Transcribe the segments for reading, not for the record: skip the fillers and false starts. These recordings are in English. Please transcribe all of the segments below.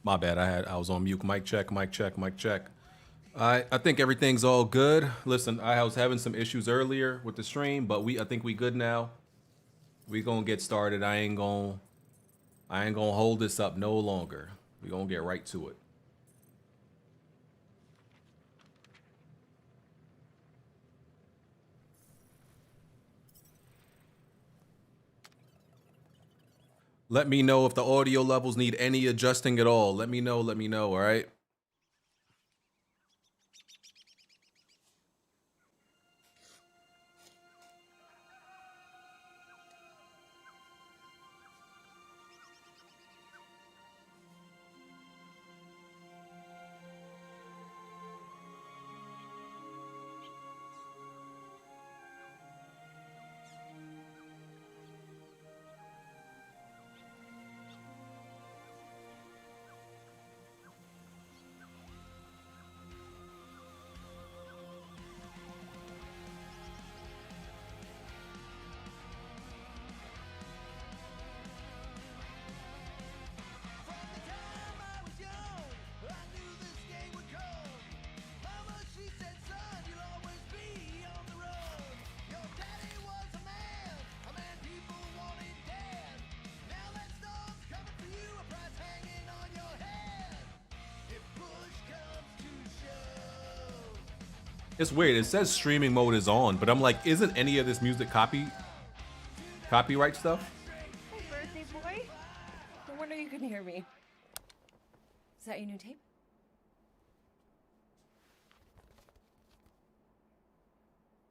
My bad. I was on mute. Mic check. Mic check. Mic check. I think everything's all good. Listen, I was having some issues earlier with the stream, but I think we good now. We gonna get started. I ain't gonna hold this up no longer. We gonna get right to it. Let me know if the audio levels need any adjusting at all. Let me know, all right? It's weird. It says streaming mode is on, but I'm like, isn't any of this music copyright stuff? Hey, birthday boy. No wonder you couldn't hear me. Is that your new tape?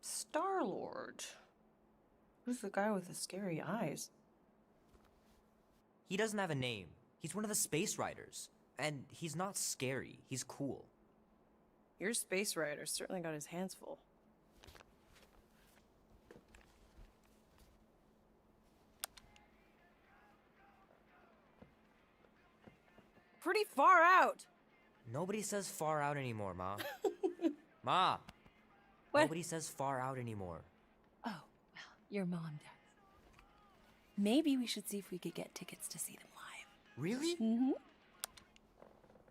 Star-Lord. Who's the guy with the scary eyes? He doesn't have a name. He's one of the space riders. And he's not scary. He's cool. Your space rider certainly got his hands full. Pretty far out. Nobody says far out anymore, Ma. Ma! What? Nobody says far out anymore. Oh, well, your mom does. Maybe we should see if we could get tickets to see them live. Really? Mm-hmm.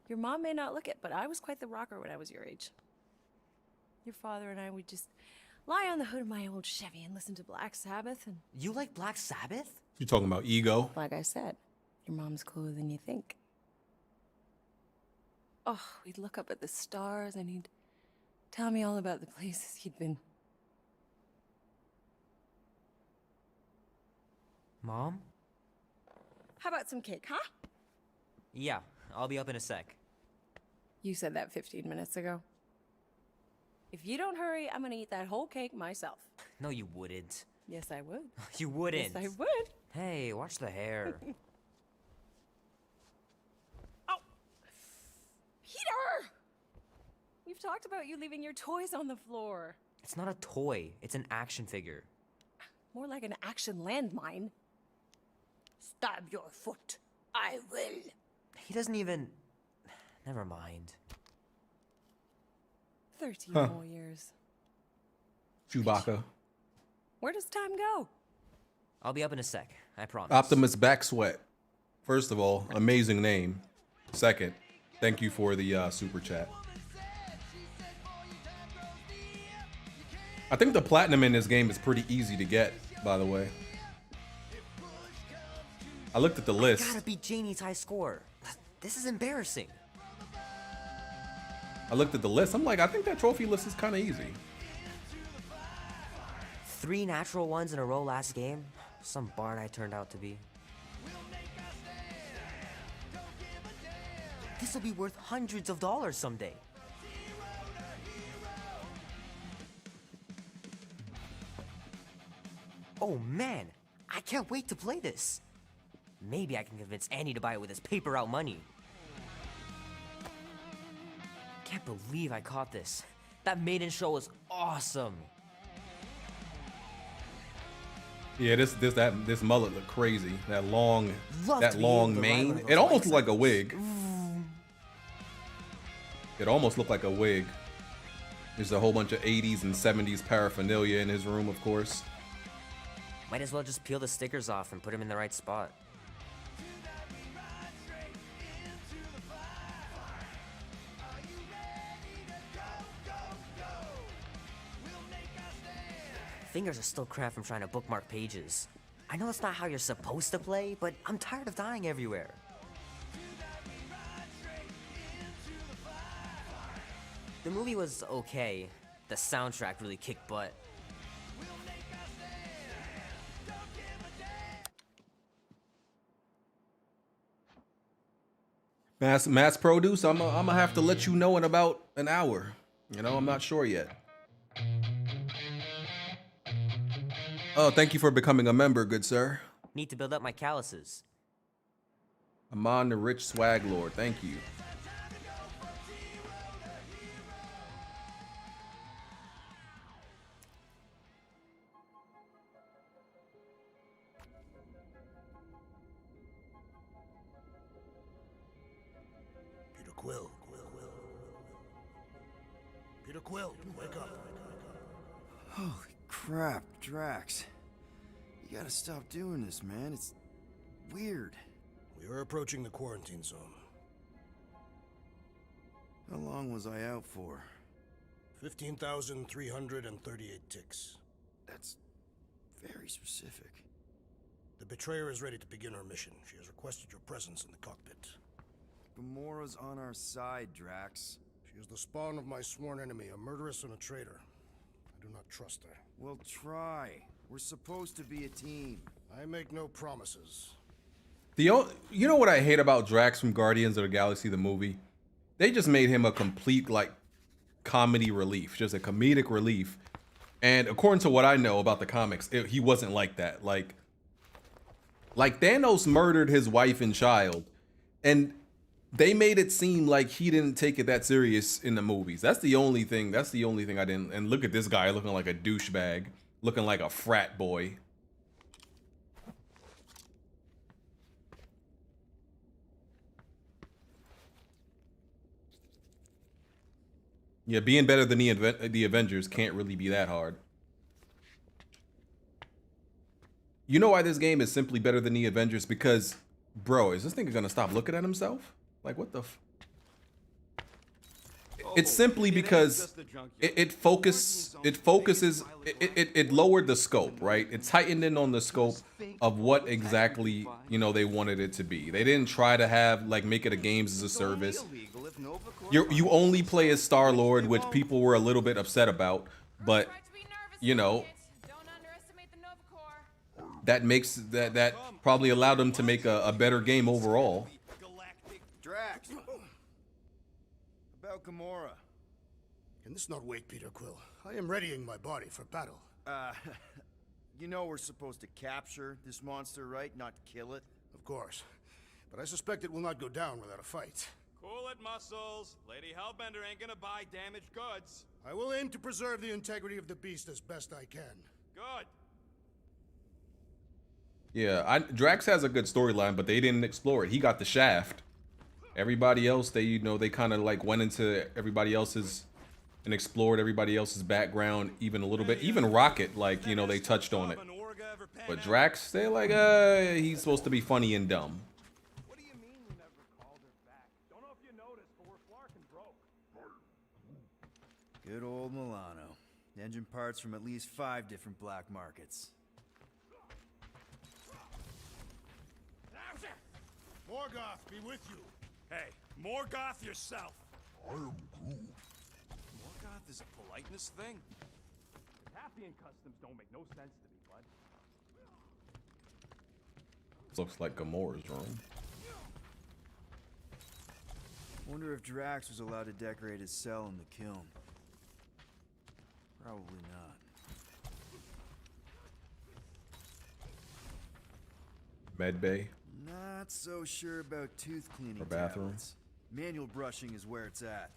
Your mom may not look it, but I was quite the rocker when I was your age. Your father and I would just lie on the hood of my old Chevy and listen to Black Sabbath and... You like Black Sabbath? You talking about ego? Like I said, your mom's cooler than you think. Oh, we'd look up at the stars and he'd tell me all about the places he'd been. Mom? How about some cake, huh? Yeah, I'll be up in a sec. You said that 15 minutes ago. If you don't hurry, I'm gonna eat that whole cake myself. No, you wouldn't. Yes, I would. You wouldn't. Yes, I would. Hey, watch the hair. Oh! Peter! We've talked about you leaving your toys on the floor. It's not a toy. It's an action figure. More like an action landmine. Stab your foot. I will. He doesn't even... Never mind. 13 more years. Chewbacca. Where does time go? I'll be up in a sec. I promise. Optimus Back Sweat. First of all, amazing name. Second, thank you for the super chat. I think the platinum in this game is pretty easy to get, by the way. I looked at the list. Gotta beat Janie's high score. This is embarrassing. I looked at the list. I'm like, I think that trophy list is kind of easy. 3 natural ones in a row last game. Some bard I turned out to be. This will be worth hundreds of dollars someday. Oh man, I can't wait to play this. Maybe I can convince Annie to buy it with his paper route money. Can't believe I caught this. That maiden show was awesome. Yeah, this mullet looked crazy. That long mane. of It almost those looked like a wig. It almost looked like a wig. There's a whole bunch of 80s and 70s paraphernalia in his room, of course. Might as well just peel the stickers off and put him in the right spot. fingers are still cramped from trying to bookmark pages. I know that's not how you're supposed to play, but I'm tired of dying everywhere. The movie was okay. The soundtrack really kicked butt. Mass produce. I'm gonna have to let you know in about an hour. You know, I'm not sure yet. Oh, thank you for becoming a member, good sir. Need to build up my calluses. Amon the Rich Swag Lord, thank you. Peter Quill, wake up. Holy crap, Drax. You gotta stop doing this, man. It's weird. We are approaching the quarantine zone. How long was I out for? 15,338 ticks. That's very specific. The betrayer is ready to begin her mission. She has requested your presence in the cockpit. Gamora's on our side, Drax. She is the spawn of my sworn enemy, a murderess and a traitor. I do not trust her. Well, try. We're supposed to be a team. I make no promises. You know what I hate about Drax from Guardians of the Galaxy, the movie? They just made him a complete, like, comedy relief. Just a comedic relief. And according to what I know about the comics, he wasn't like that. Like Thanos murdered his wife and child. And they made it seem like he didn't take it that serious in the movies. That's the only thing I didn't. And look at this guy looking like a douchebag. Looking like a frat boy. Yeah, being better than the Avengers can't really be that hard. You know why this game is simply better than the Avengers? Because, bro, is this nigga gonna stop looking at himself? Like, what the f... It's simply because it lowered the scope, right? It tightened in on the scope of what exactly, you know, they wanted it to be. They didn't try to have, like, make it a games as a service. You only play as Star-Lord, which people were a little bit upset about, but, you know, that makes, that probably allowed them to make a better game overall. Drax! About Gamora. Can this not wait, Peter Quill? I am readying my body for battle. You know we're supposed to capture this monster, right? Not kill it? Of course. But I suspect it will not go down without a fight. Cool it, muscles. Lady Hellbender ain't gonna buy damaged goods. I will aim to preserve the integrity of the beast as best I can. Good. Yeah, Drax has a good storyline, but they didn't explore it. He got the shaft. Everybody else, they kind of like went into everybody else's and explored everybody else's background even a little bit. Even Rocket, like, you know, they touched on it. But Drax, they're like, he's supposed to be funny and dumb. What do you mean you never called her back? Don't know if you noticed, but we're flarking broke. Good old Milano. Engine parts from at least 5 different black markets. Morgoth be with you. Hey, Morgoth yourself. I am Groot. Morgoth is a politeness thing. Tappian customs don't make no sense to me, bud. Looks like Gamora's room. Wonder if Drax was allowed to decorate his cell in the kiln. Probably not. Medbay. Not so sure about tooth cleaning Or bathroom. tablets. Manual brushing is where it's at.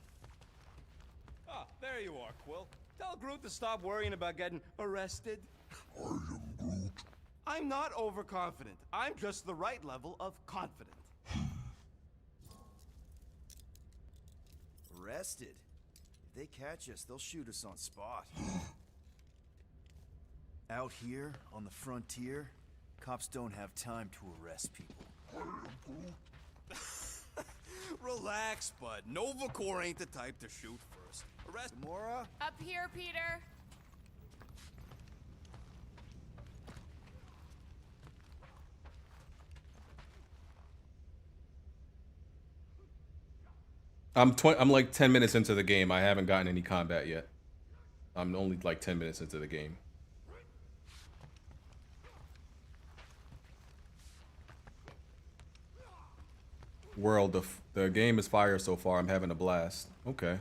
Ah, there you are, Quill. Tell Groot to stop worrying about getting arrested. I am Groot. I'm not overconfident. I'm just the right level of confident. Arrested? If they catch us, they'll shoot us on spot. Out here, on the frontier, cops don't have time to arrest people. Relax, bud. Nova Corps ain't the type to shoot first. Arrest Gamora? Up here, Peter. I'm like 10 minutes into the game. I haven't gotten any combat yet. I'm only like 10 minutes into the game. World, the game is fire so far. I'm having a blast. Okay.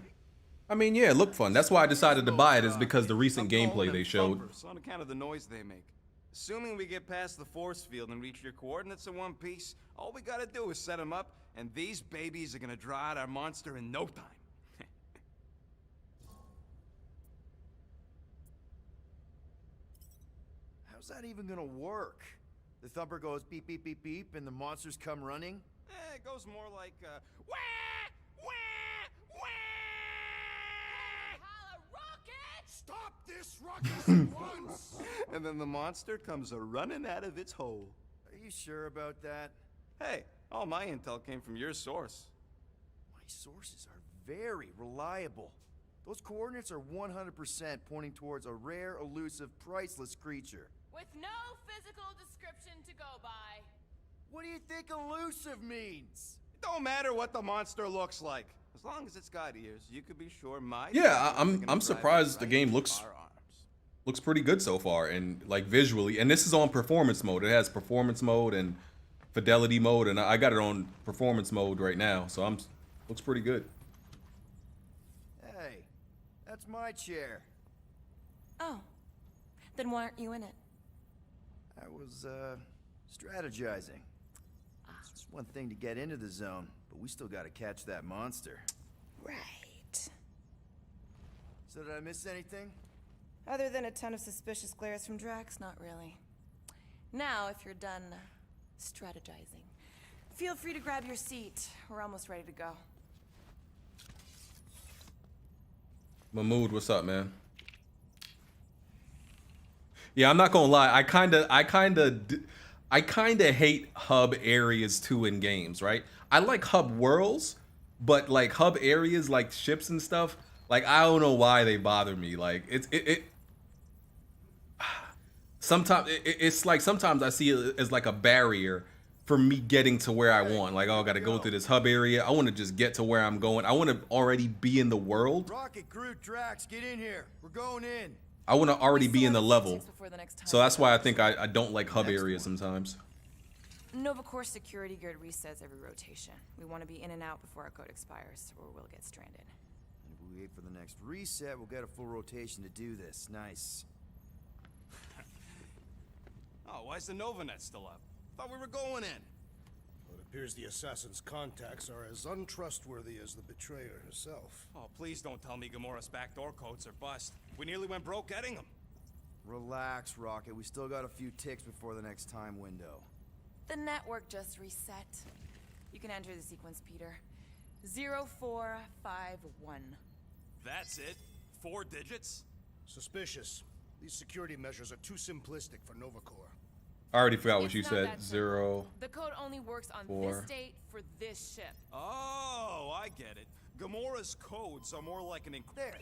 I mean, yeah, it looked fun. That's why I decided to buy it, is because the recent gameplay they showed. On account of the noise they make. Assuming we get past the force field and reach your coordinates in one piece, all we gotta do is set them up, and these babies are gonna draw out our monster in no time. How's that even gonna work? The thumper goes beep, beep, beep, beep, and the monsters come running? It goes more like, wah, wah, wah. Holla, rocket! Stop this ruckus at once! And then the monster comes a-running out of its hole. Are you sure about that? Hey, all my intel came from your source. My sources are very reliable. Those coordinates are 100% pointing towards a rare, elusive, priceless creature. With no physical description to go by. What do you think elusive means? It don't matter what the monster looks like. As long as it's got ears, you could be sure my... Yeah, are gonna I'm drive surprised it the right game into looks our arms. looks pretty good so far, and like visually. And this is on performance mode. It has performance mode and fidelity mode, and I got it on performance mode right now, so looks pretty good. Hey, that's my chair. Oh. Then why aren't you in it? I was, strategizing. It's just one thing to get into the zone, but we still gotta catch that monster. Right. So did I miss anything? Other than a ton of suspicious glares from Drax, not really. Now, if you're done strategizing, feel free to grab your seat. We're almost ready to go. Mahmood, what's up, man? Yeah, I'm not gonna lie. I kind of hate hub areas too in games, right? I like hub worlds, but like hub areas, like ships and stuff, like I don't know why they bother me. Like sometimes it's like sometimes I see it as like a barrier for me getting to where I want. Like, oh, I gotta go through this hub area. I want to just get to where I'm going. I want to already be in the world. Rocket, Groot, Drax, get in here. We're going in. I want to already be in the level. Before the next time. So that's why I think I don't like hub areas sometimes. Nova Corps security grid resets every rotation. We want to be in and out before our code expires, or we'll get stranded. And if we wait for the next reset, we'll get a full rotation to do this. Nice. Oh, why's the Novanet still up? Thought we were going in. Well, it appears the assassin's contacts are as untrustworthy as the betrayer herself. Oh, please don't tell me Gamora's backdoor codes are bust. We nearly went broke getting them. Relax, Rocket. We still got a few ticks before the next time window. The network just reset. You can enter the sequence, Peter. 0451. That's it? 4 digits? Suspicious. These security measures are too simplistic for Nova Corps. I already forgot what It's you not said. that simple. 0. The code only works on 4. this date for this ship. Oh, I get it. Gamora's codes are more like an There.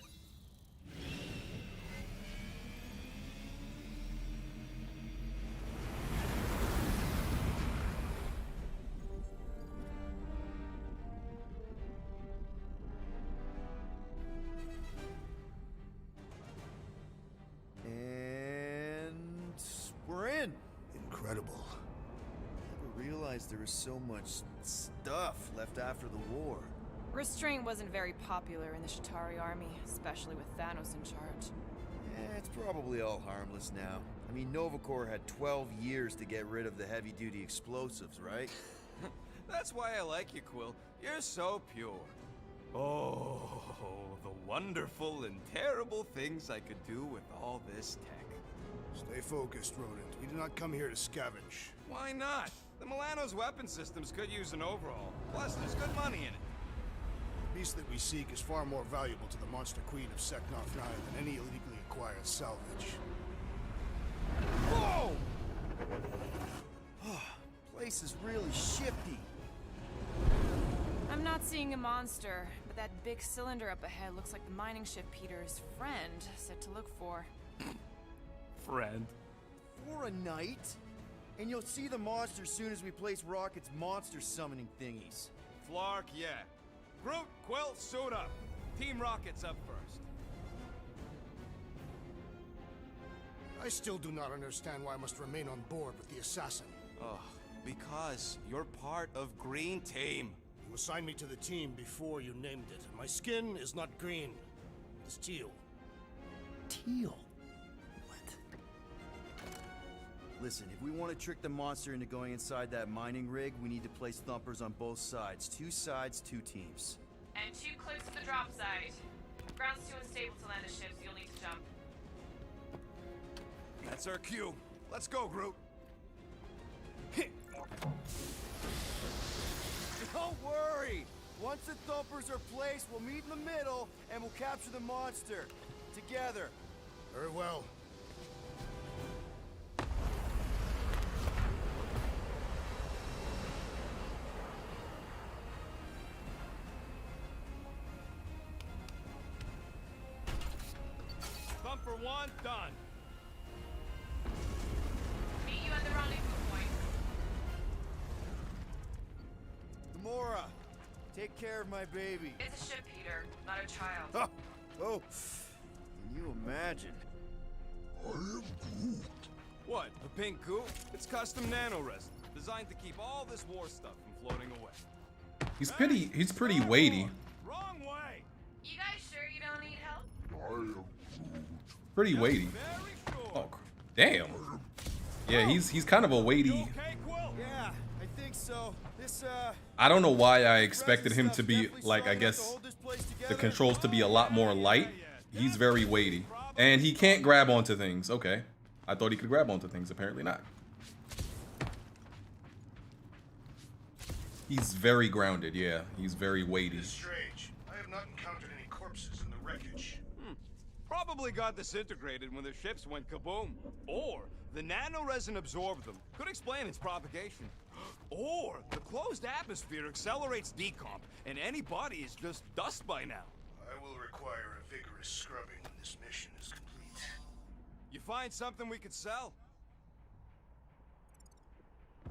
And we're in. Incredible. Never realized there was so much stuff left after the war. Restraint wasn't very popular in the Shatari army, especially with Thanos in charge. It's probably all harmless now. I mean, Nova Corps had 12 years to get rid of the heavy-duty explosives, right? That's why I like you, Quill. You're so pure. Oh, the wonderful and terrible things I could do with all this tech. Stay focused, Rodent. We do not come here to scavenge. Why not? The Milano's weapon systems could use an overhaul. Plus, there's good money in it. The beast that we seek is far more valuable to the Monster Queen of Seknarf 9 than any illegally acquired salvage. Whoa! Place is really shifty. I'm not seeing a monster, but that big cylinder up ahead looks like the mining ship Peter's friend said to look for. Friend. For a night? And you'll see the monster soon as we place Rocket's monster summoning thingies. Flark, yeah. Groot, Quill, suit up. Team Rocket's up first. I still do not understand why I must remain on board with the assassin. Oh, because you're part of Green Team. You assigned me to the team before you named it. My skin is not green. It's teal. Teal? What? Listen, if we want to trick the monster into going inside that mining rig, we need to place thumpers on both sides. 2 sides, 2 teams. And 2 clicks to the drop site. Ground's too unstable to land the ships. You'll need to jump. That's our cue. Let's go, Groot. Don't worry! Once the thumpers are placed, we'll meet in the middle, and we'll capture the monster. Together. Very well. Thumper 1, done. Meet you at the rendezvous point. Gamora, take care of my baby. It's a ship, Peter, not a child. Oh, can you imagine? What, the pink goo? It's custom nano resin, designed to keep all this war stuff from floating away. He's pretty weighty. Wrong way! You guys sure you don't need help? Pretty weighty. Very sure. Oh, damn. Yeah, he's kind of a weighty. Okay, Quill? Yeah, I think so. This, I don't know why I expected him to be like, I guess, the controls to be a lot more light. He's very weighty. And he can't grab onto things. Okay. I thought he could grab onto things. Apparently not. He's very grounded. Yeah, he's very weighty. It is strange. I have not encountered any corpses in the wreckage. Probably got disintegrated when the ships went kaboom. Or the nanoresin absorbed them. Could explain its propagation. Or the closed atmosphere accelerates decomp, and any body is just dust by now. I will require a vigorous scrubbing when this mission is complete. You find something we could sell?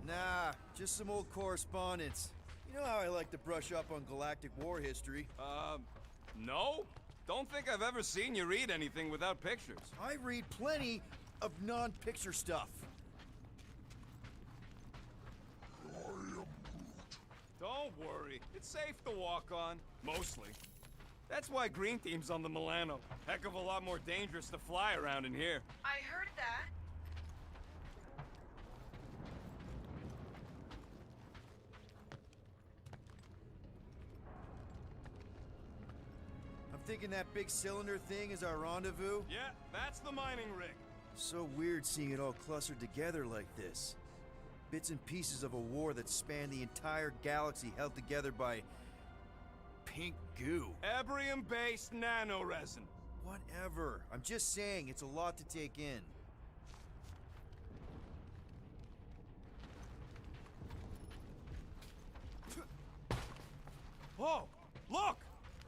Nah, just some old correspondence. You know how I like to brush up on galactic war history. No? Don't think I've ever seen you read anything without pictures. I read plenty of non-picture stuff. Don't worry, it's safe to walk on. Mostly. That's why Green Team's on the Milano. Heck of a lot more dangerous to fly around in here. I heard that. I'm thinking that big cylinder thing is our rendezvous. Yeah, that's the mining rig. So weird seeing it all clustered together like this. Bits and pieces of a war that spanned the entire galaxy held together by pink goo. Ebrium-based nanoresin. Whatever. I'm just saying, it's a lot to take in. Oh, look!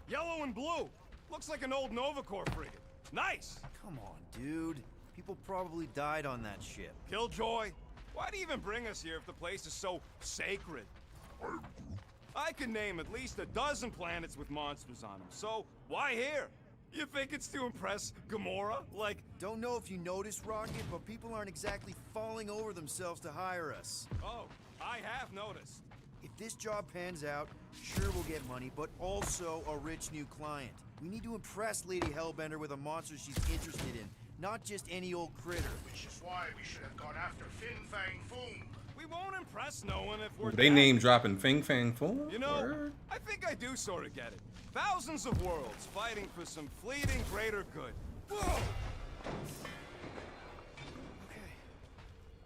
Yellow and blue. Looks like an old Nova Corps frigate. Nice! Come on, dude. People probably died on that ship. Killjoy, why do you even bring us here if the place is so sacred? I can name at least a dozen planets with monsters on them, so why here? You think it's to impress Gamora? Like, Don't know if you noticed, Rocket, but people aren't exactly falling over themselves to hire us. oh, I have noticed. If this job pans out, sure we'll get money, but also a rich new client. We need to impress Lady Hellbender with a monster she's interested in, not just any old critter. Which is why we should have gone after Fin Fang Foom. We won't impress no one if we're They dead. name dropping Fing Fang Foom. You know, I think I do sort of get it. Thousands of worlds fighting for some fleeting greater good. Whoa!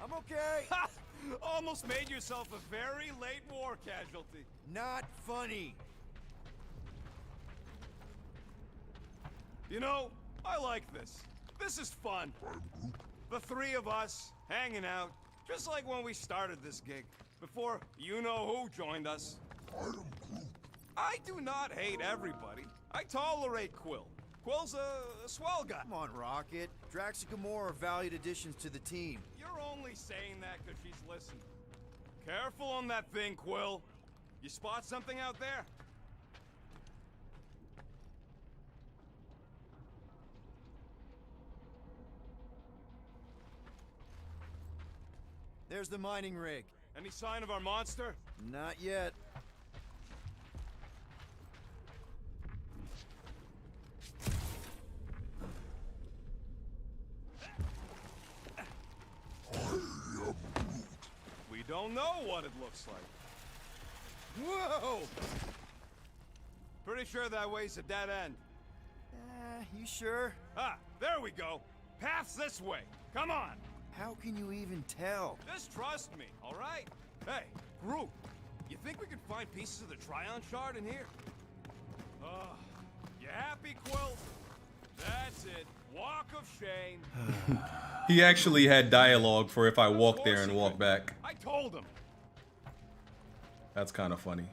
I'm okay. Ha! Almost made yourself a very late war casualty. Not funny. You know, I like this. This is fun. The three of us, hanging out, just like when we started this gig, before you-know-who joined us. I do not hate everybody. I tolerate Quill. Quill's a swell guy. Come on, Rocket. Drax and Gamora are valued additions to the team. You're only saying that because she's listening. Careful on that thing, Quill. You spot something out there? There's the mining rig. Any sign of our monster? Not yet. We don't know what it looks like. Whoa! Pretty sure that way's a dead end. You sure? Ah, there we go. Path's this way. Come on. How can you even tell? Just trust me, all right? Hey, Groot, you think we could find pieces of the Tryon shard in here? You happy, Quill? That's it. Walk of shame. He actually had dialogue for if I walk there and Of course he walk could. back. I told him. That's kind of funny.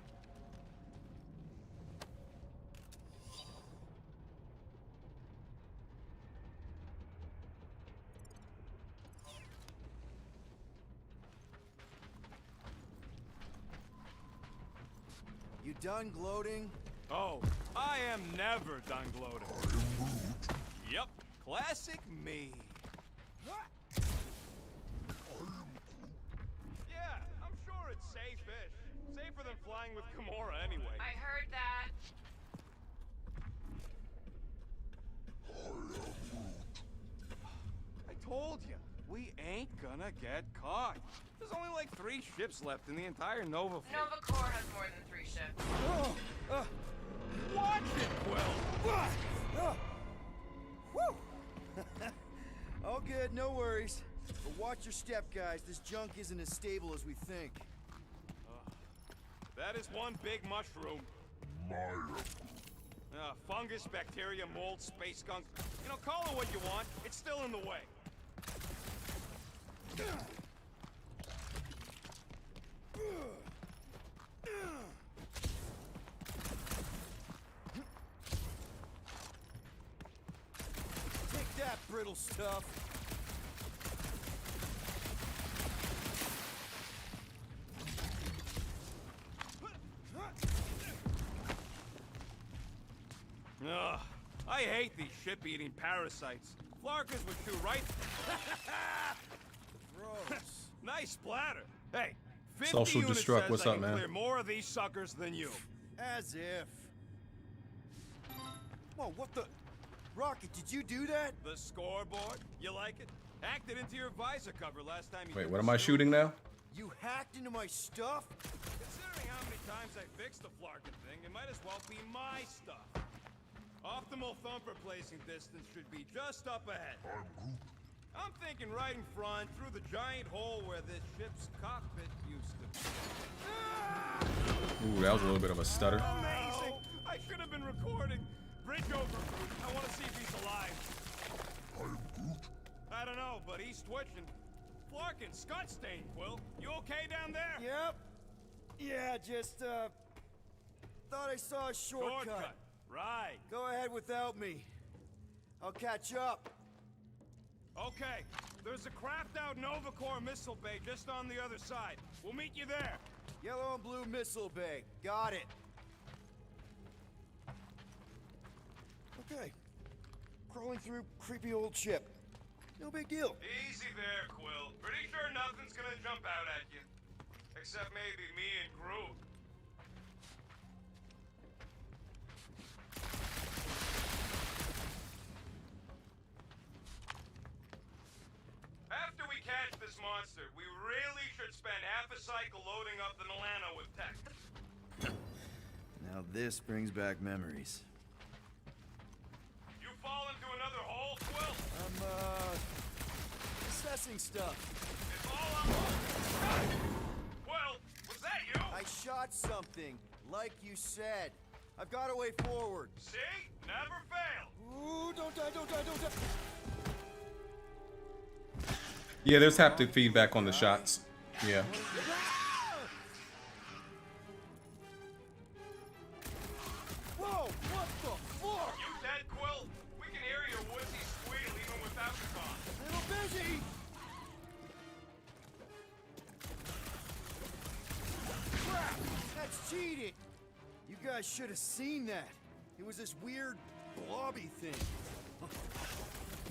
You done gloating? Oh, I am never done gloating. Yep, classic me. Yeah, I'm sure it's safe-ish. Safer than flying with Gamora anyway. I heard that. I told you, we ain't gonna get caught. There's only like 3 ships left in the entire Nova fleet. Nova Corps has more than 3 ships. Watch it, Quill! All good, no worries. But watch your step, guys. This junk isn't as stable as we think. That is one big mushroom. Fungus, bacteria, mold, space skunk. You know, call it what you want. It's still in the way. Take that, brittle stuff. Ugh, I hate these ship-eating parasites. Flarkers would chew right... Gross. Nice splatter. Hey, 50 Social units destruct, says what's I up, can man? clear more of these suckers than you. As if. Whoa, what the? Rocket, did you do that? The scoreboard, you like it? Hacked it into your visor cover last time you Wait, did what the am I snoop. shooting now? You hacked into my stuff? Considering how many times I fixed the Flarkin thing, it might as well be my stuff. Optimal thumper placing distance should be just up ahead. I'm thinking right in front, through the giant hole where this ship's cockpit used to be. Ooh, that was a little bit of a stutter. Amazing! I should have been recording. Bridge over, Groot. I want to see if he's alive. I don't know, but he's twitching. Flarkin, Scott stain, Quill. You okay down there? Yep. Yeah, just, thought I saw a shortcut. Right. Go ahead without me. I'll catch up. Okay. There's a craft-out Nova Corps missile bay just on the other side. We'll meet you there. Yellow and blue missile bay. Got it. Okay. Crawling through creepy old ship. No big deal. Easy there, Quill. Pretty sure nothing's gonna jump out at you. Except maybe me and Groot. After we catch this monster, we really should spend half a cycle loading up the Milano with tech. Now this brings back memories. You fall into another hole, Quill? I'm, assessing stuff. It's all up. Well, was that you? I shot something, like you said. I've got a way forward. See? Never fail. Ooh, don't die, don't die, don't die. Yeah, there's haptic feedback on the shots. Yeah. Whoa, what the fuck? You dead, Quill? We can hear your woodsy squeal even without the con. Little busy. Crap, that's cheating. You guys should have seen that. It was this weird blobby thing.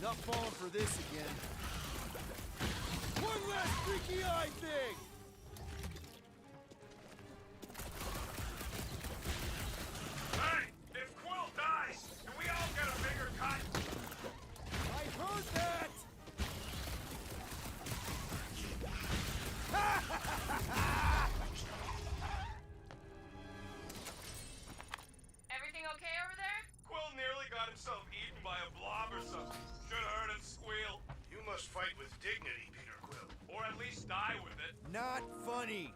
Not falling for this again. One last freaky eye thing! Hey, if Quill dies, do we all get a bigger cut? I heard that! Everything okay over there? Quill nearly got himself eaten by a blob or something. Should've heard him squeal. You must fight with dignity, Peter Quill. Or at least die with it. Not funny!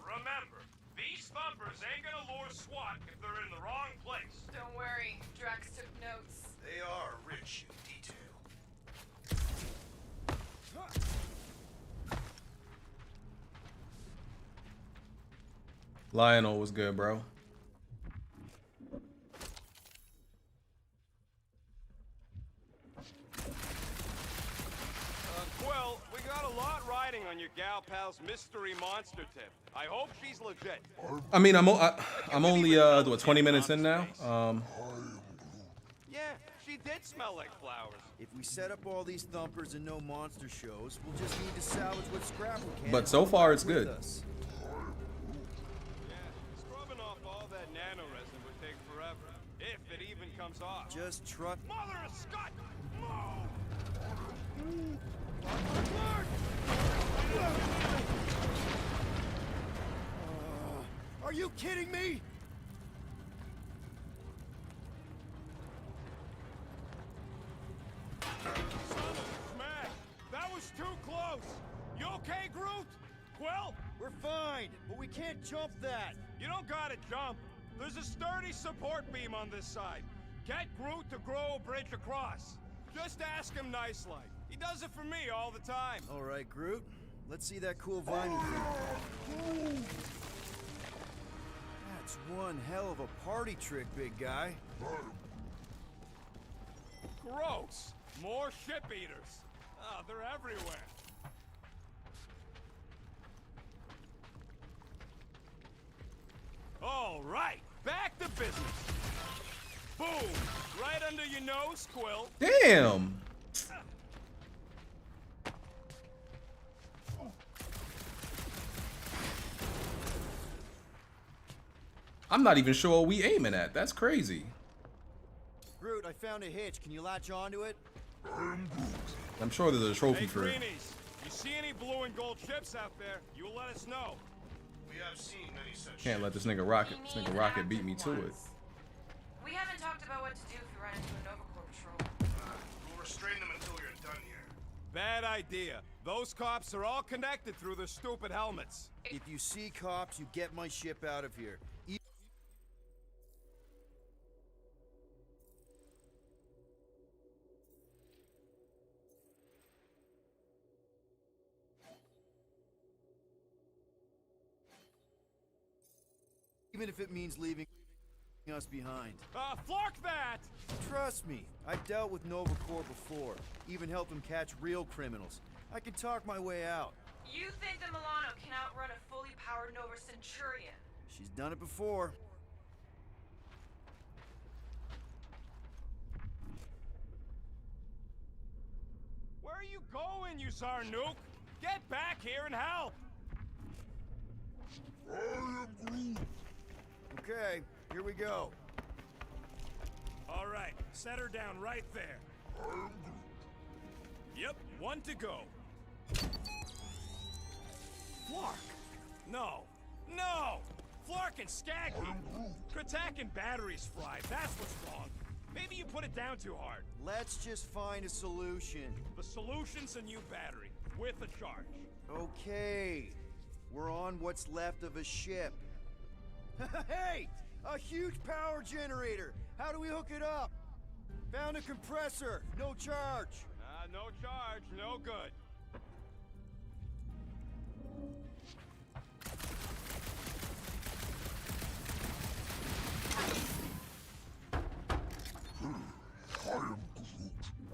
Remember, these thumpers ain't gonna lure SWAT if they're in the wrong place. Don't worry, Drax took notes. They are rich in detail. Lionel was good, bro. Quill, we got a lot riding on your gal pal's mystery monster tip. I hope she's legit. I mean, I'm only what, 20 minutes in now. Yeah, she did smell like flowers. If we set up all these thumpers and no monster shows, we'll just need to salvage what scrap we can. But and so haul far back it's with good. us. Yeah, scrubbing off all that nanoresin would take forever. If it even comes off. Just trust. Mother of Scott! Move! Are you kidding me? Son of a smack! That was too close! You okay, Groot? Quill? We're fine, but we can't jump that. You don't gotta jump. There's a sturdy support beam on this side. Get Groot to grow a bridge across. Just ask him nice-like. He does it for me all the time. All right, Groot. Let's see that cool vinyl thing. That's one hell of a party trick, big guy. Gross! More ship eaters. Oh, they're everywhere. All right, back to business. Boom! Right under your nose, Quill. Damn. I'm not even sure what we aiming at. That's crazy. Groot, I found a hitch. Can you latch onto it? I'm sure there's a trophy Hey, for it. Greenies, you see any blue and gold ships out there, you will let us know. We have seen many such Can't let ships. this nigga Rocket. We This need nigga Rocket beat me active to it. ones. We haven't talked about what to do if we run into a Nova Corps patrol. We'll restrain them until you're done here. Bad idea. Those cops are all connected through their stupid helmets. If you see cops, you get my ship out of here. Even if it means leaving us behind. Flark that! Trust me, I've dealt with Nova Corps before. Even helped them catch real criminals. I can talk my way out. You think the Milano can outrun a fully powered Nova Centurion? She's done it before. Where are you going, you Zarnook? Get back here and help! Okay, here we go. All right, set her down right there. Yep, one to go. Flark! No! No! Flark and Skaggy! Kratak and batteries fried, that's what's wrong. Maybe you put it down too hard. Let's just find a solution. The solution's a new battery, with a charge. Okay, we're on what's left of a ship. Hey! A huge power generator! How do we hook it up? Found a compressor, no charge. No charge, no good.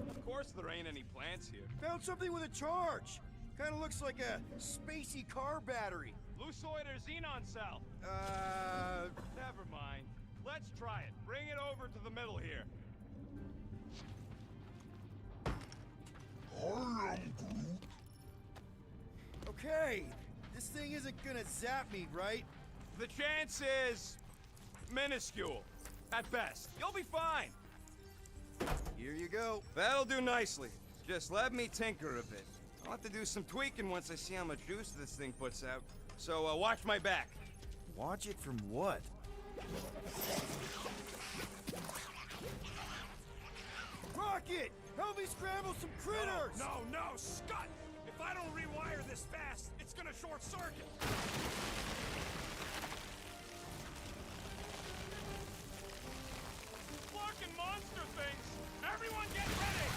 Of course there ain't any plants here. Found something with a charge. Kind of looks like a spacey car battery. Lusoid or xenon cell? Never mind. Let's try it. Bring it over to the middle here. Okay, this thing isn't gonna zap me, right? The chance is minuscule, at best. You'll be fine. Here you go. That'll do nicely. Just let me tinker a bit. I'll have to do some tweaking once I see how much juice this thing puts out. So watch my back. Watch it from what? Rocket! Help me scramble some critters! No, Scott! If I don't rewire this fast, it's gonna short circuit. Fucking monster things! Everyone get ready!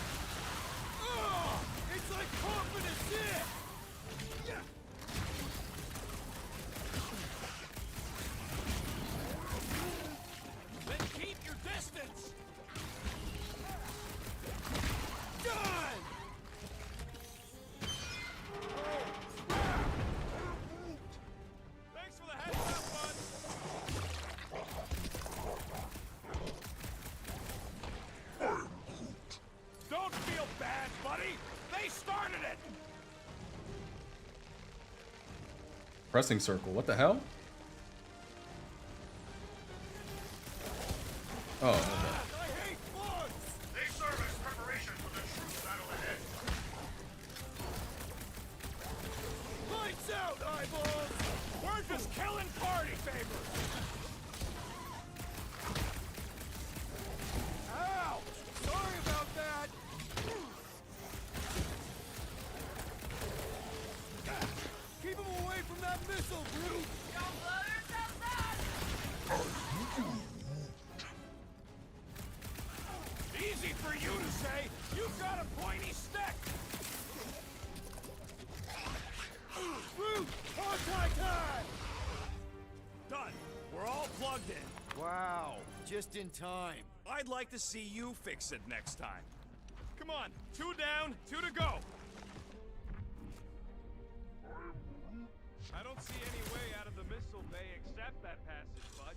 Ugh! It's like confidence in! Yeah. Then keep your distance! Done! Thanks for the heads up, bud! Don't feel bad, buddy! They started it! Pressing circle. What the hell? Oh, okay. I hate bugs! They serve as preparation for the true battle ahead. Lights out, eyeballs! We're just killing party favors! Ouch! Sorry about that! Keep him away from that missile, Groot! Don't blow yourselves up! Easy for you to say! You've got a pointy stick! Groot! Contact time! Done. We're all plugged in. Wow, just in time. I'd like to see you fix it next time. Come on, 2 down, 2 to go. I don't see any way out of the missile bay except that passage, bud.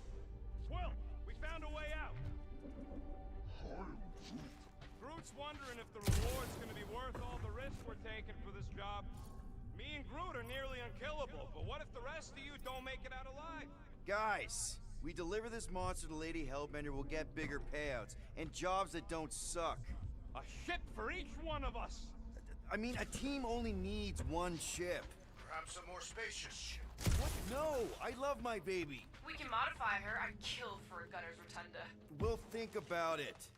Quill, we found a way out. Groot's wondering if the reward's gonna be worth all the risks we're taking for this job. Me and Groot are nearly unkillable, but what if the rest of you don't make it out alive? Guys, we deliver this monster to Lady Hellbender, we'll get bigger payouts and jobs that don't suck. A ship for each one of us. I mean, a team only needs one ship. Perhaps a more spacious ship. What? No, I love my baby. We can modify her. I'd kill for a gunner's rotunda. We'll think about it.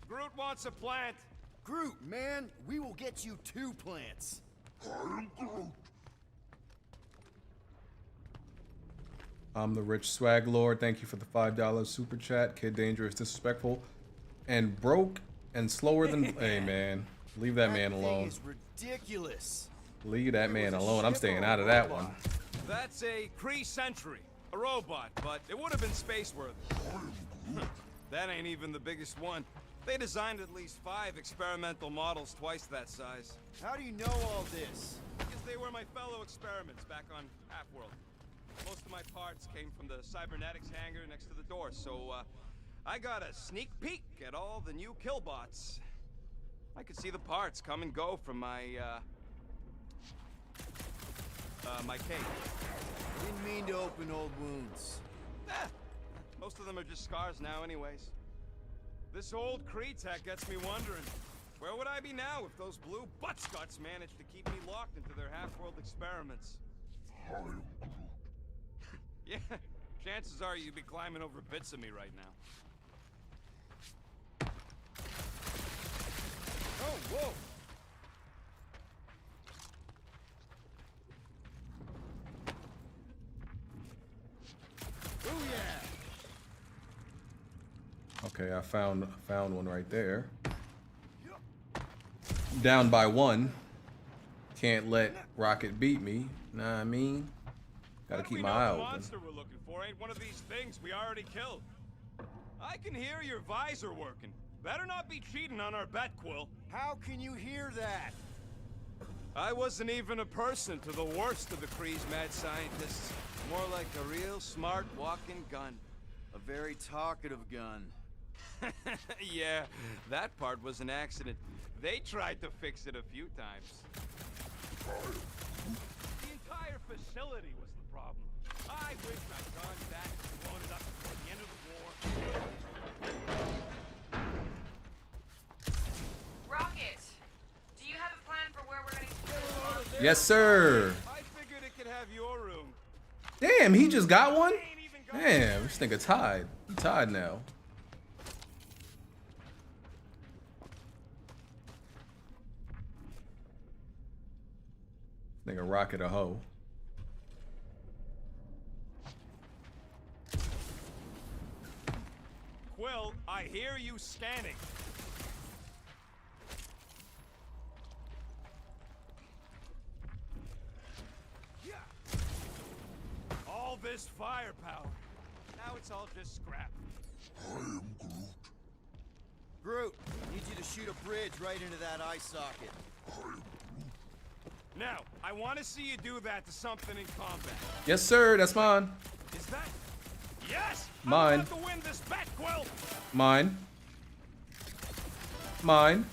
Groot wants a plant. Groot, man, we will get you 2 plants. I'm the rich swag lord. Thank you for the $5 super chat. Kid Dangerous, disrespectful, and broke and slower than. Hey man, leave that man thing alone. is ridiculous. Leave that man was a alone. I'm ship staying or a out of that robot? one. That's a Kree Sentry, a robot, but it would have been space-worthy. That ain't even the biggest one. They designed at least 5 experimental models twice that size. How do you know all this? Because they were my fellow experiments back on Half-World. Most of my parts came from the cybernetics hangar next to the door, so I got a sneak peek at all the new killbots. I could see the parts come and go from my cage. Didn't mean to open old wounds. Most of them are just scars now anyways. This old Kree tech gets me wondering, where would I be now if those blue butt-scuts managed to keep me locked into their half-world experiments? Yeah, chances are you'd be climbing over bits of me right now. Oh, whoa! Oh yeah! Okay, I found one right there. Down by 1. Can't let Rocket beat me. Know what I mean? Gotta keep my eye The open. monster we're looking for ain't one of these things we already killed. I can hear your visor working. Better not be cheating on our bet, Quill. How can you hear that? I wasn't even a person to the worst of the Kree's mad scientists. More like a real smart walking gun. A very talkative gun. Yeah, that part was an accident. They tried to fix it a few times. The entire facility was the problem. I wish I'd gone back and blown it up before the end of the war. Rocket, do you have a plan for where we're gonna keep this? Yes, sir. I figured it could have your room. Damn, he just got one? Damn, this nigga tied. He tied now. Nigga rocket a hoe. Quill, I hear you scanning. All this firepower. Now it's all just scrap. Groot, need you to shoot a bridge right into that eye socket. Now, I want to see you do that to something in combat. Yes, sir. That's mine. Is that? Yes! Mine. I'm about to win this bet, Quill! Mine. Mine.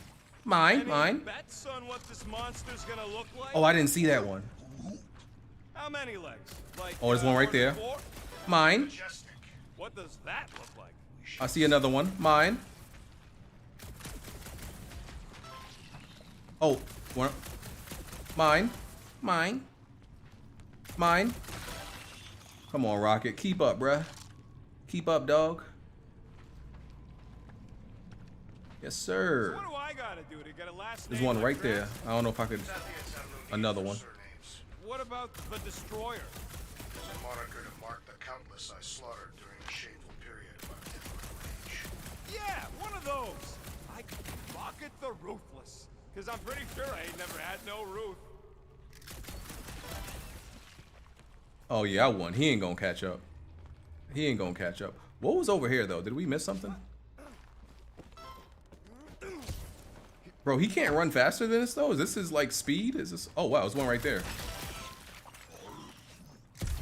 Mine. Any Mine. bets on what this monster's gonna look like? Oh, I didn't see that one. How many legs? Like, Oh, there's one right more than there. 4? Mine. What does that look like? I see another one. Mine. Oh, one. Mine. Mine. Mine. Come on, Rocket. Keep up, bruh. Keep up, dog. Yes, sir. What do I gotta do to get a last There's name one like right there. Drax? I don't know if I could. Another one. What about the Destroyer? It's a moniker to mark the countless I slaughtered during a shameful period of our temporal age. Yeah, one of those. Like Rocket the Ruthless. Because I'm pretty sure I ain't never had no Ruth. Oh yeah, I won. He ain't gonna catch up. He ain't gonna catch up. What was over here though? Did we miss something? Bro, he can't run faster than this though. Is this his like speed? Is this? Oh wow, there's one right there.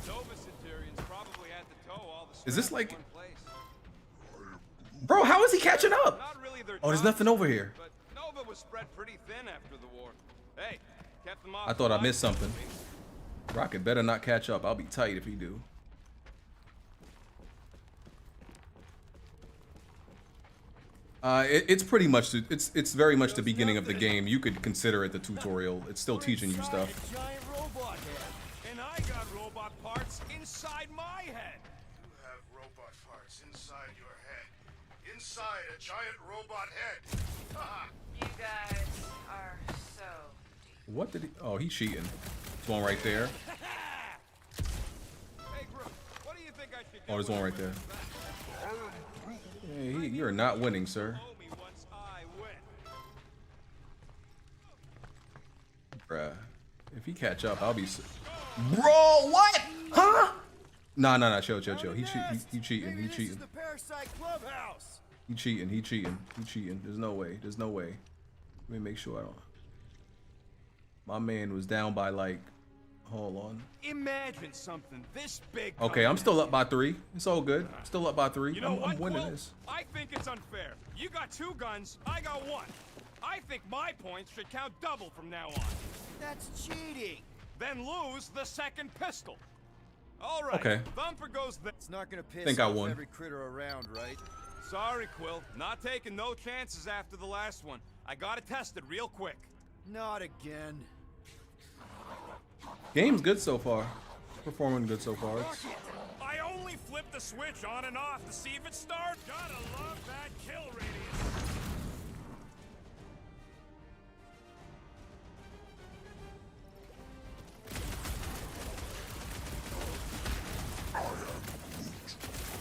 Nova Centurions probably had to tow all the Is this scrap in like- one place. Bro, how is he catching up? Not really their Oh, there's job, nothing over here. But Nova was spread pretty thin after the war. Hey, kept them off. I thought I the missed line. something. Rocket better not catch up. I'll be tight if he do. It's pretty much it's very much the beginning of the game. You could consider it the tutorial. It's still teaching you stuff. A giant robot head. And I got robot parts inside my head. You have robot parts inside your head. Inside a giant robot head. Haha. You guys are so deep. What did he? Oh, he's cheating. There's one right there. Hey, Groot, what do you think I should do? Oh, there's one right there. Hey, you're not winning, sir. Owe me once I win. Bruh. If he catch up, I'll be. Bro, what? Huh? Nah. Chill. He cheating. He Maybe cheating. this is the Parasite Clubhouse. He cheating. There's no way. Let me make sure I don't. My man was down by like. Hold on. Imagine something this big. Okay, I'm still up by 3. It's all good. Still up by 3. You know what, I'm winning Quill? this. I think it's unfair. You got 2 guns, I got 1. I think my points should count double from now on. That's cheating. Then lose the second pistol. All right. Okay. Thumper goes there. It's not gonna piss Think I off won. every critter around, right? Sorry, Quill. Not taking no chances after the last one. I gotta test it real quick. Not again. Game's good so far. Performing good so far. It's- I only flipped the switch on and off to see if it starts. Gotta love that kill radius.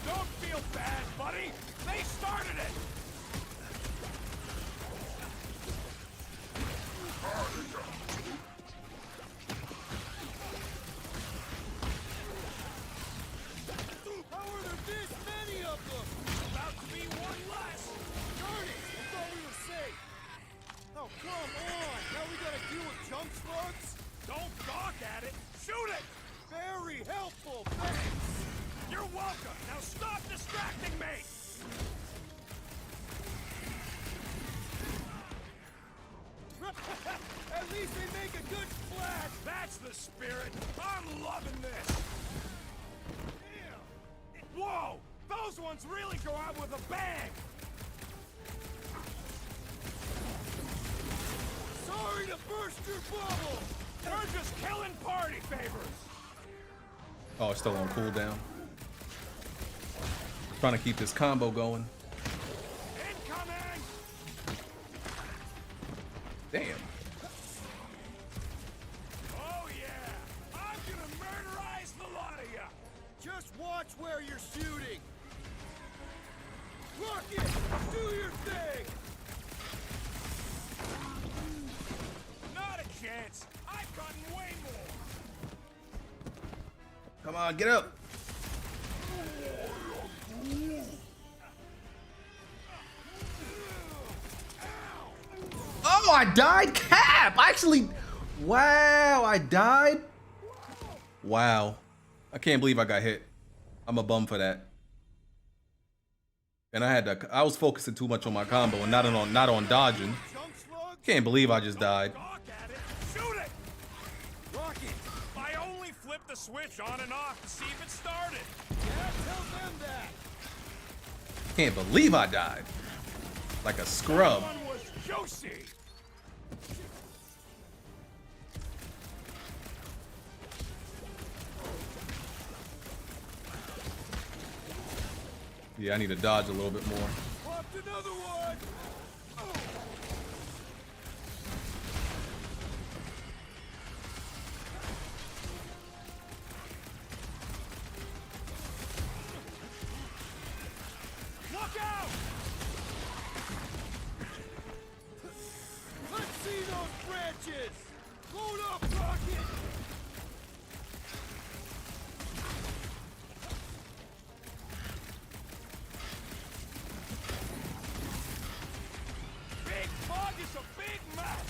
Don't feel bad, buddy. They started it. How are there this many of them? About to be one less. Darn it! I thought we were safe. Oh, come on! Now we gotta deal with junk slugs? Don't gawk at it. Shoot it. Very helpful, thanks! You're welcome. Now stop distracting me. At least they make a good splash! That's the spirit. I'm loving this. Whoa! Those ones really go out with a bang. Sorry to burst your bubble! We're just killing party favors. Oh, it's still on cooldown. Trying to keep this combo going. Incoming! Damn. Oh yeah! I'm gonna murderize the lot of ya! Just watch where you're shooting! Rocket! Do your thing! Not a chance! I've gotten way more! Come on, get up. Oh, I died, Cap! Actually, wow, I died. Wow, I can't believe I got hit. I'm a bum for that. And I was focusing too much on my combo and not on dodging. Can't believe I just died. Shoot it! Rocket! I only flipped the switch on and off to see if it started. Yeah, tell them that! Can't believe I died. Like a scrub. That one was juicy! Yeah, I need to dodge a little bit more. Popped another one! Look out! Let's see those branches! Load up, Rocket! Big Bug is a big mess!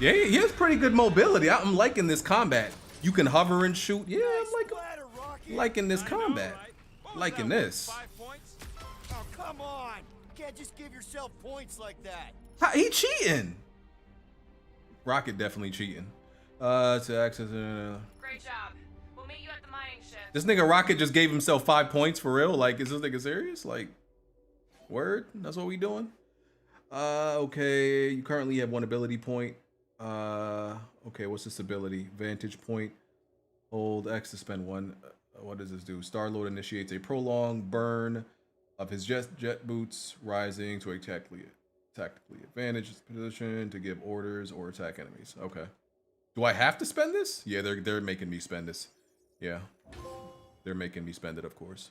Yeah, he has pretty good mobility. I'm liking this combat. You can hover and shoot. Yeah, I'm liking this combat. Liking this. 5 points? Oh, come on! You can't just give yourself points like that! He cheating. Rocket definitely cheating. To access. Great job. We'll meet you at the mining shift. This nigga Rocket just gave himself 5 points for real. Like, is this nigga serious? Like, word? That's what we doing? Okay. You currently have 1 ability point. Okay. What's this ability? Vantage point. Hold X to spend 1. What does this do? Starlord initiates a prolonged burn of his jet boots, rising to a tactically advantaged position to give orders or attack enemies. Okay. Do I have to spend this? Yeah, they're making me spend this. Yeah. They're making me spend it, of course.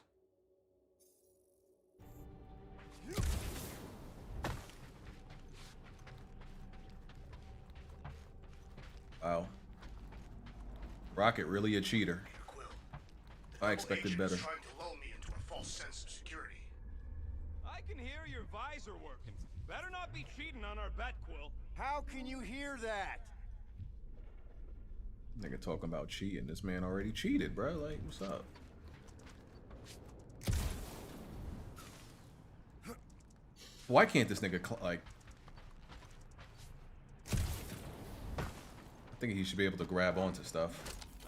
Wow. Rocket really a cheater. I expected better. Trying to lull me into a false sense of security. I can hear your visor working. Better not be cheating on our bet, Quill. How can you hear that? Nigga talking about cheating. This man already cheated, bro. Like, what's up? Why can't this nigga like? I think he should be able to grab onto stuff.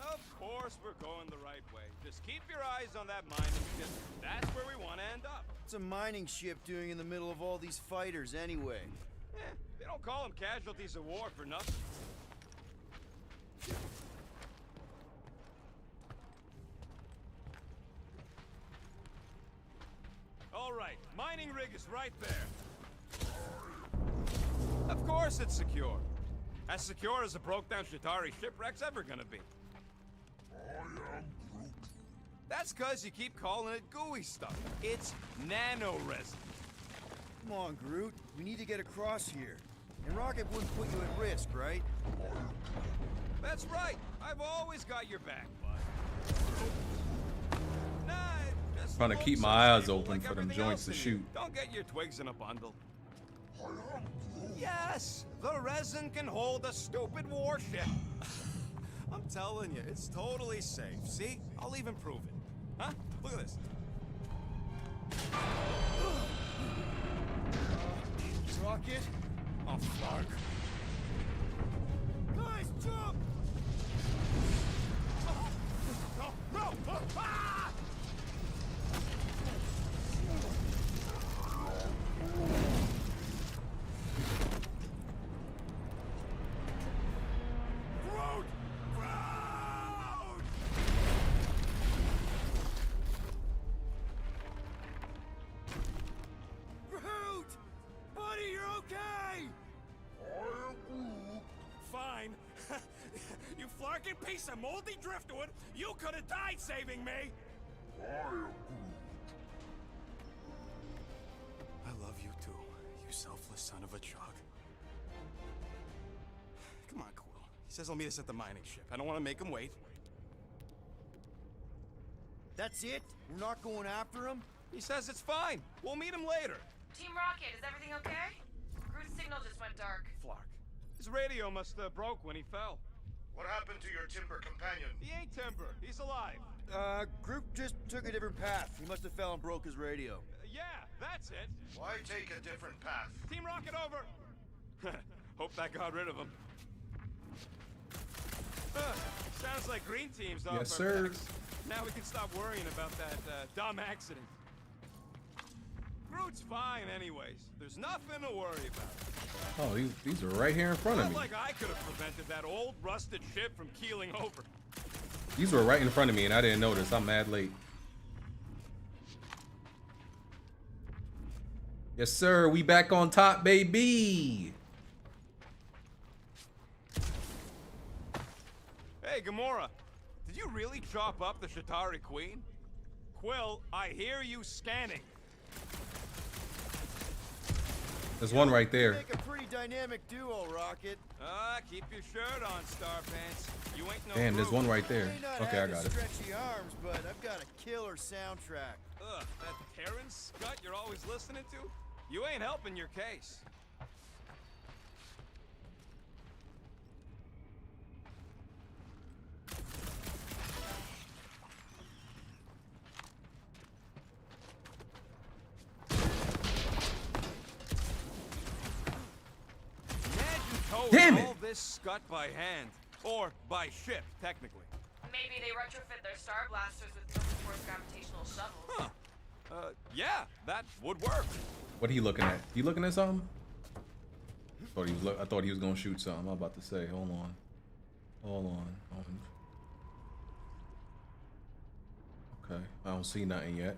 Of course we're going the right way. Just keep your eyes on that mining ship. That's where we want to end up. What's a mining ship doing in the middle of all these fighters anyway? They don't call them casualties of war for nothing. All right, mining rig is right there. Of course it's secure. As secure as a broke-down Shatari shipwreck's ever gonna be. That's cause you keep calling it gooey stuff. It's nano-resin. Come on, Groot. We need to get across here. And Rocket wouldn't put you at risk, right? That's right. I've always got your back, bud. Trying to keep my eyes open for them joints to shoot. Don't get your twigs in a bundle. Yes, the resin can hold a stupid warship. I'm telling you, it's totally safe. See? I'll even prove it. Huh? Look at this. Rocket? Oh, fuck. Guys, jump! No! No! Ah! Groot! Groot! Groot! Buddy, you're okay! Fine. You flarkin' piece of moldy driftwood! You could have died saving me! I love you too, you selfless son of a chug. Come on, Quill. He says he'll meet us at the mining ship. I don't want to make him wait. That's it? We're not going after him? He says it's fine. We'll meet him later. Team Rocket, is everything okay? Groot's signal just went dark. Flark. His radio must have broke when he fell. What happened to your timber companion? He ain't Timber. He's alive. Groot just took a different path. He must have fell and broke his radio. Yeah, that's it. Why take a different path? Team Rocket over. Hope that got rid of him. Sounds like Green Team's off Yes, our sir. backs. Now we can stop worrying about that dumb accident. Groot's fine anyways. There's nothing to worry about. Oh, these are right here in front of Not me. like I could have prevented that old rusted ship from keeling over. These were right in front of me, and I didn't notice. I'm mad late. Yes, sir. We back on top, baby. Hey, Gamora. Did you really chop up the Shatari Queen? Quill, I hear you scanning. There's one right there. Make a pretty dynamic duo, Rocket. Keep your shirt on, Starpants. You ain't no Damn, there's Groot. one right there. May not Okay, I have got the it. stretchy arms, but I've got a killer soundtrack. Ugh, that Terran scut you're always listening to? You ain't helping your case. Damn it! All this scut by hand. Or by ship, technically. Maybe they retrofit their star blasters with force gravitational shovels. Huh. Yeah, that would work. What are you looking at? You looking at something? I thought he was gonna shoot something. I'm about to say, hold on. Hold on. Okay, I don't see nothing yet.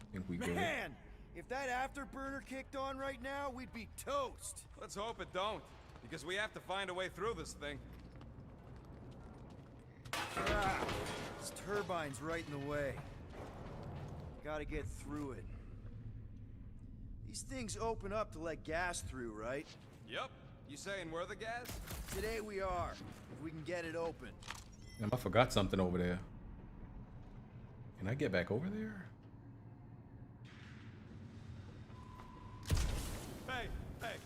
I think we good. Man, if that afterburner kicked on right now, we'd be toast. Let's hope it don't. Because we have to find a way through this thing. Ah, this turbine's right in the way. Gotta get through it. These things open up to let gas through, right? Yep. You saying we're the gas? Today we are, if we can get it open. Damn, I forgot something over there. Can I get back over there? Hey, hey.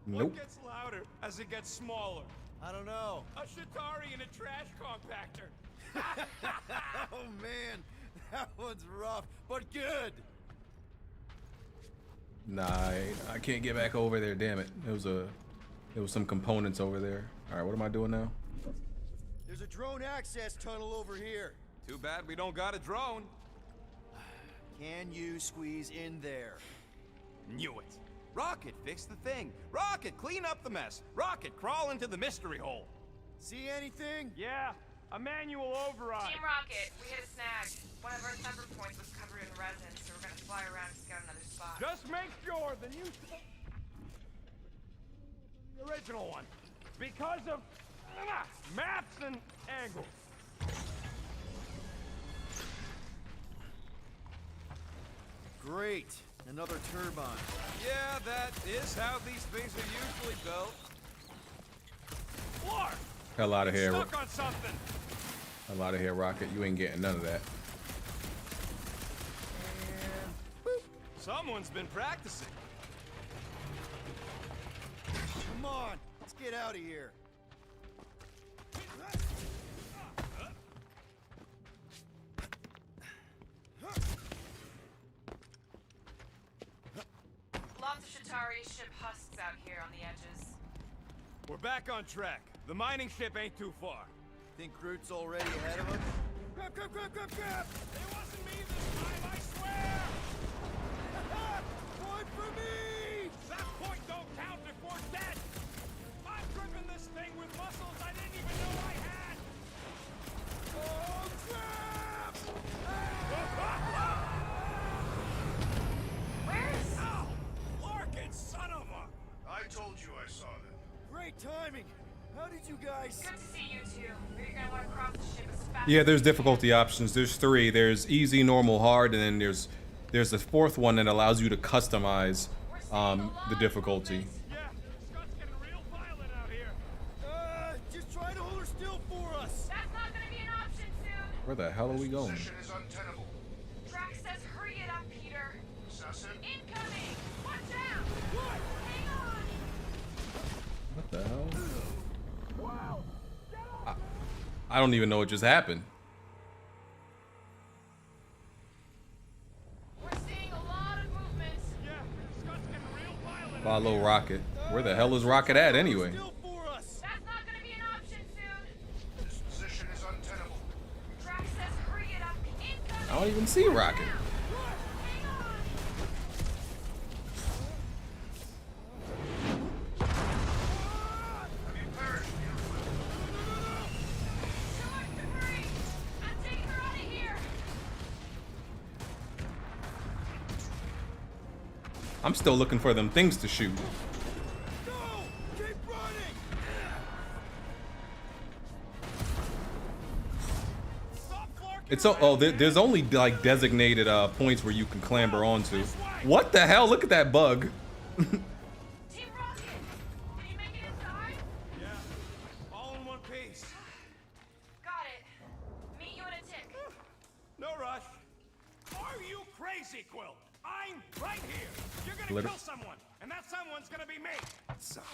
Nope. What gets louder as it gets smaller? I don't know. A Shatari in a trash compactor. Oh man, that one's rough, but good. Nah, I can't get back over there. Damn it. There was some components over there. All right, what am I doing now? There's a drone access tunnel over here. Too bad we don't got a drone. Can you squeeze in there? Knew it. Rocket, fix the thing. Rocket, clean up the mess. Rocket, crawl into the mystery hole. See anything? Yeah, a manual override. Team Rocket, we hit a snag. One of our thumper points was covered in resin, so we're gonna fly around and scout another spot. Just make sure the new the original one. Because of maps and angles. Great. Another turbine. Yeah, that is how these things are usually built. Clark! Hell out of here. Stuck on something. Hell out of here, Rocket. You ain't getting none of that. Someone's been practicing. Come on, let's get out of here. Lots of Shatari ship husks out here on the edges. We're back on track. The mining ship ain't too far. Think Groot's already ahead of us? Grab, grab, grab, grab, grab! It wasn't me this time, I swear! Point for me! That point don't count if we're dead! I'm gripping this thing with muscles I didn't even know I had! Oh, crap! Where's... Ow! Larkin, son of a... I told you I saw them. Great timing! How did you guys... Good to see you two. But you're gonna want to cross the ship as fast Yeah, as there's you can. difficulty options. There's 3. There's easy, normal, hard, and then there's the 4th one that allows you to customize the difficulty. Yeah, Scott's getting real violent out here. just try to hold her still for us! That's not gonna be an option soon. Where the hell are we going? Position is untenable. Drax says hurry it up, Peter. Assassin. Incoming! Watch out! What? Hang on! What the hell? I don't even know what just happened. We're seeing a lot of movement. Yeah, Scott's getting real violent. Follow Rocket. Where the hell is Rocket at anyway? Still for us! That's not gonna be an option soon. This position is untenable. Drax says hurry it up. Incoming! I don't even see Rocket. Hang on! Have you perished, Someone can hurry! I'm taking her out of here! I'm still looking for them things to shoot. Go! Keep running! Stop Clark! There's only like designated points where you can clamber onto. What the hell? Look at that bug. Team Rocket! Can you make it inside? Yeah, all in one piece. Got it. Meet you in a tick. No rush. Are you crazy, Quill? I'm right here. You're gonna Liter- kill someone, and that someone's gonna be me. Sorry.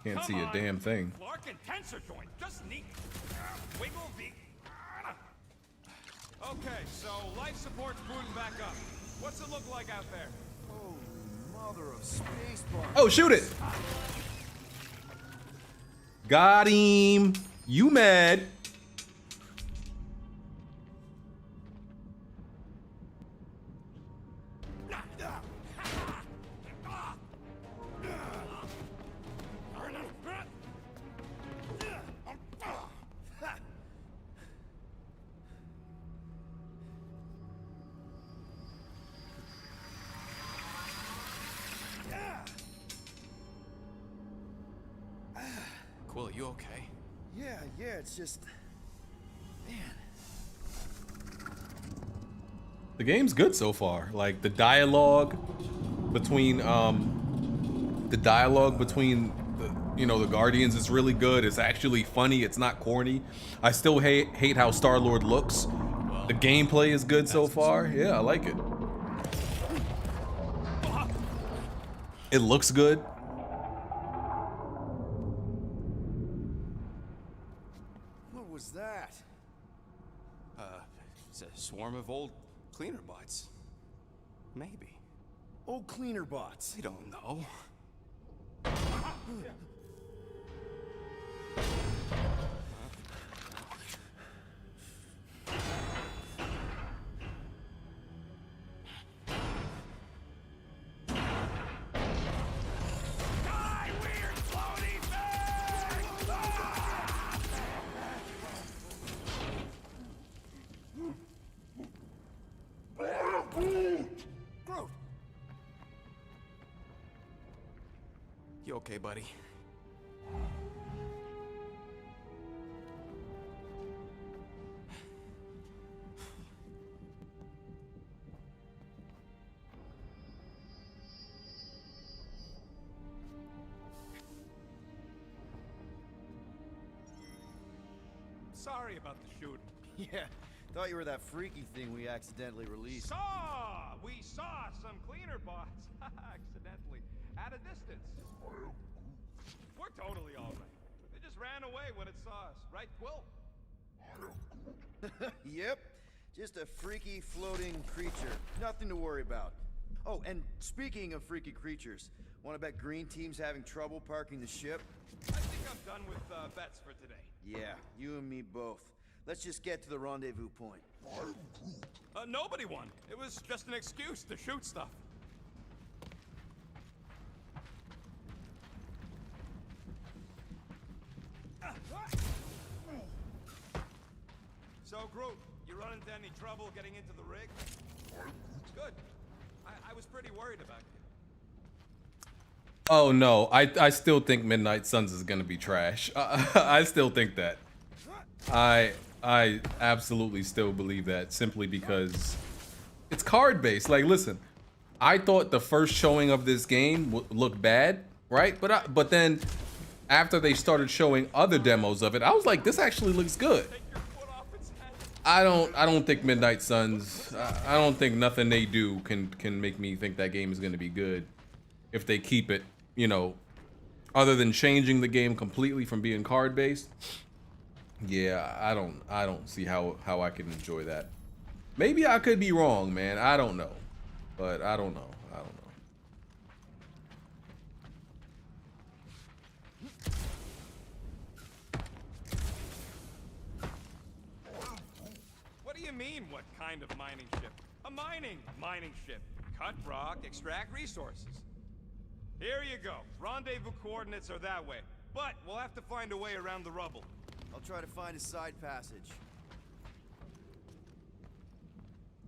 Can't Come see a on. damn thing. Clark and tensor joint. Just neat. Wiggle the. Okay, so life support's booting back up. What's it look like out there? Holy mother of spacebar. Oh, shoot it! Got him. You mad? Quill, you okay? Yeah, it's just... Man. The game's good so far. Like the dialogue between the the Guardians is really good. It's actually funny. It's not corny. I still hate how Star-Lord looks. The gameplay is good so far. Yeah, I like it. It looks good. What was that? It's a swarm of old cleaner bots. Maybe. Oh, cleaner bots. I don't know. Die, weird floaty thing! Groot! You okay, buddy? Sorry about the shooting. Yeah, thought you were that freaky thing we accidentally released. Saw! we saw some cleaner bots accidentally at a distance. We're totally all right. They just ran away when it saw us, right, Quill? Yep. Just a freaky floating creature. Nothing to worry about. Oh, and speaking of freaky creatures, wanna bet Green Team's having trouble parking the ship? I think I'm done with bets for today. Yeah, you and me both. Let's just get to the rendezvous point. Nobody won. It was just an excuse to shoot stuff. So, Groot, you run into any trouble getting into the rig? Good. I was pretty worried about you. Oh no, I still think Midnight Suns is gonna be trash. I still think that. I absolutely still believe that, simply because it's card based. Like, listen, I thought the first showing of this game looked bad, right? But then after they started showing other demos of it, I was like, this actually looks good. I don't think Midnight Suns. I don't think nothing they do can make me think that game is gonna be good if they keep it, you know, other than changing the game completely from being card based. Yeah, I don't see how I can enjoy that. Maybe I could be wrong, man. I don't know. But I don't know. What do you mean, what kind of mining ship? A mining ship. Cut rock, extract resources. Here you go. Rendezvous coordinates are that way. But we'll have to find a way around the rubble. I'll try to find a side passage.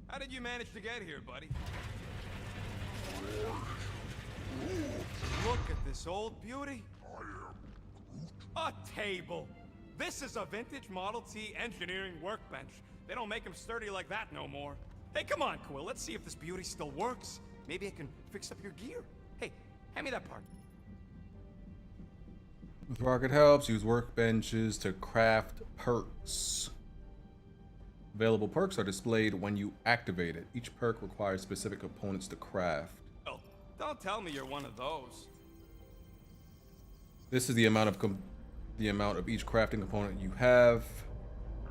How did you manage to get here, buddy? Look at this old beauty. A table. This is a vintage Model T engineering workbench. They don't make them sturdy like that no more. Hey, come on, Quill. Let's see if this beauty still works. Maybe I can fix up your gear. Hey, hand me that part. With rocket helps, use workbenches to craft perks. Available perks are displayed when you activate it. Each perk requires specific components to craft. Oh, don't tell me you're one of those. This is the amount of each crafting component you have.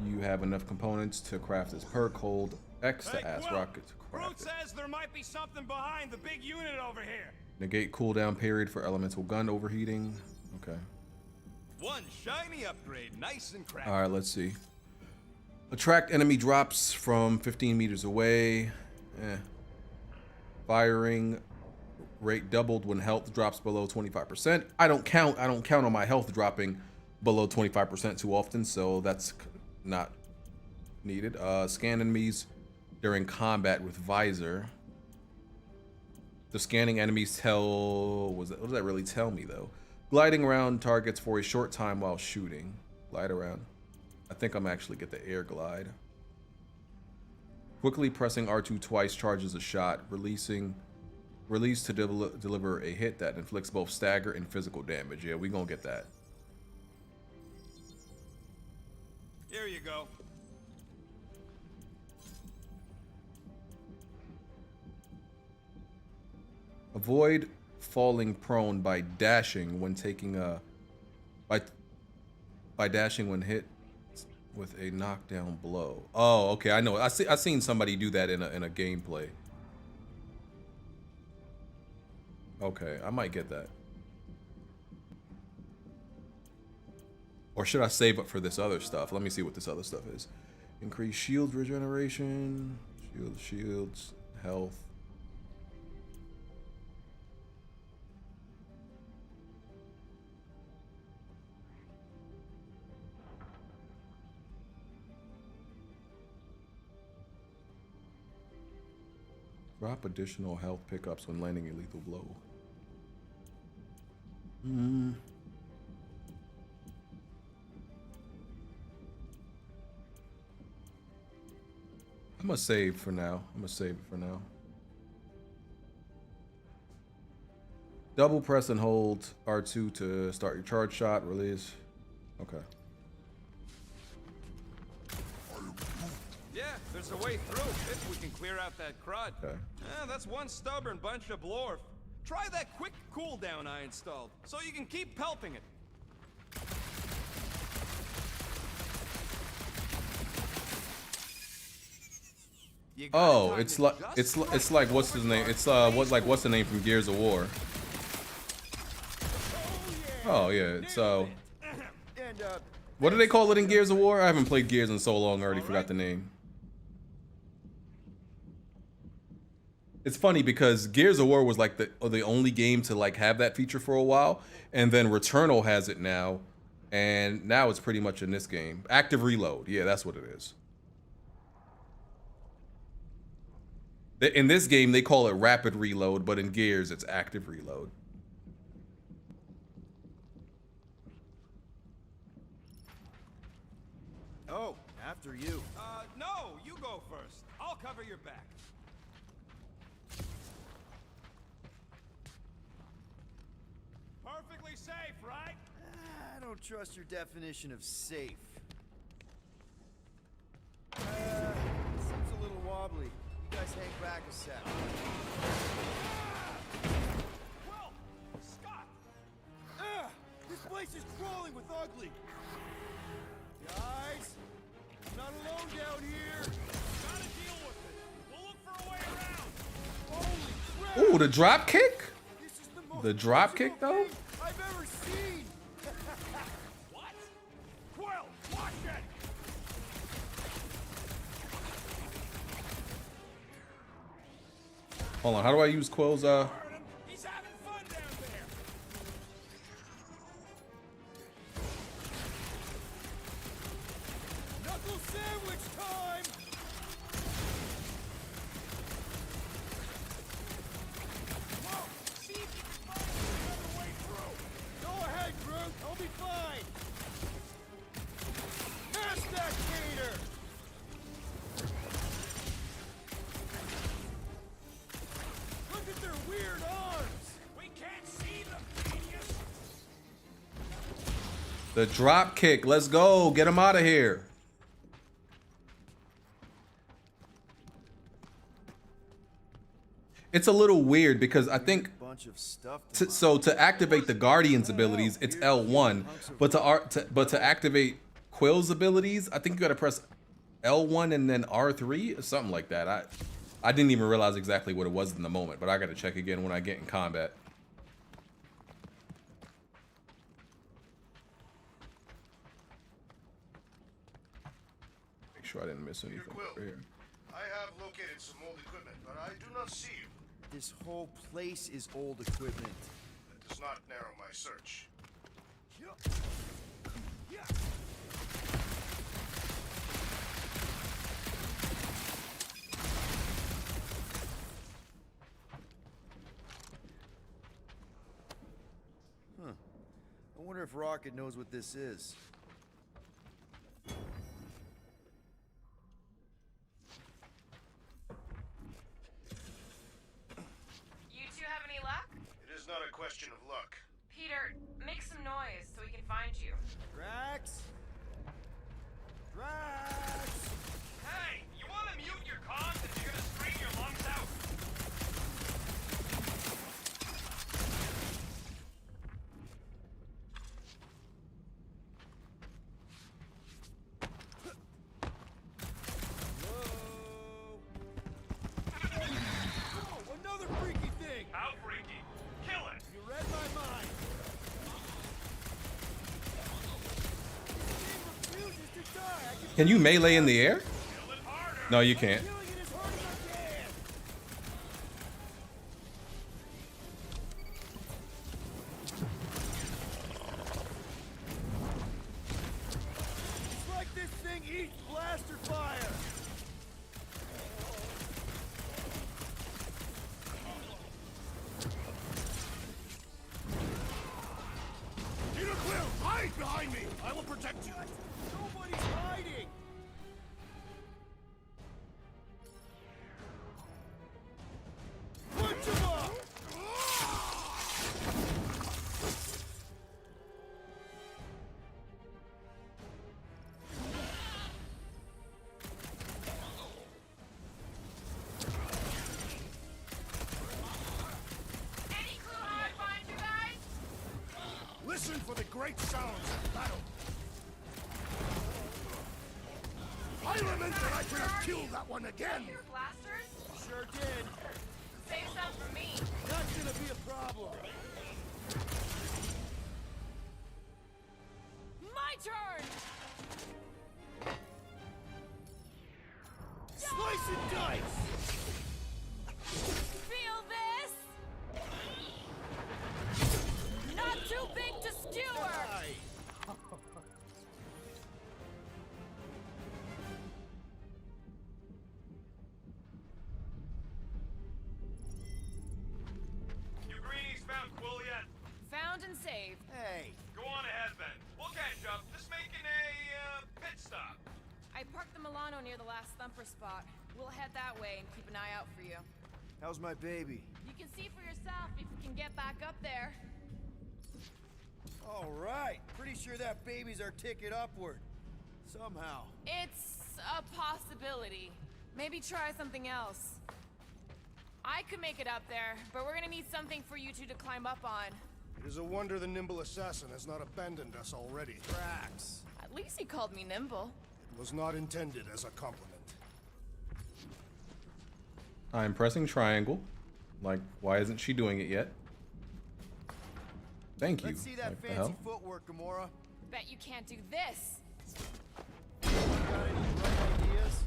You have enough components to craft this perk. Hold X to ask rocket to craft Groot says there might be something behind the big unit over here. Negate cooldown period for elemental gun overheating. Okay. One shiny upgrade, nice and crafty. All right, let's see. Attract enemy drops from 15 meters away. Firing rate doubled when health drops below 25%. I don't count on my health dropping below 25% too often, so that's not needed. Scan enemies during combat with visor. The scanning enemies tell, what does that really tell me though? Gliding around targets for a short time while shooting. Glide around. I think I'm actually get the air glide. Quickly pressing R2 twice charges a shot. Release to deliver a hit that inflicts both stagger and physical damage. Yeah, we gonna get that. Here you go. Avoid falling prone by dashing when taking a by dashing when hit with a knockdown blow. Oh, okay, I know. I seen somebody do that in a gameplay. Okay, I might get that. Or should I save up for this other stuff? Let me see what this other stuff is. Increase shield regeneration, shields, health. Drop additional health pickups when landing a lethal blow. I'm gonna save for now. I'm gonna save it for now. Double press and hold R2 to start your charge shot. Release. Okay. Yeah, there's a way through if we can clear out that crud. Okay. That's one stubborn bunch of blorf. Try that quick cooldown I installed, so you can keep pelting it. You gotta Oh, time it's it like just right it's like what's his name? It's what's the name from Gears of War? Oh yeah, it's And, what do they call it in Gears of War? I haven't played Gears in so long, I already forgot the name. It's funny because Gears of War was like the only game to like have that feature for a while, and then Returnal has it now, and now it's pretty much in this game. Active reload, yeah, that's what it is. In this game, they call it rapid reload, but in Gears, it's active reload. oh, after you. No, you go first. I'll cover your back. Perfectly safe, right? I don't trust your definition of safe. Seems a little wobbly. You guys hang back a sec. Well, Scott! This place is crawling with ugly. Guys, I'm not alone down here. Gotta deal with it. We'll look for a way around. Holy crap! Ooh, the drop kick? This is the most The drop kick, though? thing I've ever seen. What? Quill, watch it! Hold on, how do I use Quill's He's having fun down there. Knuckle sandwich time! Whoa! See if you can find another way through. Go ahead, Groot. I'll be fine. Mass that gator! Look at their weird arms! We can't see them, genius. the drop kick? Let's go, get him out of here. It's a little weird because I think Bunch of stuff. to activate the Guardian's abilities, it's L1, but to activate Quill's abilities, I think you gotta press L1 and then R3 or something like that. I didn't even realize exactly what it was in the moment, but I gotta check again when I get in combat. Make sure I didn't miss anything Quill. over here. I have located some old equipment, but I do not see you. This whole place is old equipment. That does not narrow my search. I wonder if Rocket knows what this is. You two have any luck? It is not a question of luck. Peter, make some noise so we can find you. Drax? Drax! Hey, you want to mute your comms if you're gonna scream your lungs out? Oh, another freaky thing! How freaky? Kill it! You read my mind. This thing refuses to die. I Can you melee in the air? Kill it harder! No, you can't. killing it as hard as I can. It's like this thing eats blaster fire. Peter Quill, hide behind me! I will protect you! Nobody's hiding. Punch him up. Listen for the great sounds of battle. I lament that I could have killed that one again. Your blasters? Sure did. Save some for me. Not gonna be a problem. My turn! Slice and dice! Feel this? Not too big to skewer! You greenies found Quill yet? Found and saved. Hey, Go on ahead then. We'll catch up. Just making a pit stop. I parked the Milano near the last thumper spot. We'll head that way and keep an eye out for you. how's my baby? You can see for yourself if you can get back up there. All right, pretty sure that baby's our ticket upward. Somehow. It's a possibility. Maybe try something else. I could make it up there, but we're gonna need something for you two to climb up on. It is a wonder the nimble assassin has not abandoned us already. Drax. At least he called me nimble. It was not intended as a compliment. I'm pressing triangle. Like, why isn't she doing it yet? Thank you. Let's see that Like the fancy hell? footwork, Gamora. Bet you can't do this. Got any bright ideas?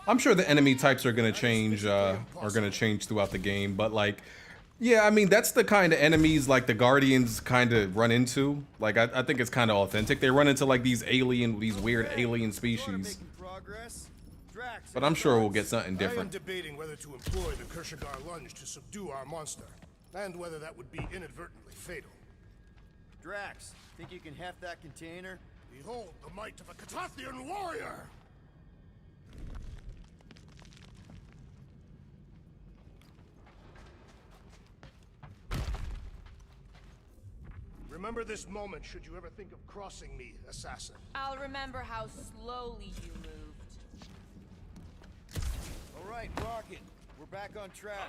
I'm sure the enemy types are gonna change. Throughout the game, but like, yeah, I mean that's the kind of enemies like the Guardians kind of run into. Like, I think it's kind of authentic. They run into like these weird alien Sort of species. making progress. Drax, But any I'm sure we'll thoughts? get something I am different. debating whether to employ the Kershagar lunge to subdue our monster, and whether that would be inadvertently fatal. Drax, think you can heft that container? Behold the might of a Catathian warrior! Remember this moment should you ever think of crossing me, assassin. I'll remember how slowly you moved. All right, Rocket, we're back on track.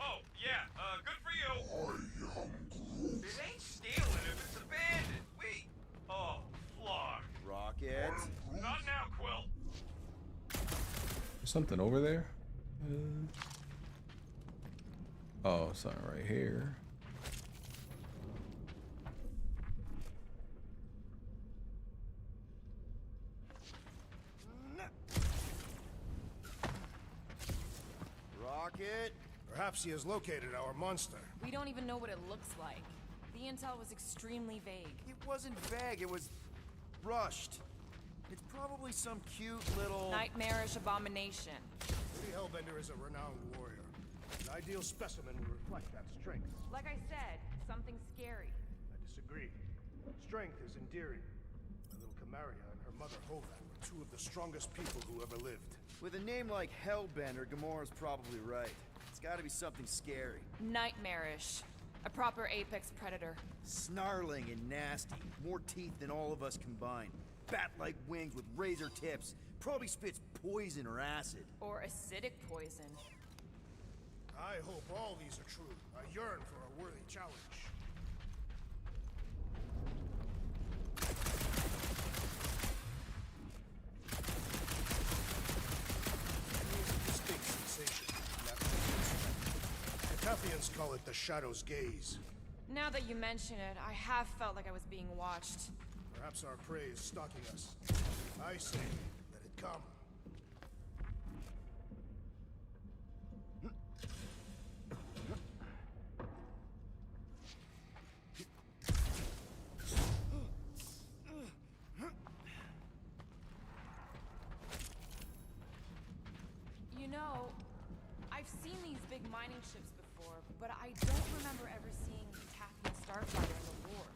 Oh, yeah, good for you. It ain't stealing if it's abandoned. Oh, flog. Rocket. Not now, Quill. There's something over there. Oh, something right here. Rocket. Perhaps he has located our monster. We don't even know what it looks like. The intel was extremely vague. It wasn't vague, it was rushed. It's probably some cute little... Nightmarish abomination. Lady Hellbender is a renowned warrior. An ideal specimen would reflect that strength. Like I said, something scary. I disagree. Strength is endearing. My little Camaria and her mother Hovan were two of the strongest people who ever lived. With a name like Hellbender, Gamora's probably right. It's gotta be something scary. Nightmarish. A proper apex predator. Snarling and nasty. More teeth than all of us combined. Bat-like wings with razor tips. Probably spits poison or acid. Or acidic poison. I hope all these are true. I yearn for a worthy challenge. It is a distinct sensation. Catathians call it the Shadow's Gaze. Now that you mention it, I have felt like I was being watched. Perhaps our prey is stalking us. I say, let it come. You know, I've seen these big mining ships before, but I don't remember ever seeing Cathy Starfighter in the war.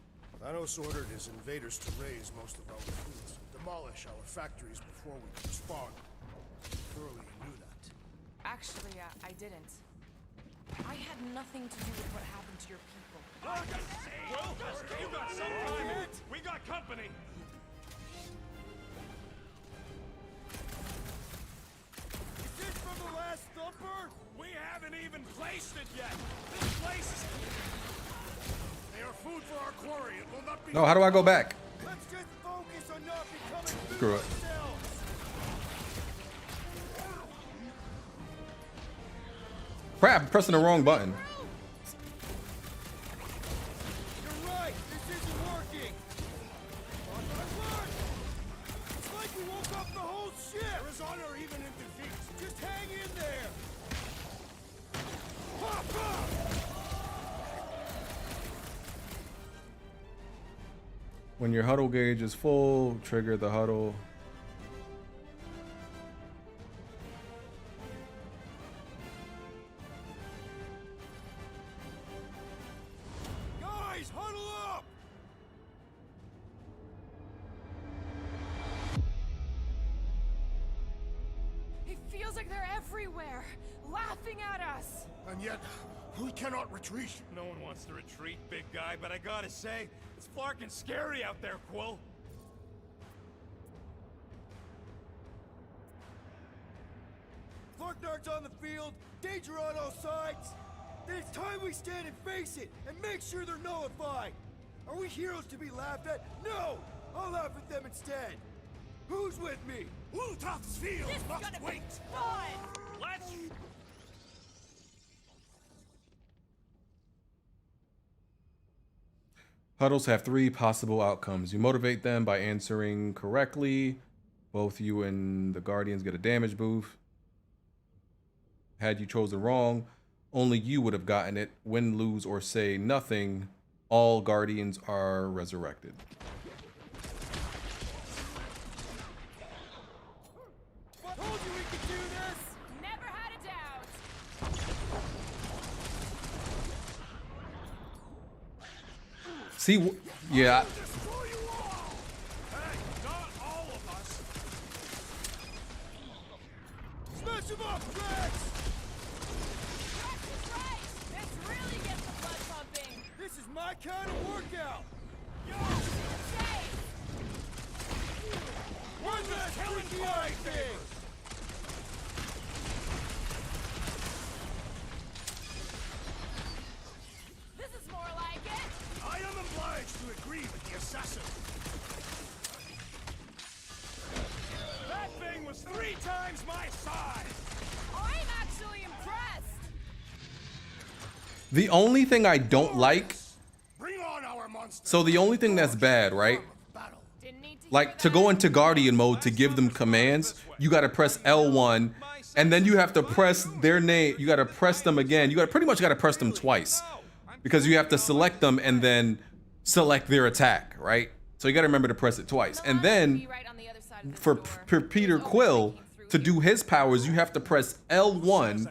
Thanos ordered his invaders to raise most of our fleets and demolish our factories before we could respond. Surely you knew that. Actually, I didn't. I had nothing to do with what happened to your people. Quill, you got some time. We got company. Is this from the last thumper? We haven't even placed it yet. This place is... They are food for our quarry. It will not be. No, how do I go back? Let's just focus on not becoming food Screw it. ourselves. Crap, I'm pressing the wrong button. You're right. This isn't working. On my word. It's like we woke up the whole ship. There is honor even in defeat. Just hang in there. Pop, pop. When your huddle gauge is full, trigger the huddle. Guys, huddle up. It feels like they're everywhere, laughing at us. And yet, we cannot retreat. No one wants to retreat, big guy, but I gotta say, it's flarkin' scary out there, Quill. Flarknard's on the field. Danger on all sides. Then it's time we stand and face it and make sure they're nullified. Are we heroes to be laughed at? No! I'll laugh at them instead. Who's with me? Ultoth's field must wait. Let's... Huddles have 3 possible outcomes. You motivate them by answering correctly. Both you and the Guardians get a damage boost. Had you chosen wrong, only you would have gotten it. Win, lose, or say nothing, all Guardians are resurrected. Told you we could do this! Never had a doubt. See, yeah, Destroy you all. Hey, not all of us. Smash him up, Drax! Drax is right. This really gets the blood pumping. This is my kind of workout! Insane. One last freaky eye thing! This is more like it. I am obliged to agree with the assassin. That thing was 3 times my size. I'm actually impressed. the only thing I don't like, Bring on our monster. so the only thing that's bad, right? Battle. Didn't need to Like, hear to that. go into Guardian mode to give them commands, you gotta press L1, and then you have to press their name, you gotta press them again. You gotta pretty much gotta press them twice. Because you have to select them and then select their attack, right? So you gotta remember to press it twice. The And line would then be right on the other side of this for door. Peter It's Quill overtaking through to here. do his powers, you have to press L1,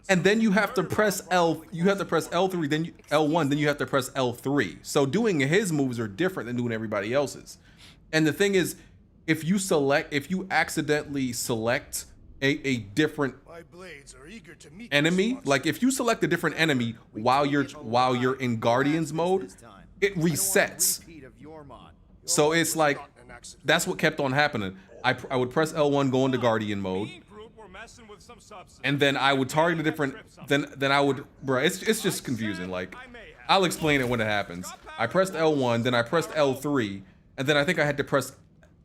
and then you have to press L3, then L1, then you have to press L3. So doing his moves are different than doing everybody else's. And the thing is, if you accidentally select a different My blades are eager to meet enemy, this like if you select a different enemy while you're in Guardians mode, it resets. So it's like, that's what kept on happening. I would press L1, go into Guardian mode, Me and Groot were messing with some substance. and then I would target a different, then I would, bruh, it's just confusing. Like, I'll explain it when it happens. I pressed L1, then I pressed L3, and then I think I had to press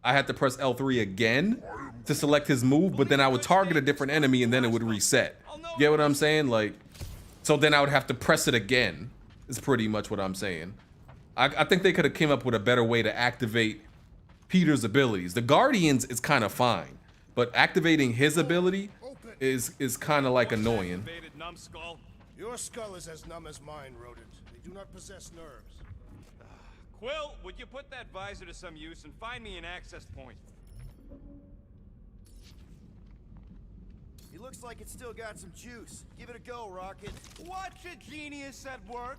L3 again to select his move, but then I would target a different enemy and then it would reset. You get what I'm saying? Like, so then I would have to press it again, is pretty much what I'm saying. I think they could have came up with a better way to activate Peter's abilities. The Guardians is kind of fine, but activating his ability is kind of like annoying. Invaded numbskull. Your skull is as numb as mine, rodent. They do not possess nerves. Quill, would you put that visor to some use and find me an access point? He looks like it's still got some juice. Give it a go, Rocket. Watch a genius at work.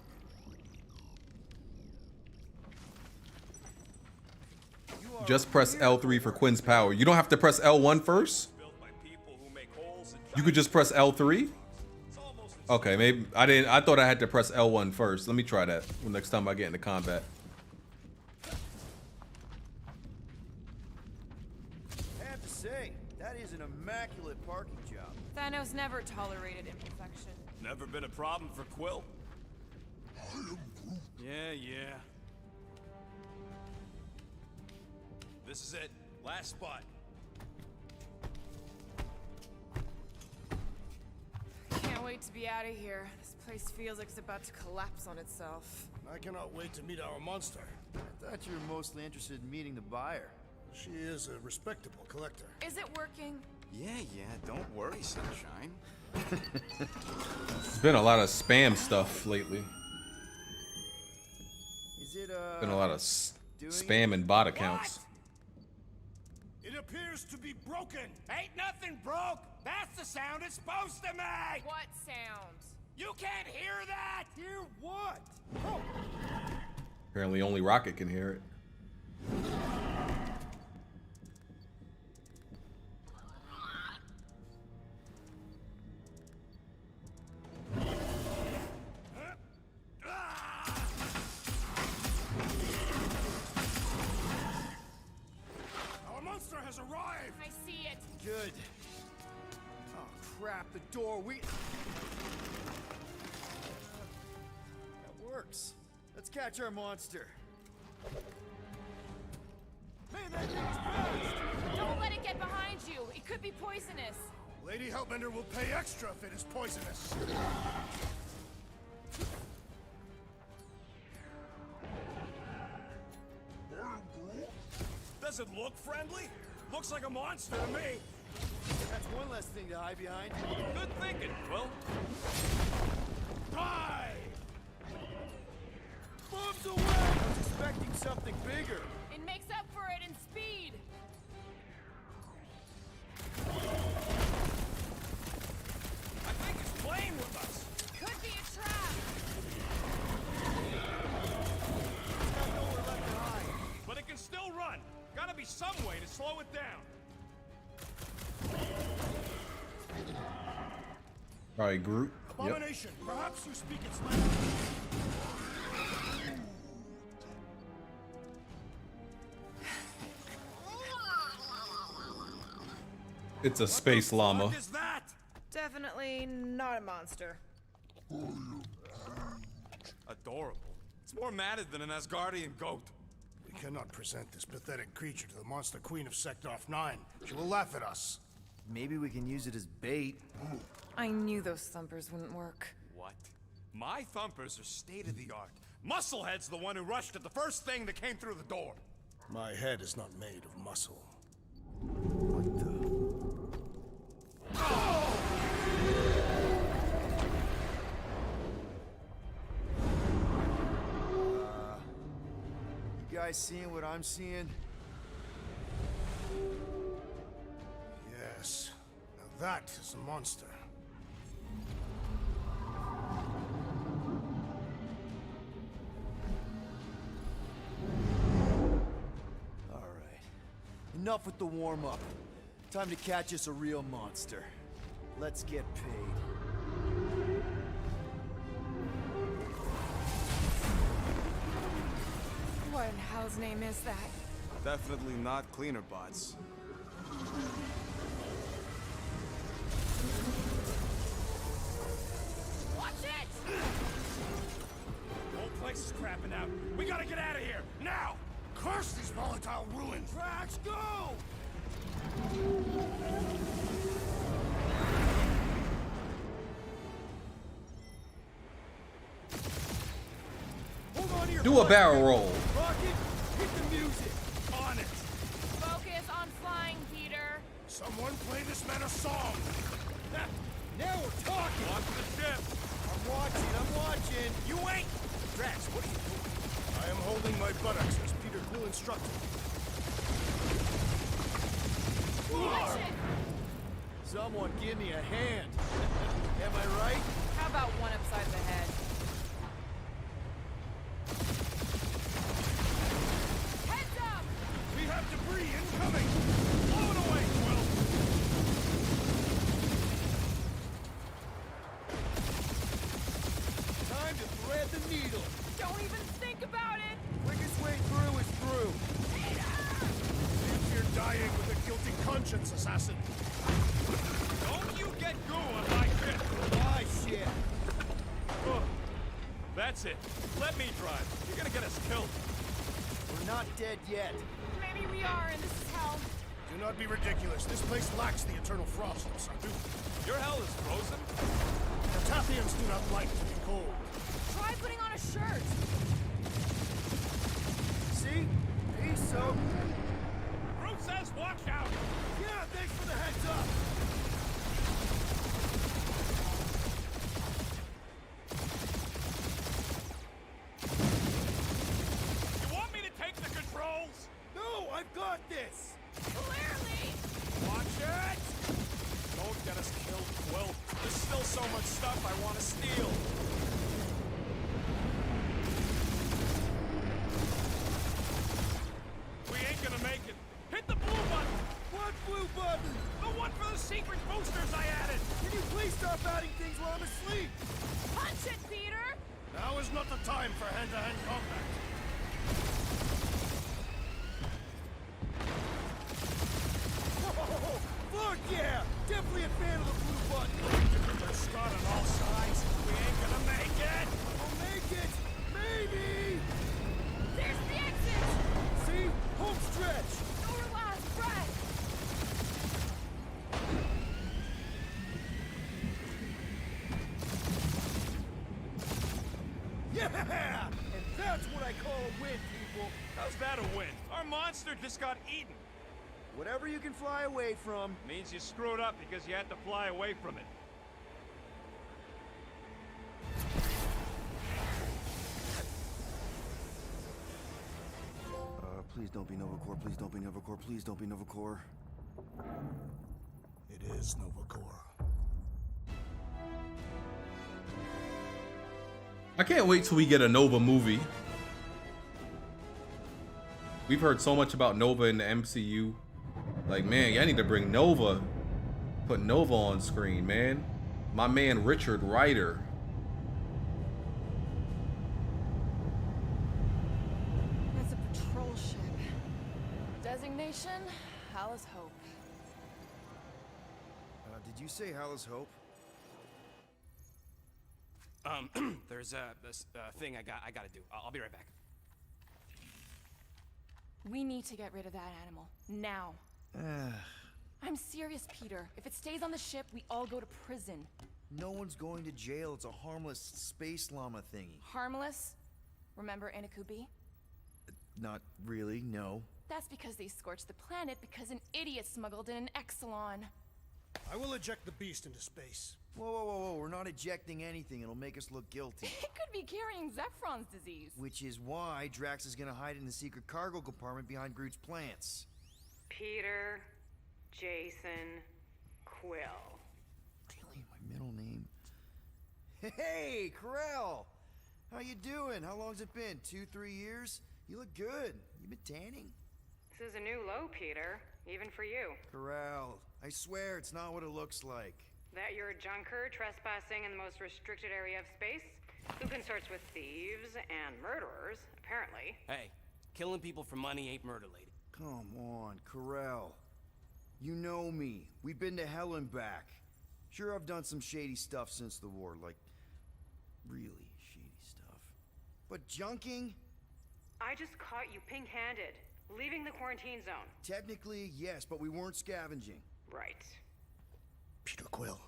Just press L3 for Quinn's power. You don't have to press L1 first? Built by people who make holes in You could just press L3? It's almost Okay, maybe I thought I had to press L1 first. Let me try that next time I get into combat. I have to say, that is an immaculate parking job. Thanos never tolerated imperfection. never been a problem for Quill. Yeah. this is it. Last spot. Can't wait to be out of here. This place feels like it's about to collapse on itself. I cannot wait to meet our monster. I thought you were mostly interested in meeting the buyer. She is a respectable collector. Is it working? Yeah, don't worry, sunshine. There's been a lot of spam stuff lately. Is it, Been a lot of spam and bot accounts. It appears to be broken. Ain't nothing broke! That's the sound it's supposed to make! What sound? You can't hear that! Hear what? Apparently only Rocket can hear it. Our monster has arrived. I see it. Good. Oh, crap, the door, That works. Let's catch our monster. Man, that thing's fast! Don't let it get behind you. It could be poisonous. Lady Hellbender will pay extra if it is poisonous. Does it look friendly? Looks like a monster to me. That's one less thing to hide behind. Good thinking, Quill. Die! Bombs away! I was expecting something bigger. It makes up for it in speed. I think it's playing with us. Could be a trap. Got nowhere left to hide. But it can still run. Gotta be some way to slow it down. Probably Groot. Yep. Abomination, perhaps you speak its language. It's a space llama. What is that? Definitely not a monster. Adorable. It's more matted than an Asgardian goat. We cannot present this pathetic creature to the monster queen of Sector 9. She will laugh at us. Maybe we can use it as bait. I knew those thumpers wouldn't work. What? My thumpers are state-of-the-art. Musclehead's the one who rushed at the first thing that came through the door. My head is not made of muscle. What the? You guys seeing what I'm seeing? Yes. Now that is a monster. All right. Enough with the warm-up. Time to catch us a real monster. Let's get paid. What in hell's name is that? Definitely not cleaner bots. Watch it! Whole place is crapping out. We gotta get out of here, now! Curse these volatile ruins! Drax, go! Hold on to your Do a barrel roll. Rocket, hit the music. On it! Focus on flying, Peter. Someone play this man a song! Now we're talking. On to the ship! I'm watching. You ain't! Drax, what are you doing? I am holding my buttocks as Peter Quill instructed. Watch it! Someone give me a hand. Am I right? How about one upside the head? Heads up! We have debris incoming! Blow it away, Quill! Time to thread the needle. Don't even think about it! Quickest way through is through. If you're dying with a guilty conscience, assassin. Don't you get goo on my ship! My shit. Ugh. That's it. Let me drive. You're gonna get us killed. We're not dead yet. Maybe Maybe we are, and this is hell. Do not be ridiculous. This place lacks the eternal frost of Sardu. Your hell is frozen? The Tathians do not like to be cold. Try putting on a shirt. See? He's so... Groot says watch out! Yeah, thanks for the heads up! You want me to take the controls? No, I've got this! Clearly! Watch it! Don't get us killed, Quill. There's still so much stuff I want to steal. We ain't gonna make it. Hit the blue button! What blue button? The one for the secret boosters I added! Can you please stop adding things while I'm asleep? Punch it, Peter! Now is not the time for hand-to-hand combat. Whoa! Fuck yeah! Definitely a fan of the blue button! There's Scott on all sides. We ain't gonna make it! I'll make it! Maybe! There's the exit! See? Home stretch! Our last breath! Yeah! And that's what I call a win, people! How's that a win? Our monster just got eaten. Whatever you can fly away from. Means you screwed up because you had to fly away from it. Please don't be Nova Corps, please don't be Nova Corps, please don't be Nova Corps. It is Nova Corps. I can't wait till we get a Nova movie. We've heard so much about Nova in the MCU. Like, man, y'all need to bring Nova. Put Nova on screen, man. My man Richard Rider. It's a patrol ship. Designation, Hal's Hope. Did you say Hal's Hope? There's this thing I gotta do. I'll be right back. We need to get rid of that animal. Now. I'm serious, Peter. If it stays on the ship, we all go to prison. No one's going to jail. It's a harmless space llama thingy. Harmless? Remember Inakubi? Not really, no. That's because they scorched the planet because an idiot smuggled in an Exelon. I will eject the beast into space. Whoa, whoa, whoa, whoa. We're not ejecting anything. It'll make us look guilty. It could be carrying Zephron's disease. Which is why Drax is gonna hide in the secret cargo compartment behind Groot's plants. Peter, Jason, Quill. Really? My middle name? Hey, Corell! How you doing? How long's it been? 2-3 years? You look good. You been tanning? This is a new low, Peter. Even for you. Corell, I swear it's not what it looks like. That you're a junker trespassing in the most restricted area of space? Who consorts with thieves and murderers, apparently. Hey, killing people for money ain't murder, lady. Come on, Corell. You know me. We've been to hell and back. Sure, I've done some shady stuff since the war, like really shady stuff. But junking? I just caught you pink-handed, leaving the quarantine zone. Technically, yes, but we weren't scavenging. Right. Peter Quill,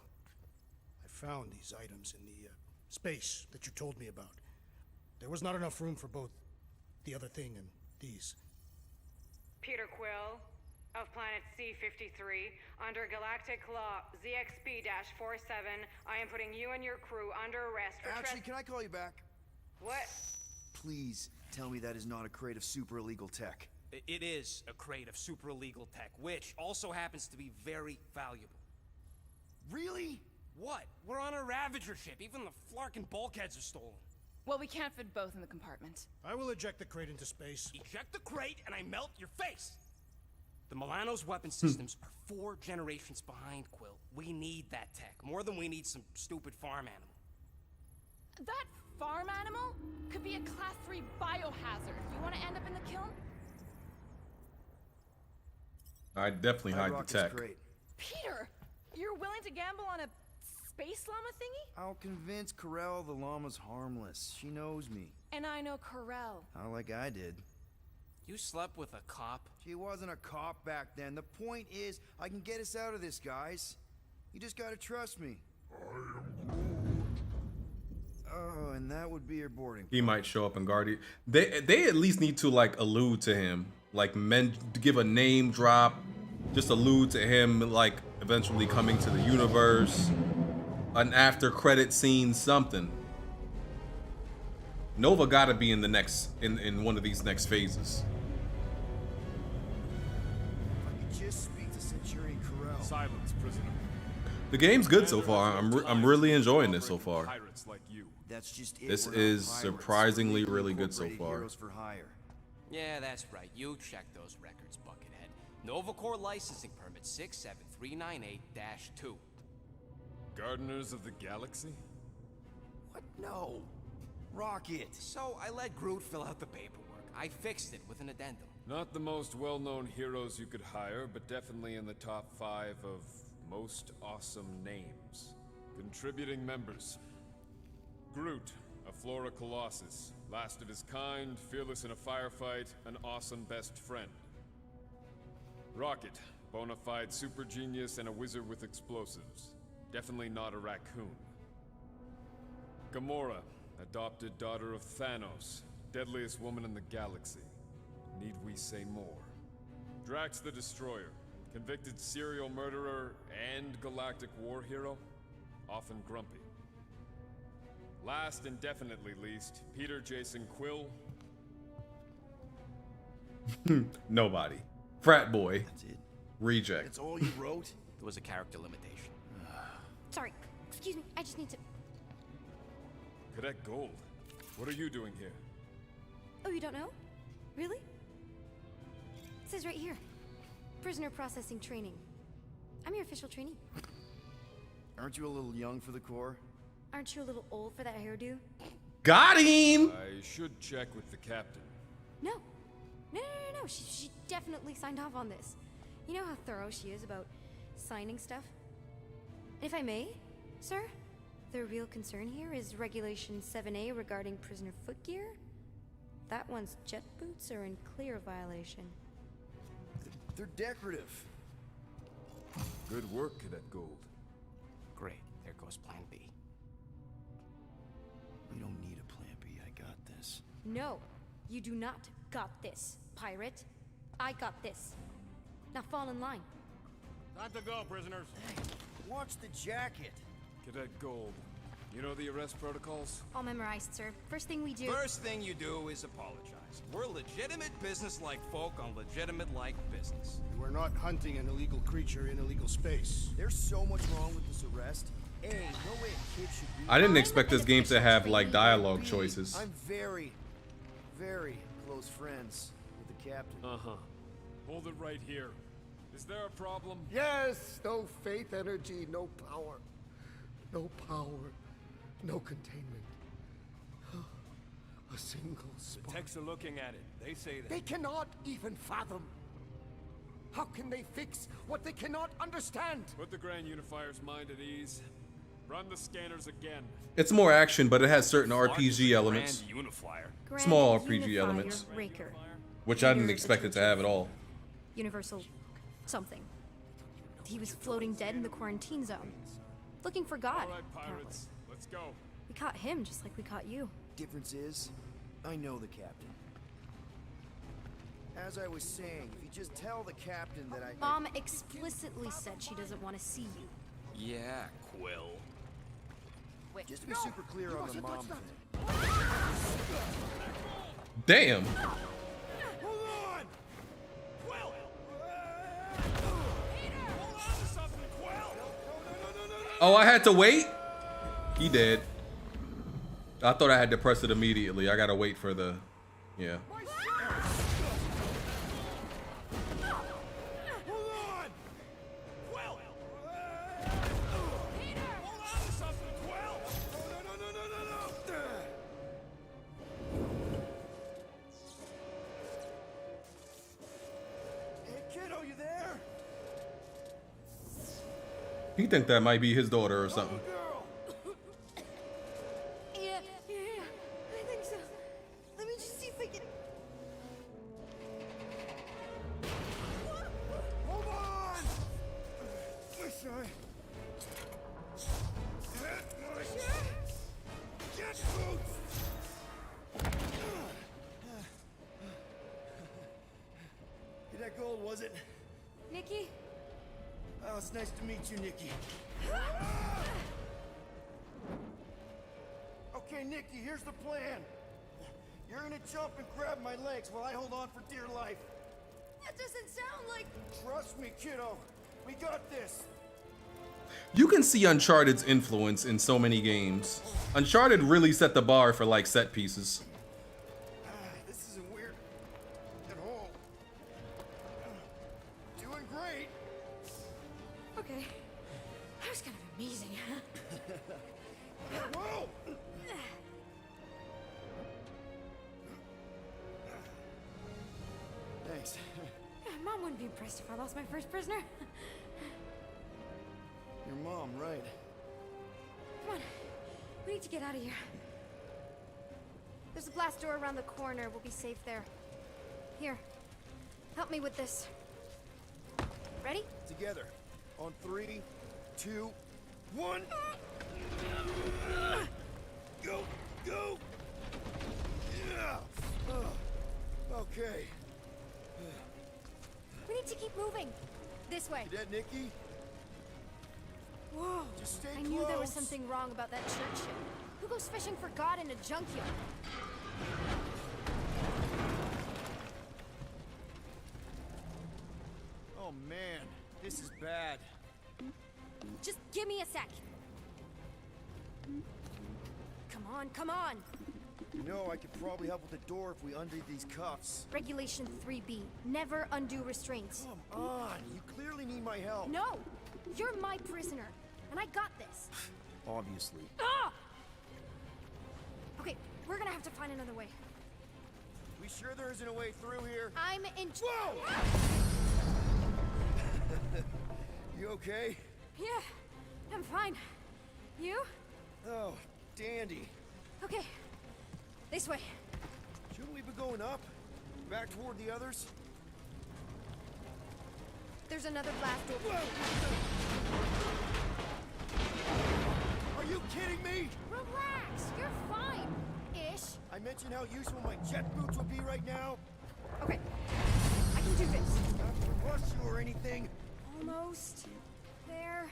I found these items in the space that you told me about. There was not enough room for both the other thing and these. Peter Quill, of planet C-53, under Galactic Law ZXB-47, I am putting you and your crew under arrest for Actually, can I call you back? What? Please tell me that is not a crate of super illegal tech. It is a crate of super illegal tech, which also happens to be very valuable. Really? What? We're on a Ravager ship. Even the Flarkin bulkheads are stolen. Well, we can't fit both in the compartment. I will eject the crate into space. Eject the crate and I melt your face! The Milano's weapon systems are 4 generations behind, Quill. We need that tech, more than we need some stupid farm animal. That farm animal could be a Class 3 biohazard. You want to end up in the kiln? I'd definitely I hide rock the this tech. crate. Peter, you're willing to gamble on a space llama thingy? I'll convince Corell the llama's harmless. She knows me. And I know Corell. Not like I did. You slept with a cop? She wasn't a cop back then. The point is, I can get us out of this, guys. You just gotta trust me. Oh, and that would be your boarding. He might show up in Guardian. They at least need to like allude to him, like give a name drop, just allude to him, like eventually coming to the universe, an after credit scene, something. Nova gotta be in the next in one of these next phases. If I could just speak to Centurion Corral. Silence, prisoner. The game's good so far. I'm really enjoying this so far. Pirates like you. That's just it. This We're not is pirates. surprisingly We're really good so incorporated far. Heroes for hire. Yeah, that's right. You check those records, Buckethead. Nova Corps licensing permit 67398-2. Gardeners of the Galaxy? What? No. Rocket. So I let Groot fill out the paperwork. I fixed it with an addendum. Not the most well-known heroes you could hire, but definitely in the top 5 of most awesome names. Contributing members. Groot, a Flora Colossus, last of his kind, fearless in a firefight, an awesome best friend. Rocket, bona fide super genius and a wizard with explosives. Definitely not a raccoon. Gamora, adopted daughter of Thanos, deadliest woman in the galaxy. Need we say more? Drax the Destroyer, convicted serial murderer and galactic war hero, often grumpy. Last and definitely least, Peter Jason Quill. Nobody. Frat boy. That's it. Reject. That's all you wrote? There was a character limitation. Sorry, excuse me, I just need to... Cadet Gold, what are you doing here? Oh, you don't know? Really? It says right here. Prisoner processing training. I'm your official trainee. Aren't you a little young for the Corps? Aren't you a little old for that hairdo? Got him! I should check with the captain. No. No. She definitely signed off on this. You know how thorough she is about signing stuff? And if I may, sir, the real concern here is Regulation 7A regarding prisoner footgear. That one's jet boots are in clear violation. They're decorative. Good work, Cadet Gold. Great. There goes Plan B. We don't need a plan B. I got this. No, you do not got this, pirate. I got this. Now fall in line. Time to go, prisoners. Watch the jacket. Cadet Gold, you know the arrest protocols? All memorized, sir. First thing we do... First thing you do is apologize. We're legitimate business-like folk on legitimate-like business. We're not hunting an illegal creature in illegal space. There's so much wrong with this arrest. A, no way a kid should be. I didn't expect this game to have like dialogue B, choices. I'm very, very close friends with the captain. Uh-huh. Hold it right here. Is there a problem? Yes, no faith energy, no power. No power, no containment. A single spark. Techs are looking at it. They say that. They cannot even fathom. How can they fix what they cannot understand? Put the Grand Unifier's mind at ease. Run the scanners again. It's more action, but it has certain RPG elements. Grand Unifier. Grand Small RPG Unifier elements. Raker. Which I didn't expect it to have at all. Universal something. He was floating dead in the quarantine zone. Looking for God. All right, apparently. pirates. Let's go. We caught him just like we caught you. Difference is, I know the captain. As I was saying, if you just tell the captain that Mom explicitly said she doesn't want to see you. Yeah, Quill. Just to be super clear on the mom thing. Damn. Hold on! Quill! Hold on to something, Quill! Oh, I had to wait? He did. I thought I had to press it immediately. I gotta wait for the... Yeah. Hold on! Quill! Hold on to something, Quill! No! Hey, kiddo, you there? He think that might be his daughter or something. Yeah, I think so. Let me just see if I can... gold, was it? Nikki? Oh, it's nice to meet you, Nikki. Okay, Nikki, here's the plan. You're gonna jump and grab my legs while I hold on for dear life. That doesn't sound like... Trust me, kiddo. We got this. You can see Uncharted's influence in so many games. Uncharted really set the bar for like set pieces. This isn't weird at all. Doing great. Okay. That was kind of amazing. Whoa! Thanks. Mom wouldn't be impressed if I lost my first prisoner. Your mom, right? Come on. We need to get out of here. There's a blast door around the corner. We'll be safe there. Here. Help me with this. Ready? Together. On 3, 2, 1. Go! Go! Yeah! Okay. We need to keep moving. This way. Cadet Nikki? Whoa. Just stay I knew there was close. something wrong about that church ship. Who goes fishing for God in a junkyard? Oh man, this is bad. Just give me a sec. Come on, come on. You know, I could probably help with the door if we undo these cuffs. Regulation 3B. Never undo restraints. Come on, you clearly need my help. No! You're my prisoner, and I got this. Obviously. Ah! Okay, we're gonna have to find another way. We sure there isn't a way through here? I'm in... Whoa! You okay? Yeah, I'm fine. You? Oh, dandy. Okay, this way. Shouldn't we be going up? Back toward the others? There's another blast door. Are you kidding me? Relax, you're fine. Ish. I mentioned how useful my jet boots would be right now. Okay, I can do this. Not to rush you or anything. Almost there.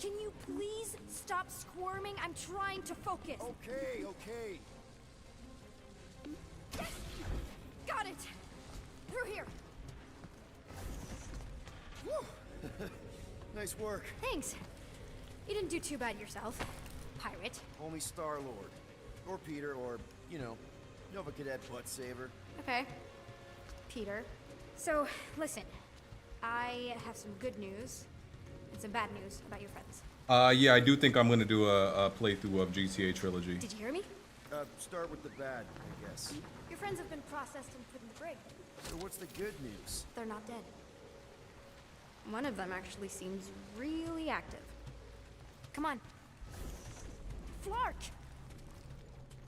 Can you please stop squirming? I'm trying to focus. Okay, okay. Yes! Got it! Through here. Woo. Nice work. Thanks. You didn't do too bad yourself, pirate. Only Star-Lord. Or Peter, or, you know Cadet butt saver. Okay. Peter. So, listen. I have some good news and some bad news about your friends. Yeah, I do think I'm gonna do a playthrough of GTA Trilogy. Did you hear me? Start with the bad, I guess. Your friends have been processed and put in the brig. So what's the good news? They're not dead. One of them actually seems really active. Come on. Flark!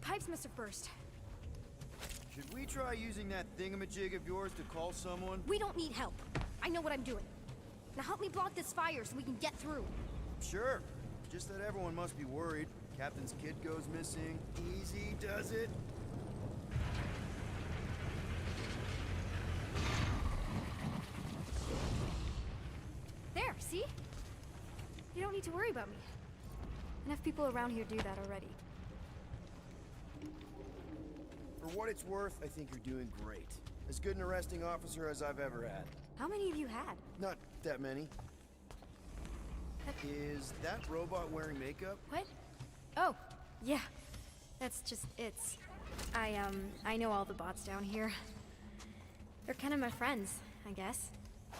Pipes must have burst. Should we try using that thingamajig of yours to call someone? We don't need help. I know what I'm doing. Now help me block this fire so we can get through. Sure. Just that everyone must be worried. Captain's kid goes missing. Easy does it. There, see? You don't need to worry about me. Enough people around here do that already. For what it's worth, I think you're doing great. As good an arresting officer as I've ever had. How many have you had? Not that many. Is that robot wearing makeup? What? Oh, yeah. That's just it's. I know all the bots down here. They're kind of my friends, I guess.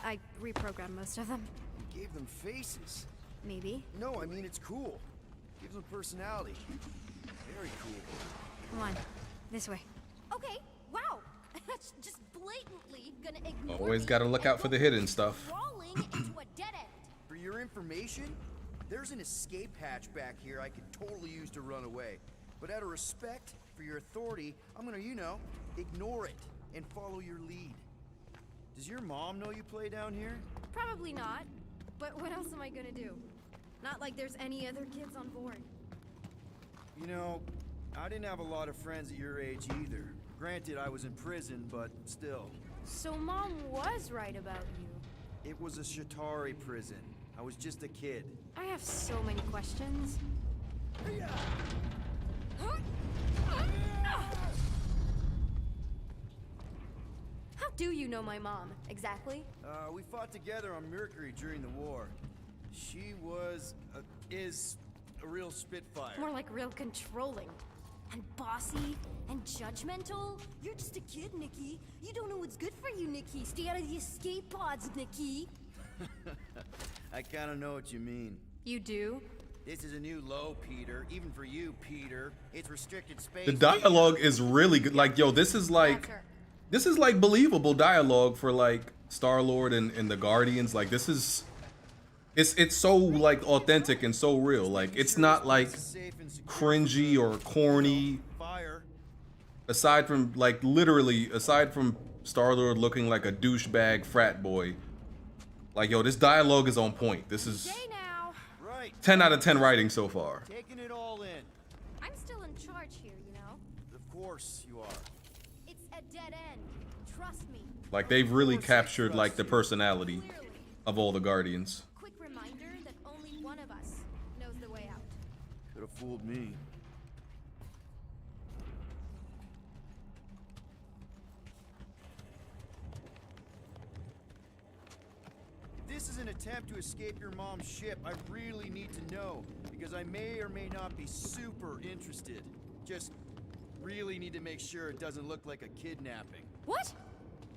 I reprogrammed most of them. You gave them faces. Maybe. No, I mean it's cool. Gives them personality. Very cool. Come on, this way. Okay, wow. That's just blatantly gonna ignore Always me gotta look and out for the go hidden stuff. crawling into a dead end. For your information, there's an escape hatch back here I could totally use to run away. But out of respect for your authority, I'm gonna, ignore it and follow your lead. Does your mom know you play down here? Probably not. But what else am I gonna do? Not like there's any other kids on board. You know, I didn't have a lot of friends at your age either. Granted, I was in prison, but still. So Mom was right about you. It was a Shatari prison. I was just a kid. I have so many questions. How do you know my mom, exactly? We fought together on Mercury during the war. She is a real spitfire. More like real controlling. And bossy and judgmental. You're just a kid, Nikki. You don't know what's good for you, Nikki. Stay out of the escape pods, Nikki. I kind of know what you mean. You do? This is a new low, Peter. Even for you, Peter. It's restricted space. The dialogue is really good. Like, yo, this is like believable dialogue for like Star-Lord and the Guardians. Like, this is it's so like authentic and so real. Like, it's not like cringy or corny. Aside from like literally aside from Star-Lord looking like a douchebag frat boy. Like, yo, this dialogue is on point. This is 10 out of 10 writing so far. Taking it all in. I'm still in charge here, you know? Of course you are. It's a dead end. Trust me. Like, they've really captured like the personality of all the Guardians. Quick reminder that only one of us knows the way out. Could have fooled me. If this is an attempt to escape your mom's ship, I really need to know, because I may or may not be super interested. Just really need to make sure it doesn't look like a kidnapping. What?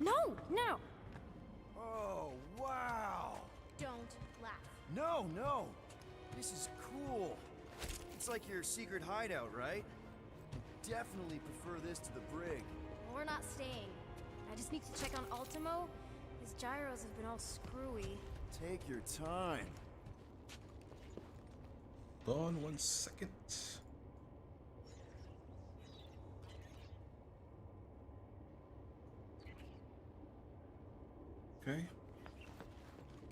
No, no. Oh, wow. Don't laugh. No, no. This is cool. It's like your secret hideout, right? I definitely prefer this to the brig. We're not staying. I just need to check on Ultimo. His gyros have been all screwy. Take your time. Hold on 1 second. Okay.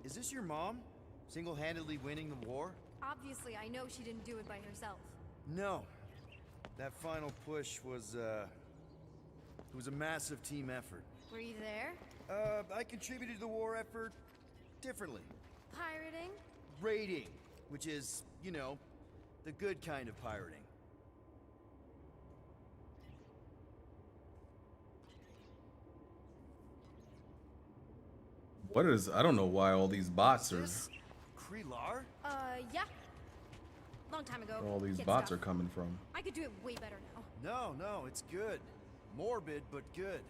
Is this your mom? Single-handedly winning the war? Obviously, I know she didn't do it by herself. No. That final push was, it was a massive team effort. Were you there? I contributed to the war effort differently. Pirating? Raiding, which is, you know, the good kind of pirating. What is, I don't know why all these bots are, Krelar? Yeah. Long time ago. where all these Kid bots stuff. are coming from. I could do it way better now. No, no, it's good. Morbid, but good.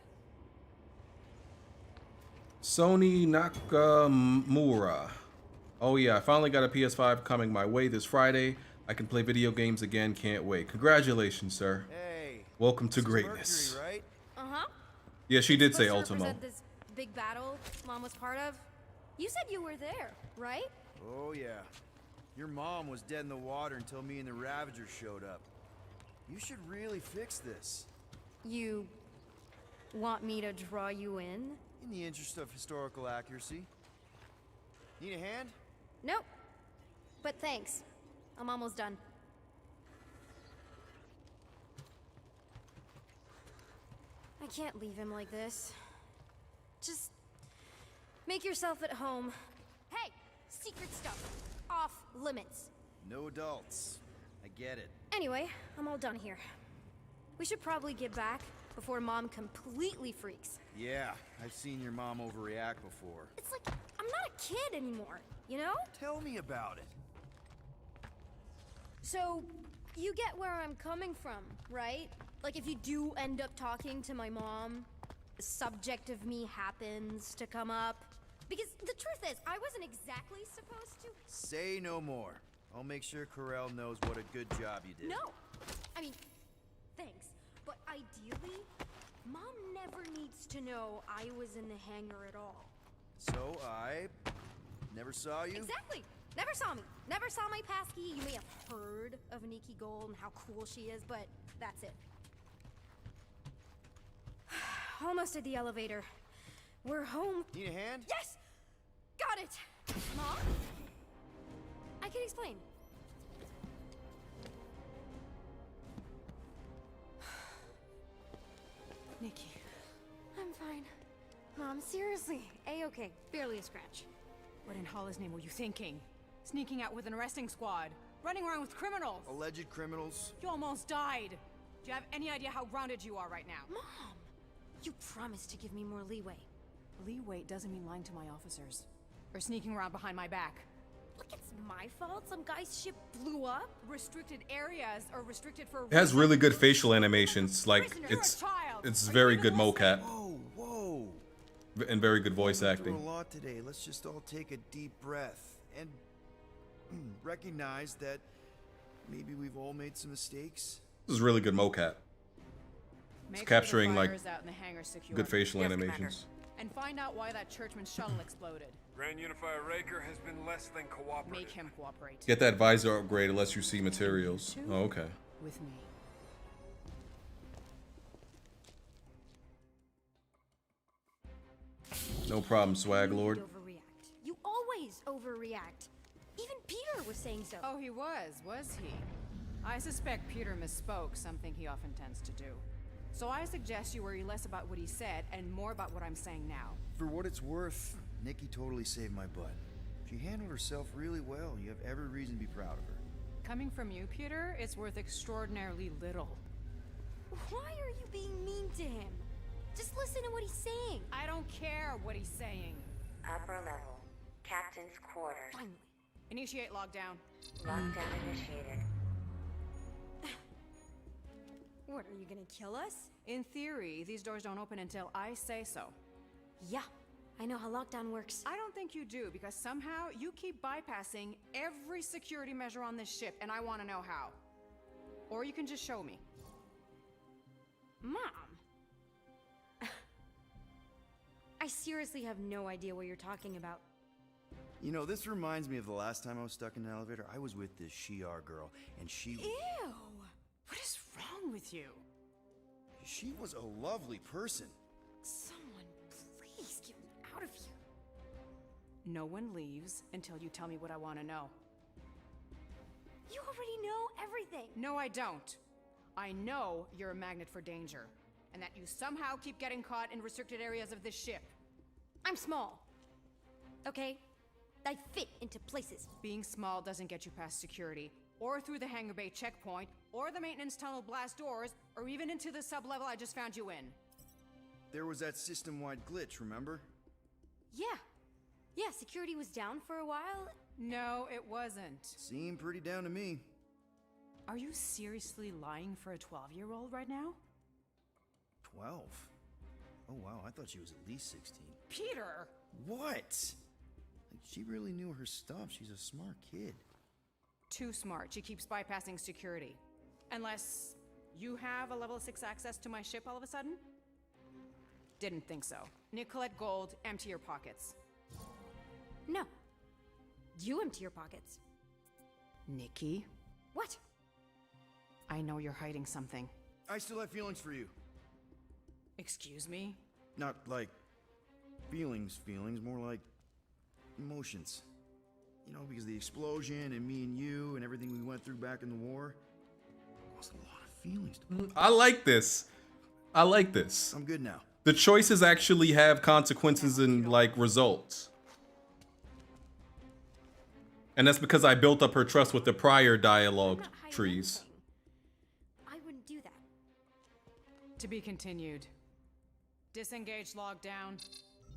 Sony Nakamura. Oh yeah, I finally got a PS5 coming my way this Friday. I can play video games again, can't wait. Congratulations, sir. Hey. Welcome to this is greatness. Mercury, right? Uh-huh. Yeah, she did say Supposed to Ultimo. represent this big battle Mom was part of. You said you were there, right? Oh yeah. Your mom was dead in the water until me and the Ravagers showed up. You should really fix this. You want me to draw you in? In the interest of historical accuracy. Need a hand? Nope. But thanks. I'm almost done. I can't leave him like this. Just make yourself at home. Hey, secret stuff. Off limits. No adults. I get it. Anyway, I'm all done here. We should probably get back before Mom completely freaks. Yeah, I've seen your mom overreact before. It's like, I'm not a kid anymore, you know? Tell me about it. So, you get where I'm coming from, right? Like, if you do end up talking to my mom, the subject of me happens to come up. Because the truth is, I wasn't exactly supposed to. Say no more. I'll make sure Corell knows what a good job you did. No! I mean, thanks. But ideally, Mom never needs to know I was in the hangar at all. So I never saw you? Exactly! Never saw me. Never saw my passkey. You may have heard of Nikki Gold and how cool she is, but that's it. Almost at the elevator. We're home. Need a hand? Yes! Got it! Mom? I can explain. Nikki. I'm fine. Mom, seriously. A-okay. Barely a scratch. What in Hollis' name were you thinking? Sneaking out with an arresting squad? Running around with criminals? Alleged criminals. You almost died. Do you have any idea how grounded you are right now? Mom! You promised to give me more leeway. Leeway doesn't mean lying to my officers. Or sneaking around behind my back. Look, it's my fault. Some guy's ship blew up. Restricted areas are restricted for a It has reason. really good facial animations. Like Prisoner, you're a it's child. Are you very even good listening? mocap Whoa. and very good voice We've been through acting. a lot today. Let's just all take a deep breath and recognize that maybe we've all made some mistakes. This is really good mocap. Make sure the capturing, like, fires out in the hangar secure. Good facial Yes, animations. Commander. And find out why that churchman's shuttle exploded. Grand Unifier Raker has been less than cooperative. Make him cooperate. Get that visor upgrade unless you see materials. Oh, okay. With me. No problem, Swag You Lord. overreact. You always overreact. Even Peter was saying so. Oh, he was he? I suspect Peter misspoke, something he often tends to do. So I suggest you worry less about what he said and more about what I'm saying now. For what it's worth, Nikki totally saved my butt. She handled herself really well. You have every reason to be proud of her. Coming from you, Peter, it's worth extraordinarily little. Why are you being mean to him? Just listen to what he's saying. I don't care what he's saying. Upper level. Captain's quarters. Finally. Initiate lockdown. Lockdown initiated. What, are you gonna kill us? In theory, these doors don't open until I say so. Yeah, I know how lockdown works. I don't think you do, because somehow you keep bypassing every security measure on this ship, and I want to know how. Or you can just show me. Mom! I seriously have no idea what you're talking about. You know, this reminds me of the last time I was stuck in an elevator. I was with this Shi'ar girl, and Ew! What is wrong with you? she was a lovely person. Someone, please get me out of here. No one leaves until you tell me what I want to know. You already know everything. No, I don't. I know you're a magnet for danger, and that you somehow keep getting caught in restricted areas of this ship. I'm small. Okay? I fit into places. Being small doesn't get you past security, or through the hangar bay checkpoint, or the maintenance tunnel blast doors, or even into the sub-level I just found you in. There was that system-wide glitch, remember? Yeah. Yeah, security was down for a while. No, it wasn't. Seemed pretty down to me. Are you seriously lying for a 12-year-old right now? 12? Oh wow, I thought she was at least 16. Peter! What? Like, she really knew her stuff. She's a smart kid. Too smart. She keeps bypassing security. Unless you have a level 6 access to my ship all of a sudden? Didn't think so. Nicolette Gold, empty your pockets. No. You empty your pockets. Nikki? What? I know you're hiding something. I still have feelings for you. Excuse me? Not like feelings, more like emotions. You know, because the explosion and me and you and everything we went through back in the war. Lost a lot of feelings. I like this. I like this. I'm good now. The choices actually have consequences and, like, results. And that's because I built up her trust with the prior dialogue I'm not hiding trees. anything. I wouldn't do that. To be continued. Disengage lockdown.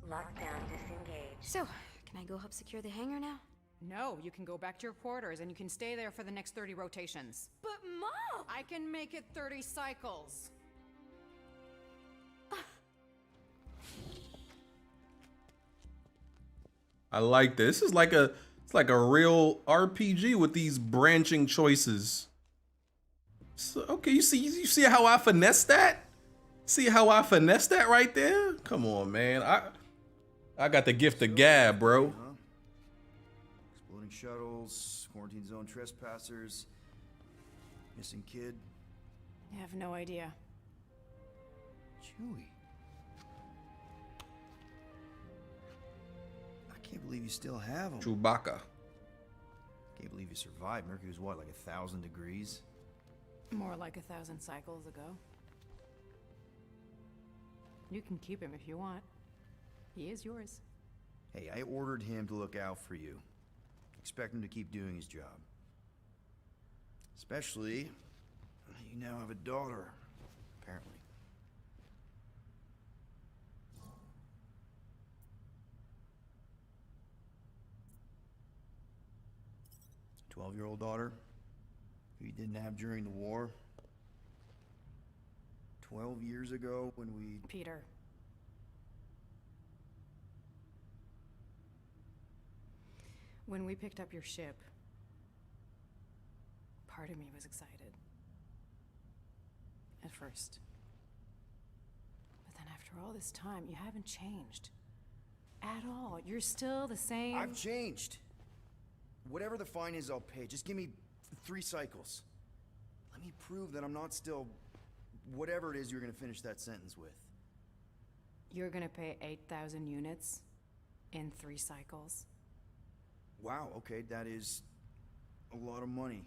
Lockdown disengaged. So, can I go help secure the hangar now? No, you can go back to your quarters and you can stay there for the next 30 rotations. But Mom! I can make it 30 cycles. I like this. It's like a real RPG with these branching choices. So, okay, you see how I finessed that? See how I finessed that right there? Come on, man. I got the gift of gab, bro. Huh? Exploding shuttles, quarantine zone trespassers, missing kid. I have no idea. Chewie. I can't believe you still have him. Chewbacca. Can't believe you survived. Mercury was what, like 1,000 degrees? More like 1,000 cycles ago. You can keep him if you want. He is yours. Hey, I ordered him to look out for you. Expect him to keep doing his job. Especially, you now have a daughter, apparently. 12-year-old daughter who you didn't have during the war. 12 years ago when we... Peter. When we picked up your ship, part of me was excited. At first. But then after all this time, you haven't changed. At all. You're still the same... I've changed. Whatever the fine is, I'll pay. Just give me 3 cycles. Let me prove that I'm not still... whatever it is you're gonna finish that sentence with. You're gonna pay 8,000 units in 3 cycles? Wow, okay, that is a lot of money.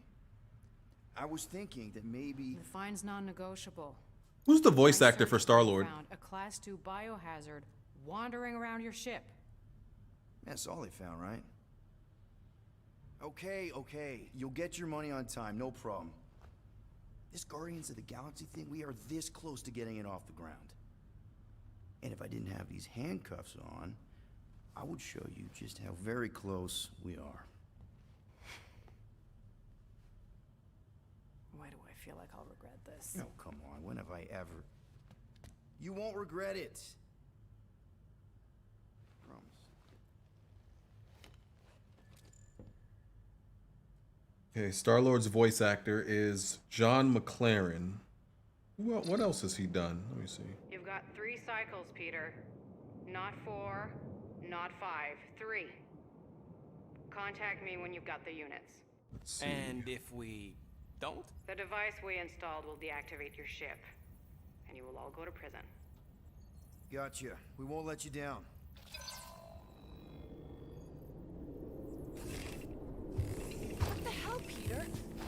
I was thinking that maybe... The fine's non-negotiable. Who's the voice actor for Star-Lord? Found a Class 2 biohazard wandering around your ship. That's all they found, right? Okay, okay. You'll get your money on time, no problem. This Guardians of the Galaxy thing, we are this close to getting it off the ground. And if I didn't have these handcuffs on, I would show you just how very close we are. Why do I feel like I'll regret this? No, come on. When have I ever... You won't regret it. Promise. Okay, Star-Lord's voice actor is John McLaren. What else has he done? Let me see. You've got 3 cycles, Peter. Not 4, not 5, 3. Contact me when you've got the units. Let's see. And if we don't? The device we installed will deactivate your ship, and you will all go to prison. Gotcha. We won't let you down. What the hell, Peter?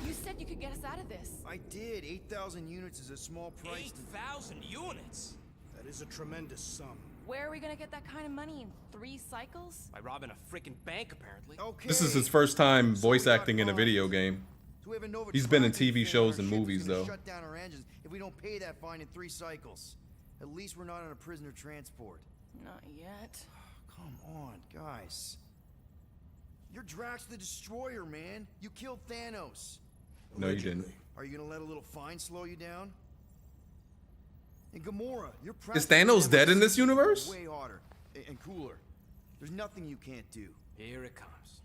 You said you could get us out of this. I did. 8,000 units is a small price. 8,000 units? That is a tremendous sum. Where are we gonna get that kind of money in 3 cycles? By robbing a freaking bank, apparently. Okay. This is his first time voice acting in a video game. So we have a Nova He's been in traffic TV fan shows on and our ship movies, that's gonna though. Shut down our engines if we don't pay that fine in 3 cycles. At least we're not on a prisoner transport. Not yet. Come on, guys. You're Drax the Destroyer, man. You killed Thanos. No, you didn't. Are you gonna let a little fine slow you down? And Gamora, you're Is Thanos dead in this universe? Way hotter and cooler. There's nothing you can't do. Here it comes.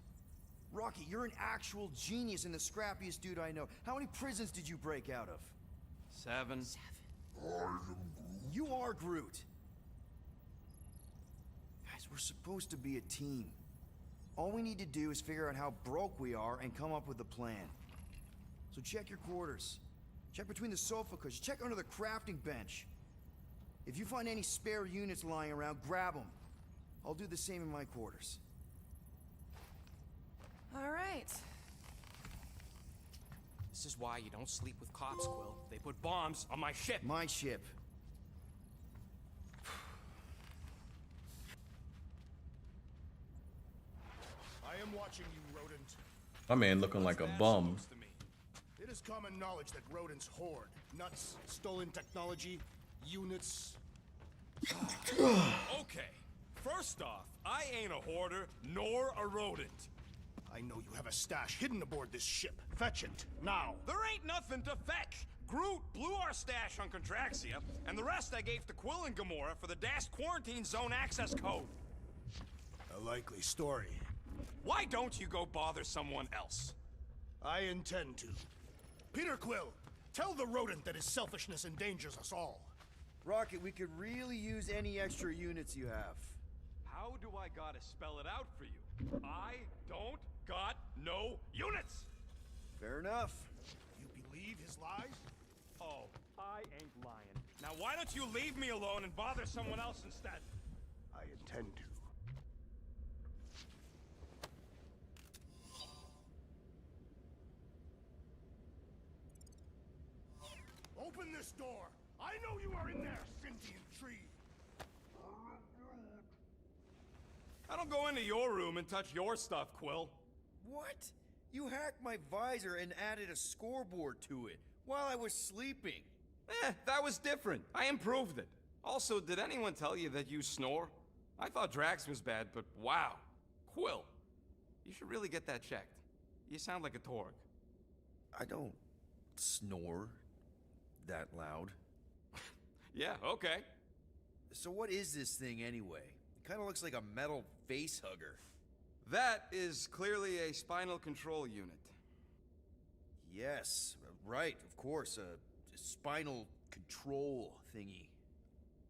Rocky, you're an actual genius and the scrappiest dude I know. How many prisons did you break out of? 7. You are Groot. Guys, we're supposed to be a team. All we need to do is figure out how broke we are and come up with a plan. So check your quarters. Check between the sofa cushions. Check under the crafting bench. If you find any spare units lying around, grab them. I'll do the same in my quarters. All right. This is why you don't sleep with cops, Quill. They put bombs on my ship. My ship. I am watching you, rodent. My man looking like a bum. It is common knowledge that rodents hoard nuts, stolen technology, units. Okay, first off, I ain't a hoarder nor a rodent. I know you have a stash hidden aboard this ship. Fetch it, now. There ain't nothing to fetch. Groot blew our stash on Contraxia, and the rest I gave to Quill and Gamora for the DAS quarantine zone access code. A likely story. Why don't you go bother someone else? I intend to. Peter Quill, tell the rodent that his selfishness endangers us all. Rocket, we could really use any extra units you have. How do I gotta spell it out for you? I don't got no units! Fair enough. You believe his lies? Oh, I ain't lying. Now why don't you leave me alone and bother someone else instead? I intend to. Open this door! I know you are in there, sentient tree! don't go into your room and touch your stuff, Quill. What? You hacked my visor and added a scoreboard to it while I was sleeping. That was different. I improved it. Also, did anyone tell you that you snore? I thought Drax was bad, but wow. Quill, you should really get that checked. You sound like a Torg. I don't snore that loud. Yeah, okay. So what is this thing anyway? It kind of looks like a metal face hugger. That is clearly a spinal control unit. Yes, right, of course, a spinal control thingy.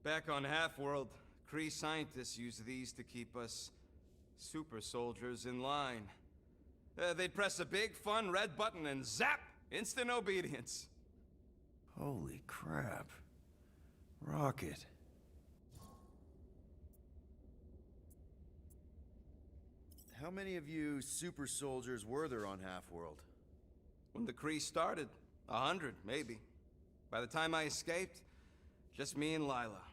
Back on Half-World, Kree scientists use these to keep us super soldiers in line. They'd press a big, fun red button and zap! Instant obedience. Holy crap. Rocket. How many of you super soldiers were there on Half-World? When the Kree started, 100, maybe. By the time I escaped, just me and Lila.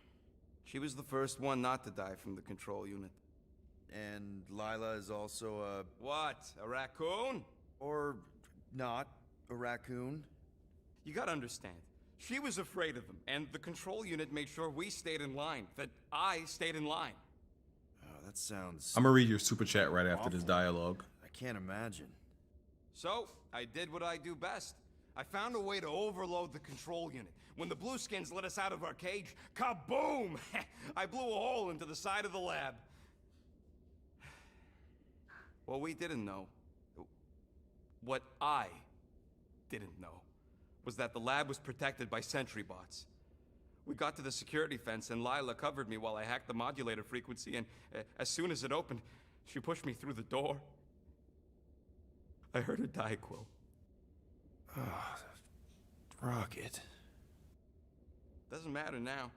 She was the first one not to die from the control unit. And Lila is also a... What? A raccoon? Or not a raccoon? You gotta understand. She was afraid of them, and the control unit made sure we stayed in line. That I stayed in line. Oh, that sounds... I'm gonna read your super chat right after this dialogue. I can't imagine. So, I did what I do best. I found a way to overload the control unit. When the Blueskins let us out of our cage, kaboom! I blew a hole into the side of the lab. What we didn't know, what I didn't know, was that the lab was protected by sentry bots. We got to the security fence and Lila covered me while I hacked the modulator frequency, and as soon as it opened, she pushed me through the door. I heard her die, Quill. Oh, Rocket. Doesn't matter now.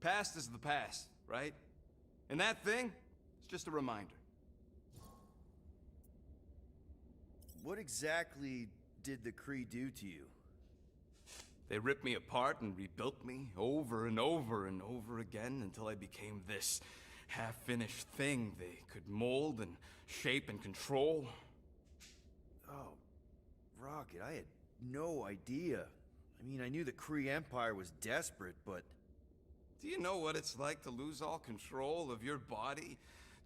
Past is the past, right? And that thing is just a reminder. What exactly did the Kree do to you? They ripped me apart and rebuilt me over and over and over again until I became this half-finished thing they could mold and shape and control. Oh, Rocket, I had no idea. I mean, I knew the Kree Empire was desperate, but... Do you know what it's like to lose all control of your body?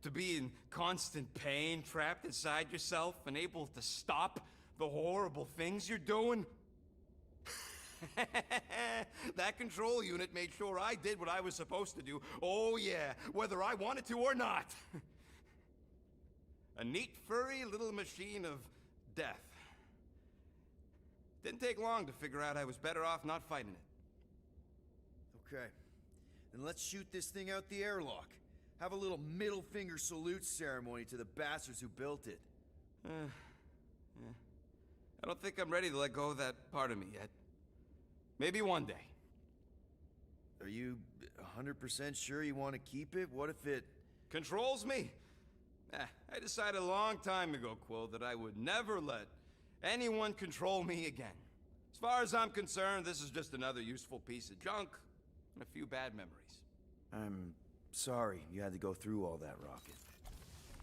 To be in constant pain, trapped inside yourself, unable to stop the horrible things you're doing? That control unit made sure I did what I was supposed to do. Oh yeah, whether I wanted to or not. A neat, furry little machine of death. Didn't take long to figure out I was better off not fighting it. Okay. Then let's shoot this thing out the airlock. Have a little middle finger salute ceremony to the bastards who built it. Yeah. I don't think I'm ready to let go of that part of me yet. Maybe one day. Are you 100% sure you want to keep it? What if it... Controls me? I decided a long time ago, Quill, that I would never let anyone control me again. As far as I'm concerned, this is just another useful piece of junk and a few bad memories. I'm sorry you had to go through all that, Rocket.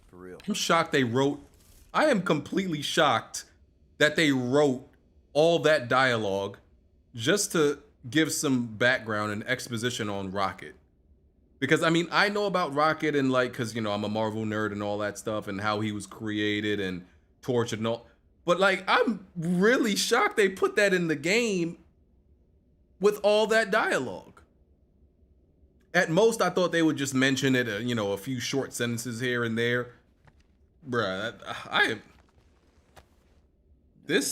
For real. I'm shocked they wrote... I am completely shocked that they wrote all that dialogue just to give some background and exposition on Rocket. Because, I mean, I know about Rocket and, like, because, you know, I'm a Marvel nerd and all that stuff and how he was created and tortured and all. But, like, I'm really shocked they put that in the game with all that dialogue. At most, I thought they would just mention it, you know, a few short sentences here and there. Bruh, this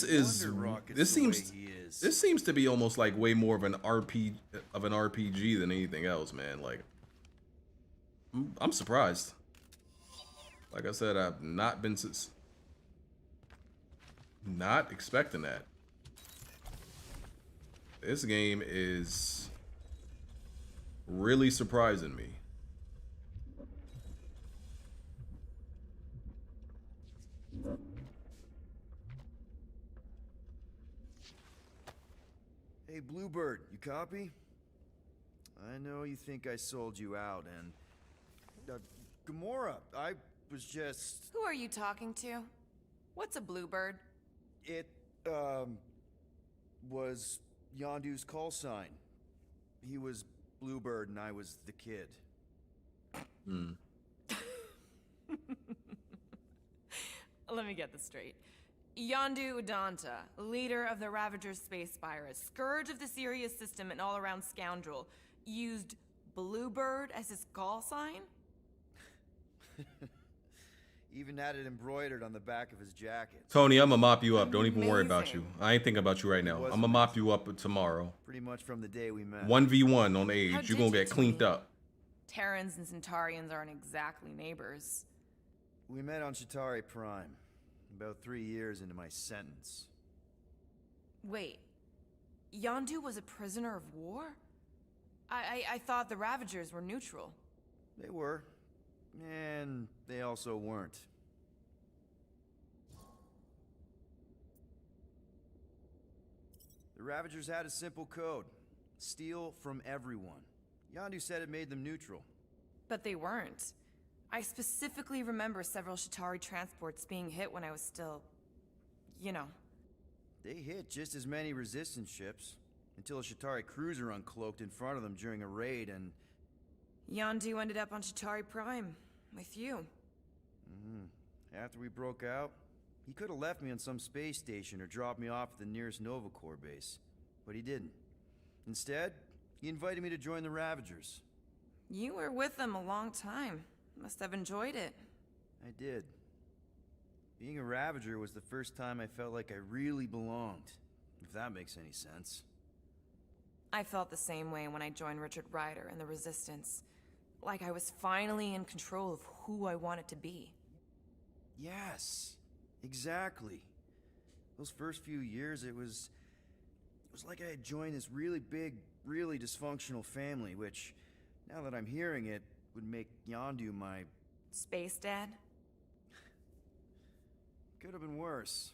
seems to be almost like way more of an RPG than anything else, man. Like, I'm surprised. Like I said, I've not been not expecting that. This game is really surprising me. Hey, Bluebird, you copy? I know you think I sold you out, and... Gamora. I was just... Who are you talking to? What's a bluebird? It, was Yondu's call sign. He was Bluebird and I was the kid. Let me get this straight. Yondu Udanta, leader of the Ravagers space virus, scourge of the Sirius system and all-around scoundrel, used Bluebird as his call sign? Even had it embroidered on the back of his jacket. Tony, I'm gonna mop you up. Don't even worry about you. I ain't thinking about you right now. I'm gonna mop you up tomorrow. Pretty much from the day we met. 1v1 on How age. You're did gonna you get two cleaned meet? up. Terrans and Centaurians aren't exactly neighbors. We met on Chitauri Prime, about 3 years into my sentence. Wait, Yondu was a prisoner of war? I thought the Ravagers were neutral. They were. And they also weren't. The Ravagers had a simple code. Steal from everyone. Yondu said it made them neutral. But they weren't. I specifically remember several Chitauri transports being hit when I was still... you know. They hit just as many resistance ships, until a Chitauri cruiser uncloaked in front of them during a raid and... Yondu ended up on Chitauri Prime, with you. After we broke out, he could have left me on some space station or dropped me off at the nearest Nova Corps base. But he didn't. Instead, he invited me to join the Ravagers. You were with them a long time. Must have enjoyed it. I did. Being a Ravager was the first time I felt like I really belonged, if that makes any sense. I felt the same way when I joined Richard Ryder and the Resistance. Like I was finally in control of who I wanted to be. Yes, exactly. Those first few years, it was like I had joined this really big, really dysfunctional family, which, now that I'm hearing it, would make Yondu my... Space Dad? Could have been worse.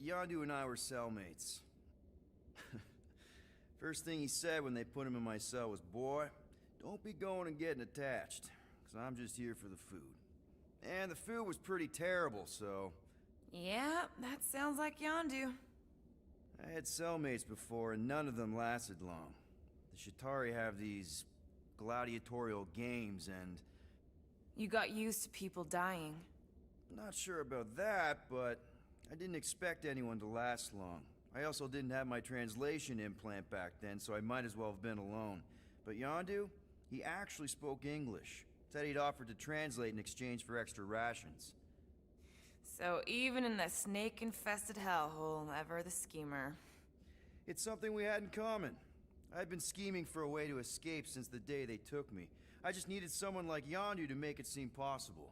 Yondu and I were cellmates. First thing he said when they put him in my cell was, "Boy, don't be going and getting attached, because I'm just here for the food." And the food was pretty terrible, so... Yeah, that sounds like Yondu. I had cellmates before, and none of them lasted long. The Chitauri have these gladiatorial games, and... You got used to people dying. Not sure about that, but I didn't expect anyone to last long. I also didn't have my translation implant back then, so I might as well have been alone. But Yondu, he actually spoke English. Said he'd offered to translate in exchange for extra rations. So even in the snake-infested hellhole, ever the schemer. It's something we had in common. I'd been scheming for a way to escape since the day they took me. I just needed someone like Yondu to make it seem possible.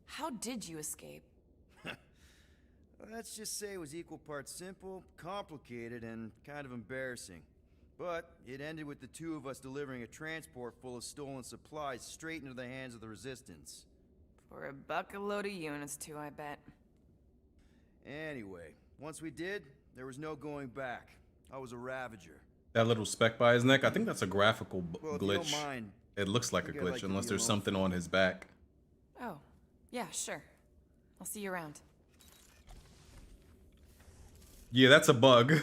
How did you escape? Let's just say it was equal parts simple, complicated, and kind of embarrassing. But it ended with the two of us delivering a transport full of stolen supplies straight into the hands of the Resistance. For a bucket-load of units too, I bet. Anyway, once we did, there was no going back. I was a Ravager. That little speck by his neck, I think that's a graphical Well, if you don't glitch. mind, It looks like a I think I'd like glitch to unless be there's alone something on his back. Oh, yeah, sure. I'll see you around. Yeah, that's a bug.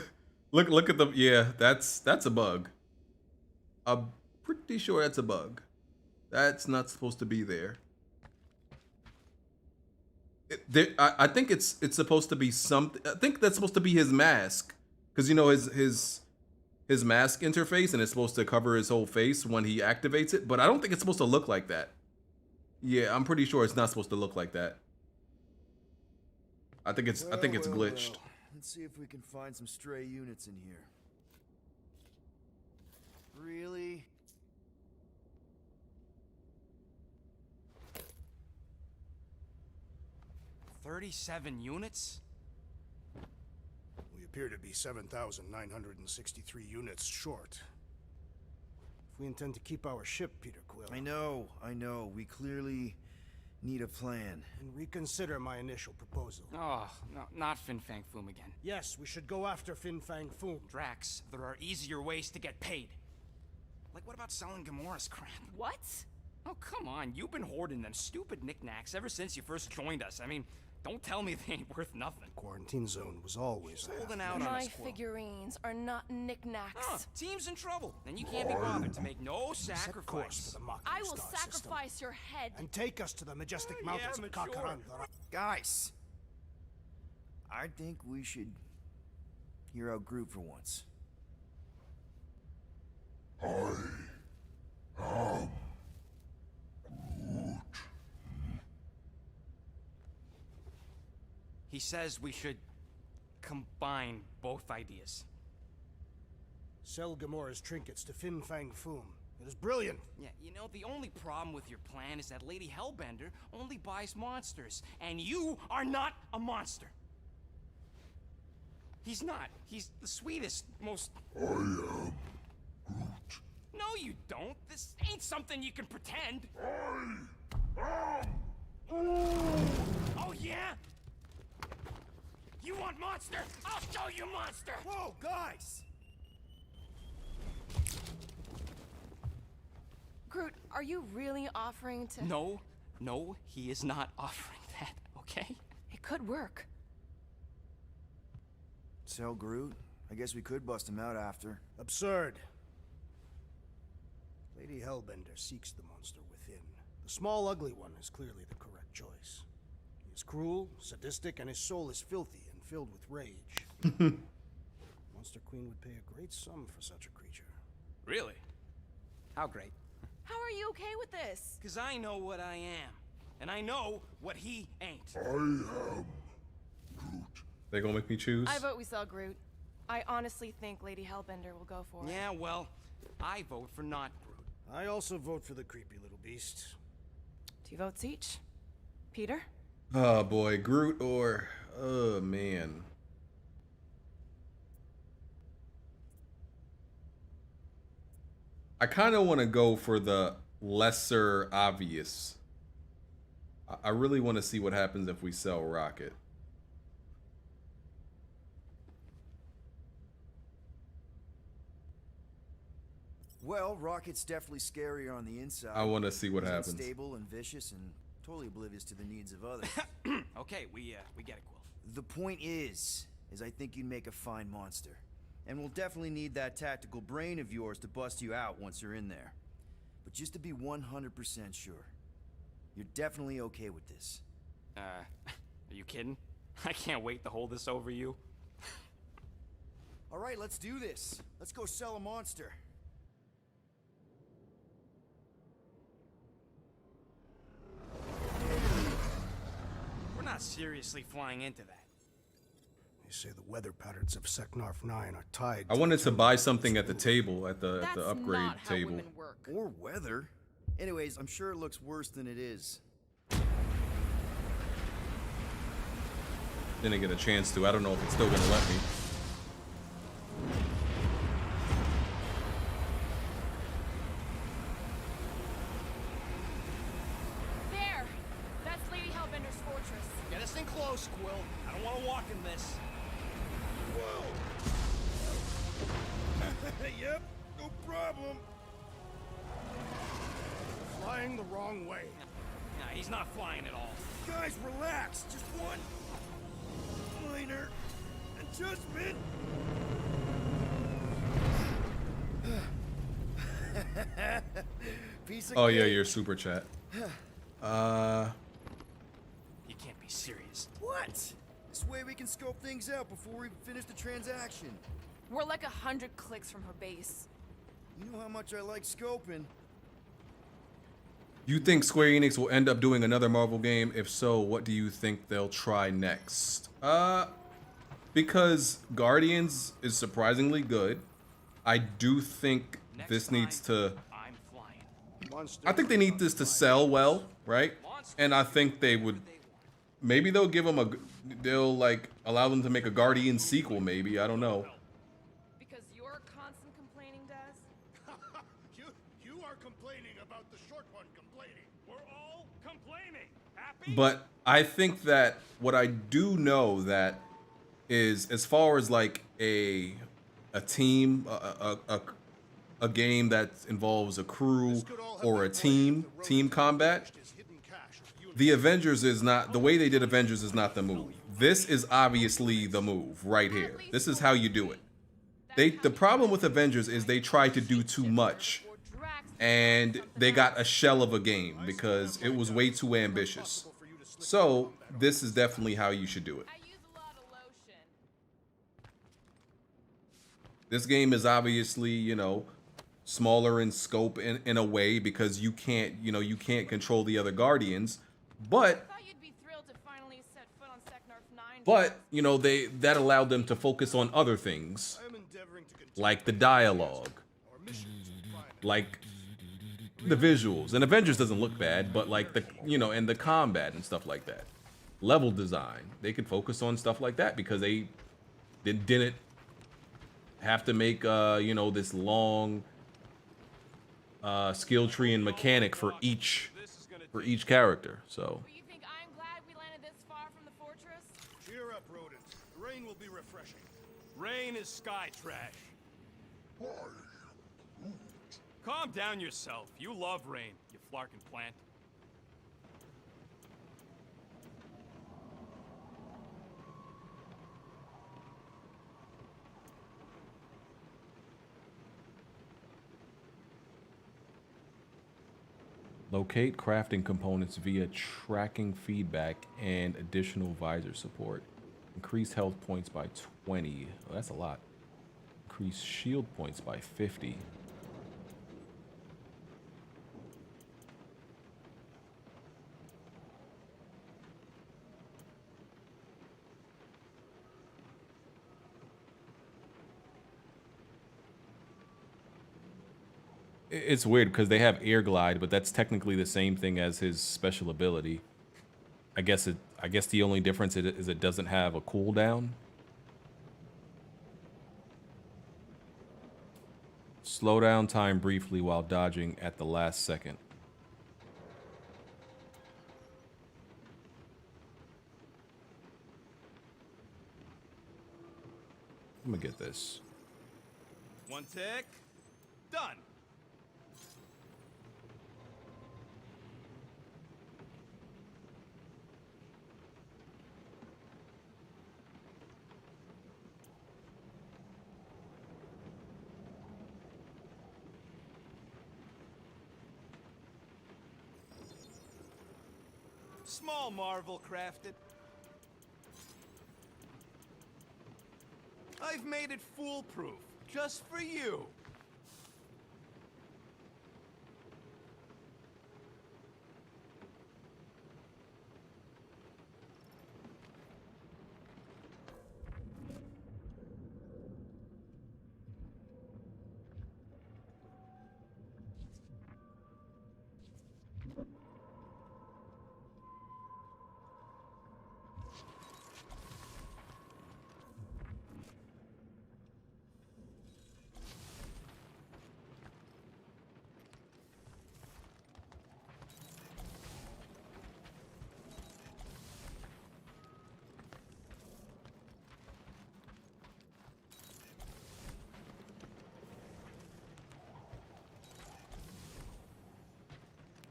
Look at the that's a bug. I'm pretty sure that's a bug. That's not supposed to be there. I think it's supposed to be something. I think that's supposed to be his mask, because you know his mask interface, and it's supposed to cover his whole face when he activates it. But I don't think it's supposed to look like that. Yeah, I'm pretty sure it's not supposed to look like that. I think it's glitched. Well. Let's see if we can find some stray units in here. Really? "37 units? We appear to be 7,963 units short. If we intend to keep our ship, Peter Quill... I know. We clearly need a plan. And reconsider my initial proposal. Oh, no, not Fin Fang Foom again. Yes, we should go after Fin Fang Foom. Drax, there are easier ways to get paid. Like, what about selling Gamora's crap? What? Oh, come on. You've been hoarding them stupid knickknacks ever since you first joined us. I mean, don't tell me they ain't worth nothing. Quarantine zone was always there. Holding out on My us, Quill. figurines are not knickknacks. Huh, team's in trouble, and you can't be bothered to make no Set course sacrifice. for the Mockery I will Star sacrifice system, your head. and take us to the majestic Oh, mountains yeah, of mature. Kakaranda. Guys, I think we should hear out Groot for once. He says we should combine both ideas. Sell Gamora's trinkets to Fin Fang Foom. It is brilliant. Yeah, you know, the only problem with your plan is that Lady Hellbender only buys monsters, and you are not a monster. He's not. He's the sweetest, most... I am Groot. No, you don't. This ain't something you can pretend. Oh, yeah? You want monster? I'll show you monster! Whoa, guys! Groot, are you really offering to... No, he is not offering that, okay? It could work. Sell Groot? I guess we could bust him out after. Absurd. Lady Hellbender seeks the monster within. The small, ugly one is clearly the correct choice. He is cruel, sadistic, and his soul is filthy and filled with rage. Monster Queen would pay a great sum for such a creature. Really? How great? How are you okay with this? Because I know what I am. And I know what he ain't. They gonna make me choose? I vote we sell Groot. I honestly think Lady Hellbender will go for it. Yeah, well, I vote for not Groot. I also vote for the creepy little beast. 2 votes each. Peter? Oh boy, Groot or... Oh man. I kind of want to go for the lesser obvious. I really want to see what happens if we sell Rocket. Well, Rocket's definitely scarier on the inside. I want to see what He's happens. Unstable and vicious and totally oblivious to the needs of others. Okay, we get it, Quill. The point is I think you'd make a fine monster. And we'll definitely need that tactical brain of yours to bust you out once you're in there. But just to be 100% sure, you're definitely okay with this. Are you kidding? I can't wait to hold this over you. All right, let's do this. Let's go sell a monster. We're not seriously flying into that. They say the weather patterns of Seknarf 9 are tied I wanted to buy something at the table, at the That's upgrade not how table. women work. Or weather. Anyways, I'm sure it looks worse than it is. Didn't get a chance to. I don't know if it's still gonna let me. There! That's Lady Hellbender's fortress. Get us in close, Quill. I don't want to walk in this. Yep, no problem. Flying the wrong way. Nah, he's not flying at all. Guys, relax. Just one minor adjustment. Piece of Oh yeah, cake. your super chat. You can't be serious. What? This way we can scope things out before we finish the transaction. We're like 100 clicks from her base. You know how much I like scoping. You think Square Enix will end up doing another Marvel game? If so, what do you think they'll try next? Because Guardians is surprisingly good. I do think this needs to... I'm flying. I think they need this to sell well, right? And I think they would... Maybe they'll give them a... They'll, like, allow them to make a Guardian sequel, maybe. I don't know. Because you're constant complaining, Daz? You are complaining about the short one complaining. We're all complaining. But I think that what I do know that is, as far as like a team, a game that involves a crew or a team combat, the Avengers is not, the way they did Avengers is not the move. This is obviously the move right here. This is how you do it. The problem with Avengers is they tried to do too much, and they got a shell of a game because it was way too ambitious. So this is definitely how you should do it. This game is obviously, you know, smaller in scope in a way because you can't, you know, you can't control the other Guardians, but you know, that allowed them to focus on other things, like the dialogue, like the visuals. And Avengers doesn't look bad, but like the, you know, and the combat and stuff like that. Level design, they could focus on stuff like that because they didn't have to make you know, this long skill tree and mechanic for each character. So Cheer up, rodents. The rain will be refreshing. Rain is sky trash. Calm down yourself. You love rain, you flarkin' plant. locate crafting components via tracking feedback and additional visor support. Increase health points by 20. Oh, that's a lot. Increase shield points by 50. It's weird because they have air glide, but that's technically the same thing as his special ability. I guess the only difference is it doesn't have a cooldown. Slow down time briefly while dodging at the last second. I'm gonna get this. One tick. Done. Small marvel crafted. I've made it foolproof, just for you.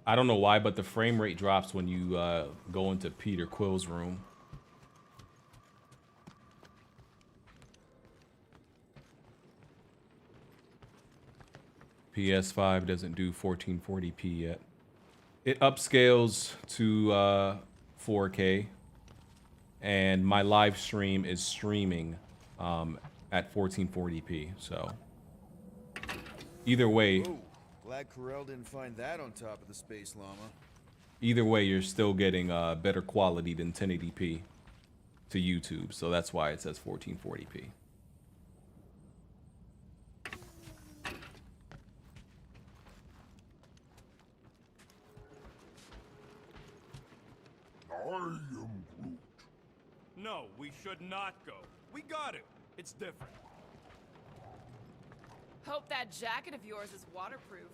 I don't know why, but the frame rate drops when you go into Peter Quill's room. PS5 doesn't do 1440p yet. It upscales to 4K, and my live stream is streaming at 1440p. So either way. Whoa. Glad Corel didn't find that on top of the Space Llama. Either way, you're still getting better quality than 1080p to YouTube, so that's why it says 1440p. I am Groot. No, we should not go. We got it. It's different. Hope that jacket of yours is waterproof.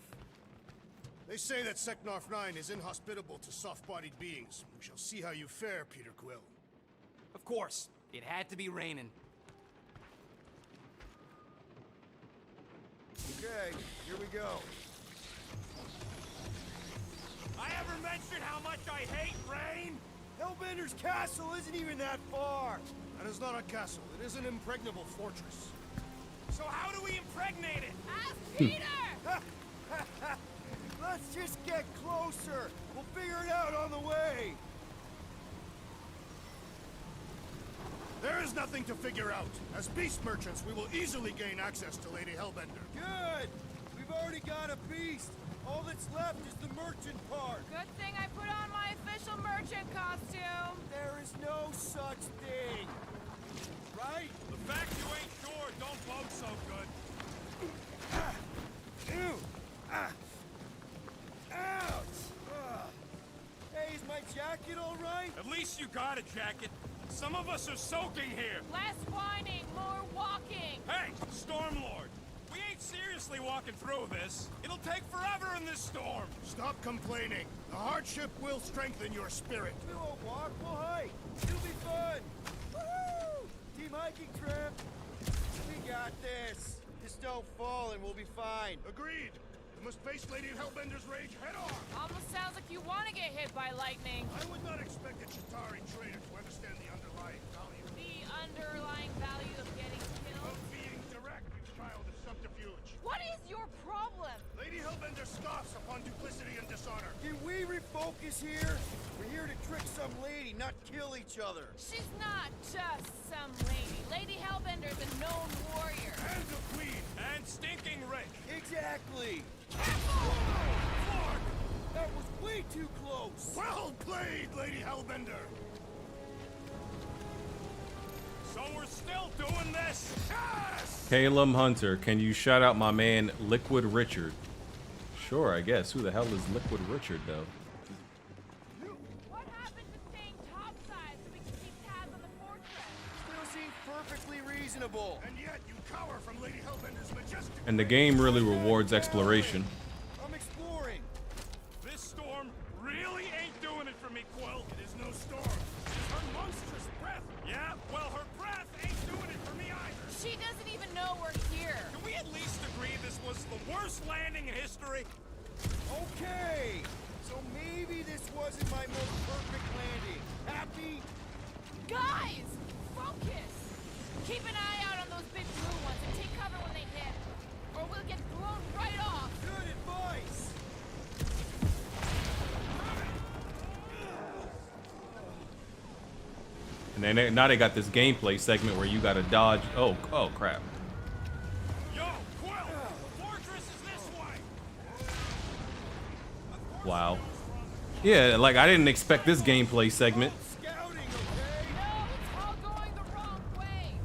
They say that Seknarf 9 is inhospitable to soft-bodied beings. We shall see how you fare, Peter Quill. Of course, it had to be raining. Okay, here we go. I ever mentioned how much I hate rain? Hellbender's castle isn't even that far. That is not a castle. It is an impregnable fortress. So how do we impregnate it? Ask Peter! Let's just get closer. We'll figure it out on the way. There is nothing to figure out. As beast merchants, we will easily gain access to Lady Hellbender. Good. We've already got a beast. All that's left is the merchant part. Good thing I put on my official merchant costume. There is no such thing. Right? The fact you ain't sure don't bode so good. Ew. Ouch. Hey, is my jacket all right? At least you got a jacket. Some of us are soaking here. Less whining, more walking. Hey, Stormlord. We ain't seriously walking through this. It'll take forever in this storm. Stop complaining. The hardship will strengthen your spirit. We won't walk, we'll hike. It'll be fun. Woohoo! Team hiking trip. We got this. Just don't fall and we'll be fine. Agreed. We must face Lady Hellbender's rage head on. Almost sounds like you want to get hit by lightning. I would not expect a Chitauri trader to understand the underlying value. The underlying value of getting killed. Of being direct, you child of subterfuge. What is your problem? Lady Hellbender scoffs upon duplicity and dishonor. Can we refocus here? We're here to trick some lady, not kill each other. She's not just some lady. Lady Hellbender's a known warrior. And the queen. And stinking rich. Exactly. Lord! That was way too close. Well played, Lady Hellbender. So we're still doing this? Yes! Calum Hunter, can you shout out my man Liquid Richard? Sure, I guess. Who the hell is Liquid Richard, though? What happened to staying topside so we can keep tabs on the fortress? Still seems perfectly reasonable. And yet you cower from Lady Hellbender's majestic... And the game really rewards exploration. I'm exploring. This storm really ain't doing it for me, Quill. It is no storm. It is her monstrous breath. Yeah, well, her breath ain't doing it for me either. She doesn't even know we're here. Can we at least agree this was the worst landing in history? Okay. So maybe this wasn't my most perfect landing. Happy? Guys, focus. Keep an eye out on those big blue ones and take cover when they hit, or we'll get blown right off. Good advice. And then now they got this gameplay segment where you gotta dodge. Oh crap. Yo, Quill! The fortress is this way! Wow. Yeah, like I didn't expect this gameplay segment. Scouting, okay? No, it's all going the wrong way.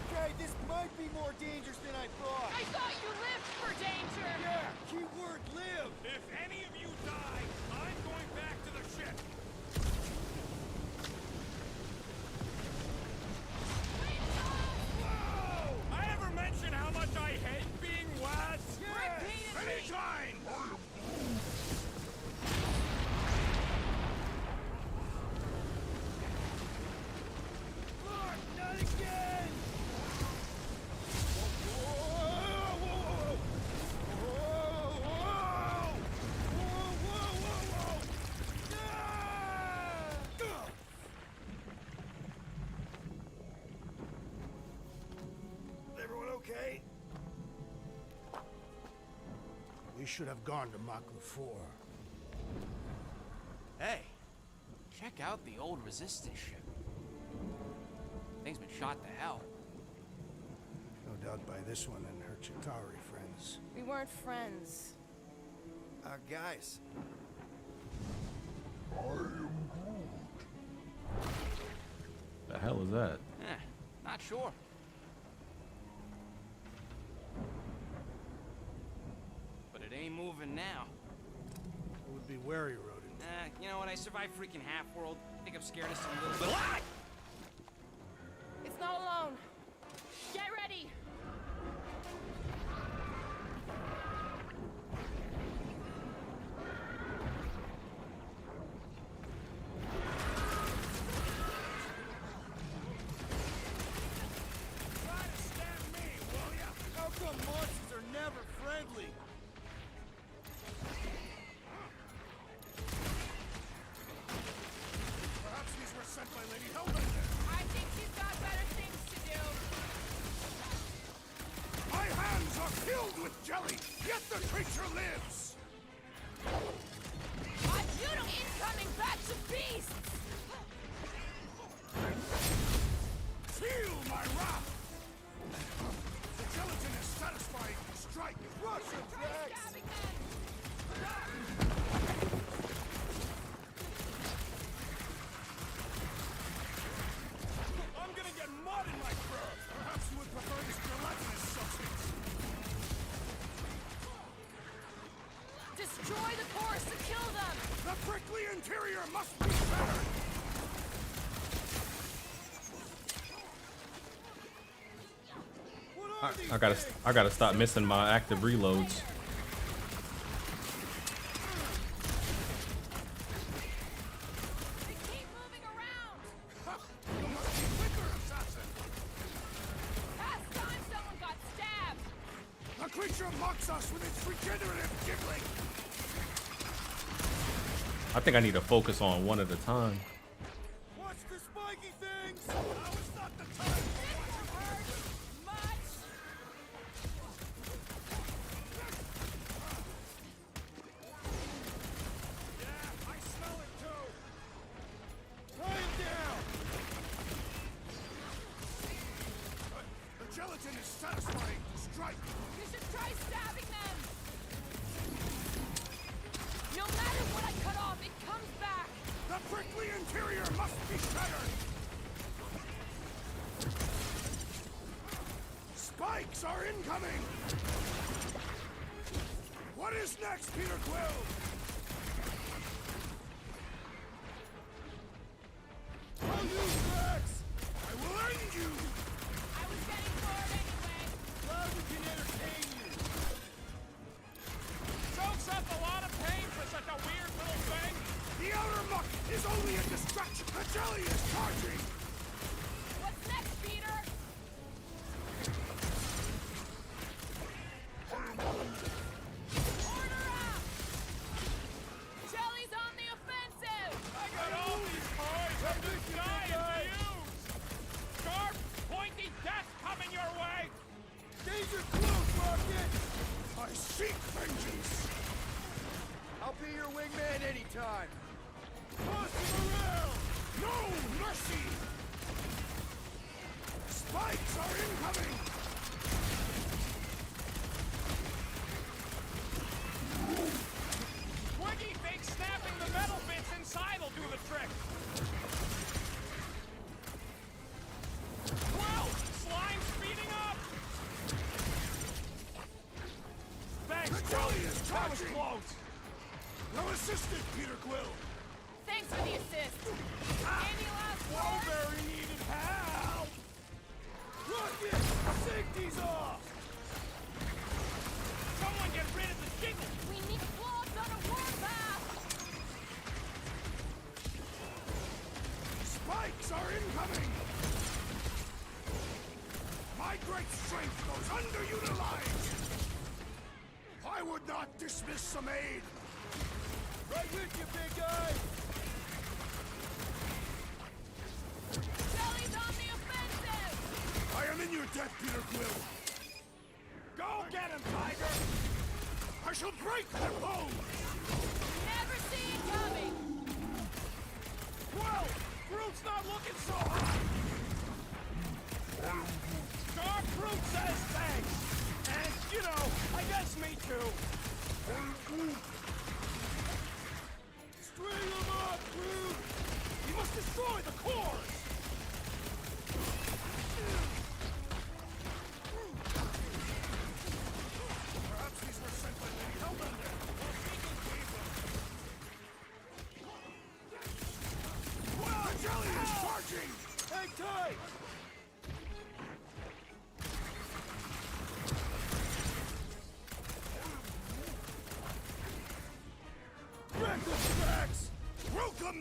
Okay, this might be more dangerous than I thought. I thought you lived for danger. Yeah, keyword live. If any of you die, I'm going back to the ship. I ever mention how much I hate being wet? Repeatedly. Anytime! Look, not again. Everyone okay? We should have gone to Mach 4. Hey, check out the old resistance ship. Thing's been shot to hell. No doubt by this one and her Chitauri friends. We weren't friends. Guys. The hell is that? Not sure. But it ain't moving now. It would be wary rodent. You know what? I survived freaking Half-World. I think I'm scared of some little bit. Ah! It's not alone. Get ready. Try to stand me, will ya? How come monsters are never friendly? Perhaps these were sent by Lady Hellbender. I think she's got better things to do. My hands are filled with jelly, yet the creature lives. A Juno incoming batch of beasts! Feel my wrath! The gelatin is satisfying. Strike! Rush and drag! Stabbing them! I'm gonna get mud in my fur! Perhaps you would prefer this gelatinous substance. Destroy the cores to kill them! The prickly interior must be severed! I gotta stop missing my active reloads. They keep moving around! You must be quicker, assassin! Last time someone got stabbed! The creature mocks us with its regenerative jiggling! I think I need to focus on one at a time. Watch the spiky things! Now is not the time! Much! Yeah, I smell it too! Tie him down! The gelatin is satisfying. Strike! You should try stabbing them! No matter what I cut off, it comes back! The prickly interior must be shattered! Spikes are incoming! What is next, Peter Quill? I'll use Rex! I will end you! I was getting bored anyway! Glad we can entertain you! Soaks up a lot of pain for such a weird little thing. The outer muck is only a distraction! The jelly is charging! What's next, Peter? Order up! Jelly's on the offensive! I got all these boys I'm just dying to use. Sharp, pointy death coming your way. Danger close, Rocket! I seek vengeance! I'll be your wingman anytime. Toss him around! No mercy! Spikes are incoming! Twiggy thinks snapping the metal bits inside will do the trick. Well, slime speeding up. Thanks, The jelly is that was charging! close. No assistant, Peter Quill! Thanks for the assist. Any last Whoa words? there, he needed help! Rocket! Safety's off! Someone get rid of the jiggle. We need claws on a warpath! Spikes are incoming! My great strength goes underutilized! I would not dismiss some aid! Right with you, big guy! Jelly's on the offensive! I am in your debt, Peter Quill! Go get him, Tiger! I shall break their bones! Never see it coming! Well, Groot's not looking so hot. Star Groot says thanks. And, you know, I guess me too. String him up, Groot! You must destroy the cores. Perhaps these were sent by Lady Hellbender.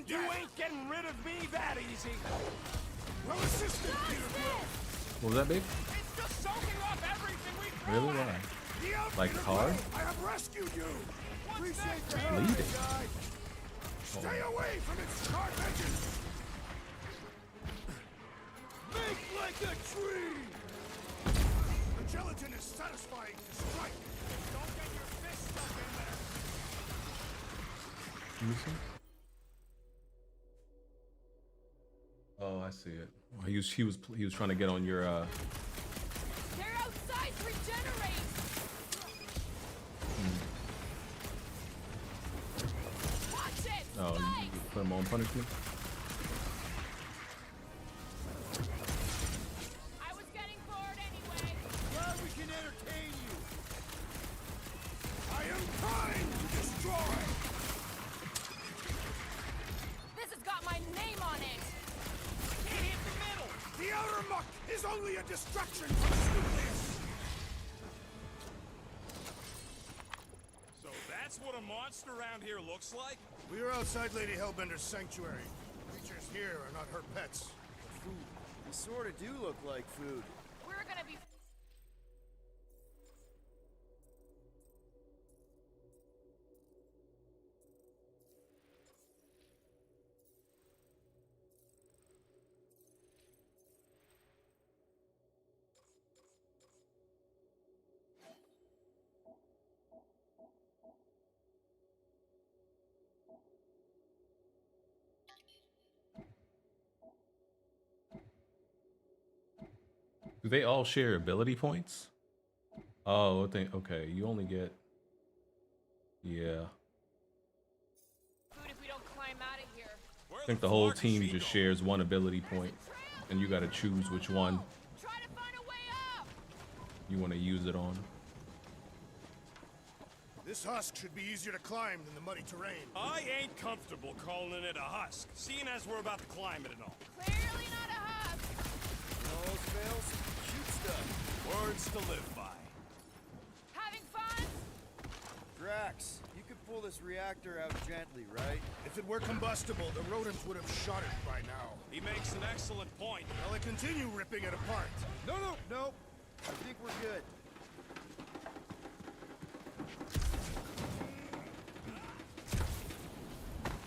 You ain't getting rid of me that easy. Well assisted, Peter Quill. What was that, babe? It's just soaking up everything we throw Really? at Why? it. The outfit Like of hard? Quill, I have rescued you. Appreciate the It's help, bleeding. guy. Stay away from its sharp edges. Make like a tree. The gelatin is satisfying to strike. Don't get your fist stuck in there. Let me see. Oh, I see it. Well, he was trying to get on your They're outside to regenerate! Watch it! oh, you Spikes! put him on punishment. I was getting bored anyway. Glad we can entertain you. I am trying to destroy. This has got my name on it! Can't hit the middle. The outer muck is only a distraction from its nucleus. So that's what a monster around here looks like? We are outside Lady Hellbender's sanctuary. Creatures here are not her pets, but food. They sort of do look like food. We're gonna be... Do they all share ability points? Oh, I think okay. You only get. Yeah, Food if we don't climb out of here. I think the whole team just shares one ability point, and you got to choose which one Try to find a way up! you want to use it on. This husk should be easier to climb than the muddy terrain. I ain't comfortable calling it a husk, seeing as we're about to climb it and all. Clearly not a husk! No fails, shoot stuff. Words to live by. Having fun? Drax, you could pull this reactor out gently, right? If it were combustible, the rodents would have shot it by now. He makes an excellent point. Will it continue ripping it apart? No. I think we're good.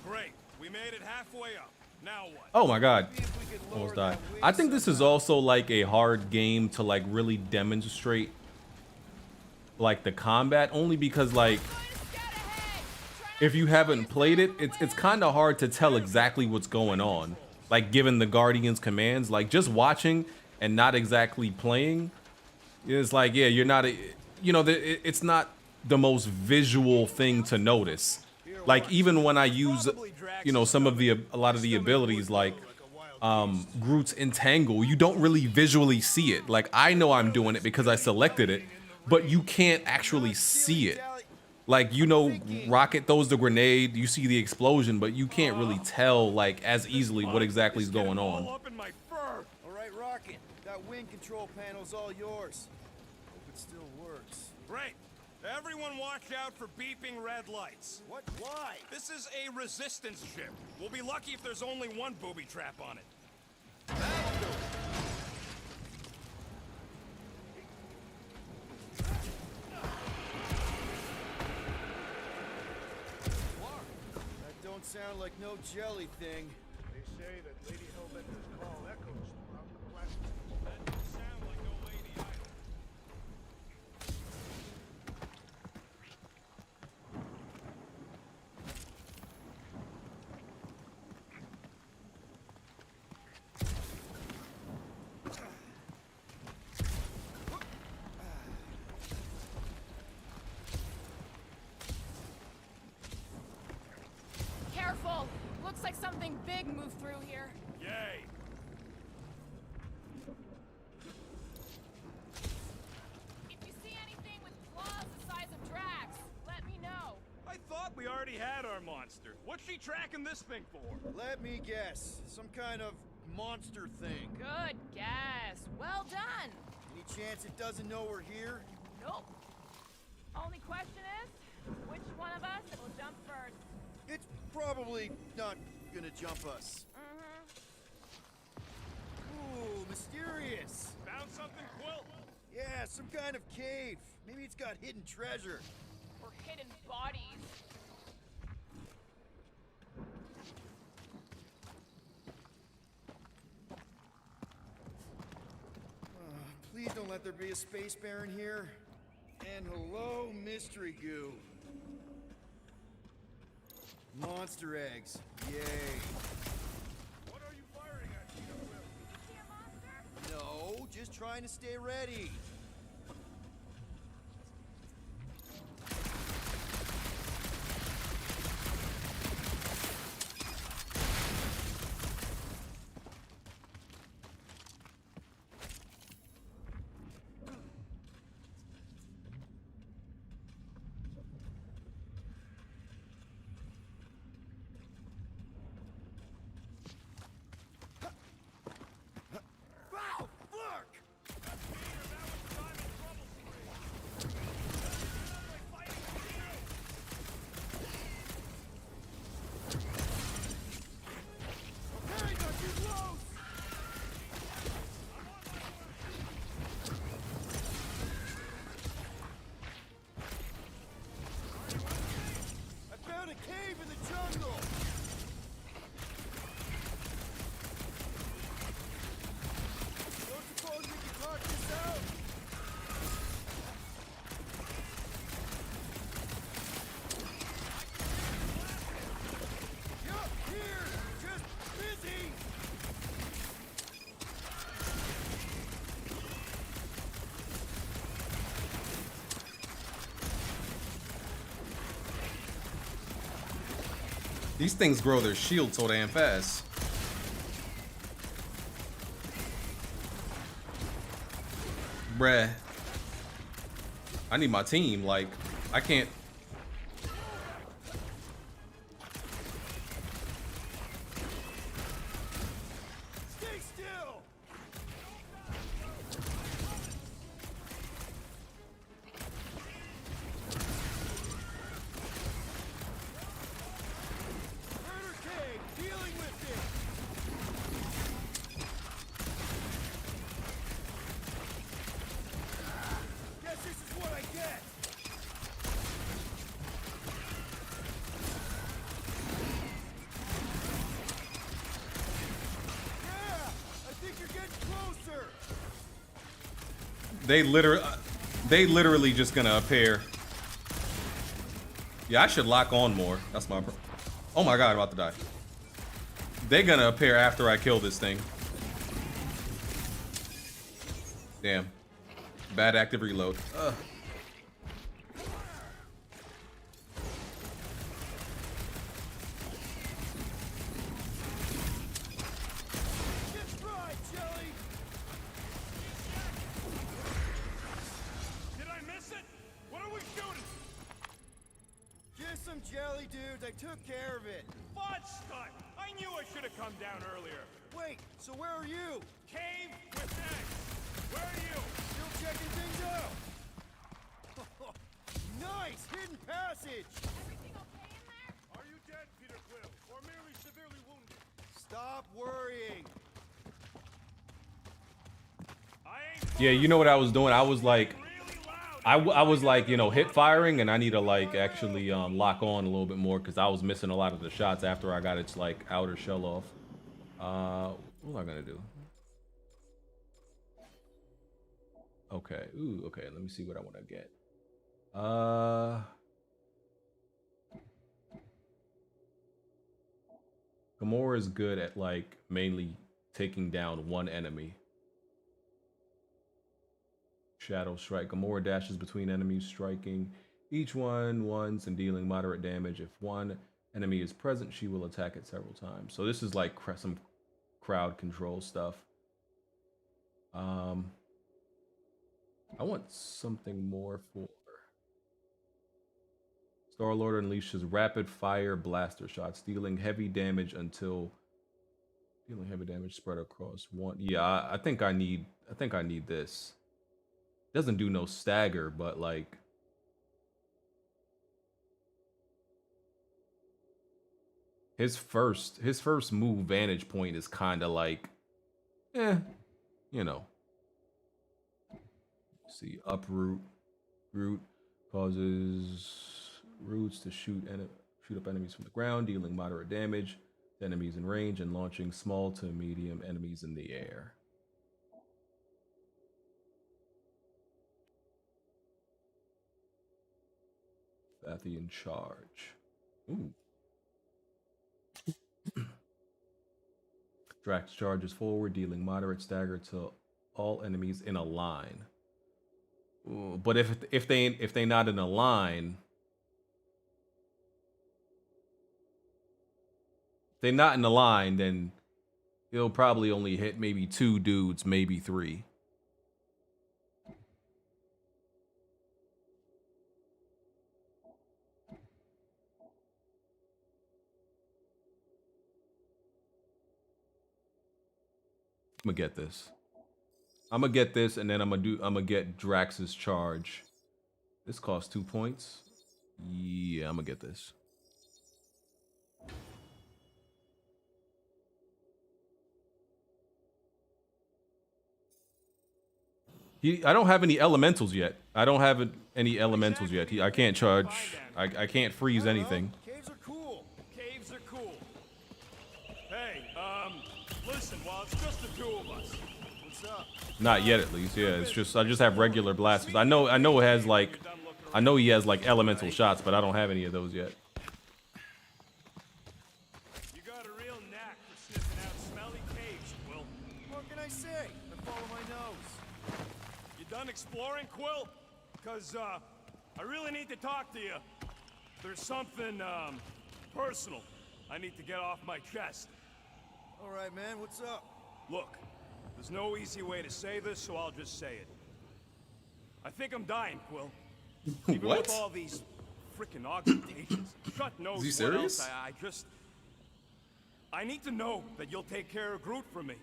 Great. We made it halfway up. Now what? Oh my God, See if we can lower almost died. that weight I think this is somehow. also like a hard game to like really demonstrate like the combat, only because like if you haven't played it, it's kind of hard to tell exactly what's going on. Like given the Guardian's commands, like just watching and not exactly playing is like, yeah, you're not, you know, it's not the most visual thing to notice. Like even when I use, you know, some of a lot of the abilities like Groot's Entangle, you don't really visually see it. Like I know I'm doing it because I selected it, but you can't actually see it. Like, you know, Rocket throws the grenade, you see the explosion, but you can't really tell like as easily what exactly is going on. All up in my fur. All right, Rocket. That wing control panel's all yours. Hope it still works. Great. Everyone watch out for beeping red lights. What? Why? This is a resistance ship. We'll be lucky if there's only one booby trap on it. That don't sound like no jelly thing. They say that Lady Hellbender's call echoes throughout the planet. That don't sound like no lady idol. Careful! Looks like something big moved through here. Yay. If you see anything with claws the size of Drax, let me know. I thought we already had our monster. What's she tracking this thing for? Let me guess. Some kind of monster thing. Good guess. Well done. Any chance it doesn't know we're here? Nope. Only question is, which one of us will jump first? It's probably not gonna jump us. Ooh, mysterious. Found something, Quill? Yeah, some kind of cave. Maybe it's got hidden treasure. Or hidden bodies. Please don't let there be a space baron here. And hello, mystery goo. Monster eggs. Yay. What are you firing at, Peter Quill? Did you see a monster? No, just trying to stay ready. Wow! Flark! Okay, got you close! I found a cave in the jungle! Don't suppose we can talk this out? Yup, here! Just busy! These things grow their shield so damn fast. Bruh. I need my team. Like, I can't. Stay still! Murder cave, dealing with it! Guess this is what I get! Yeah! I think you're getting closer! They literally just gonna appear. Yeah, I should lock on more. That's my oh my god, I'm about to die. They're gonna appear after I kill this thing. Damn. Bad active reload. Ugh. Get right, Jelly! Did I miss it? What are we shooting? Just some jelly dudes, I took care of it. Fudge stunt! I knew I should have come down earlier. Wait, so where are you? Cave with eggs. Where are you? Still checking things out. Nice, hidden passage. Everything okay in there? Are you dead, Peter Quill, or merely severely wounded? Stop worrying. I ain't Yeah, you know what I was doing? I was like, I was like, you know, hip firing, and I need to like actually lock on a little bit more because I was missing a lot of the shots after I got its like outer shell off. What am I gonna do? Okay. Ooh. Okay. Let me see what I want to get. Gamora is good at like mainly taking down one enemy. Shadow Strike. Gamora dashes between enemies, striking each one once and dealing moderate damage. If one enemy is present, she will attack it several times. So this is like some crowd control stuff. I want something more for Star-Lord unleashes rapid fire blaster shots, dealing heavy damage spread across one. Yeah, I think I need this. Doesn't do no stagger, but like his first move vantage point is kind of like, you know. See, uproot, root causes roots to shoot up enemies from the ground, dealing moderate damage to enemies in range and launching small to medium enemies in the air. Bathian charge. Ooh. Drax charges forward, dealing moderate stagger to all enemies in a line. Ooh, but if they not in a line, if they're not in a line, then he'll probably only hit maybe 2 dudes, maybe 3. I'm gonna get this. I'm gonna get this, and then I'm gonna get Drax's charge. This costs 2 points. Yeah, I'm gonna get this. I don't have any elementals yet. I can't charge. I can't freeze anything. Caves are cool. Caves are cool. Hey, listen, while it's just the 2 of us. What's up? Not yet, at least. Yeah, it's just I just have regular blasters. I know it has like, I know he has like elemental shots, but I don't have any of those yet. You got a real knack for sniffing out smelly caves, Quill. What can I say? I follow my nose. You done exploring, Quill? Cause I really need to talk to you. There's something personal I need to get off my chest. All right, man. What's up? Look, there's no easy way to say this, so I'll just say it. I think I'm dying, Quill. Even What? with all these freaking augmentations. Shut knows Is he what else. serious? I need to know that you'll take care of Groot for me.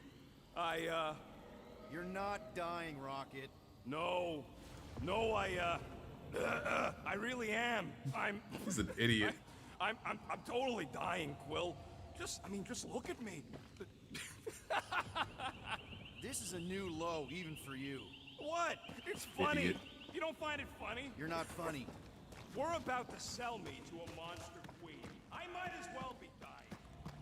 You're not dying, Rocket. No, I really am. He's an idiot. I'm totally dying, Quill. Just look at me. This is a new low, even for you. What? It's funny. Idiot. You don't find it funny? You're not funny. We're about to sell me to a monster queen. I might as well be dying.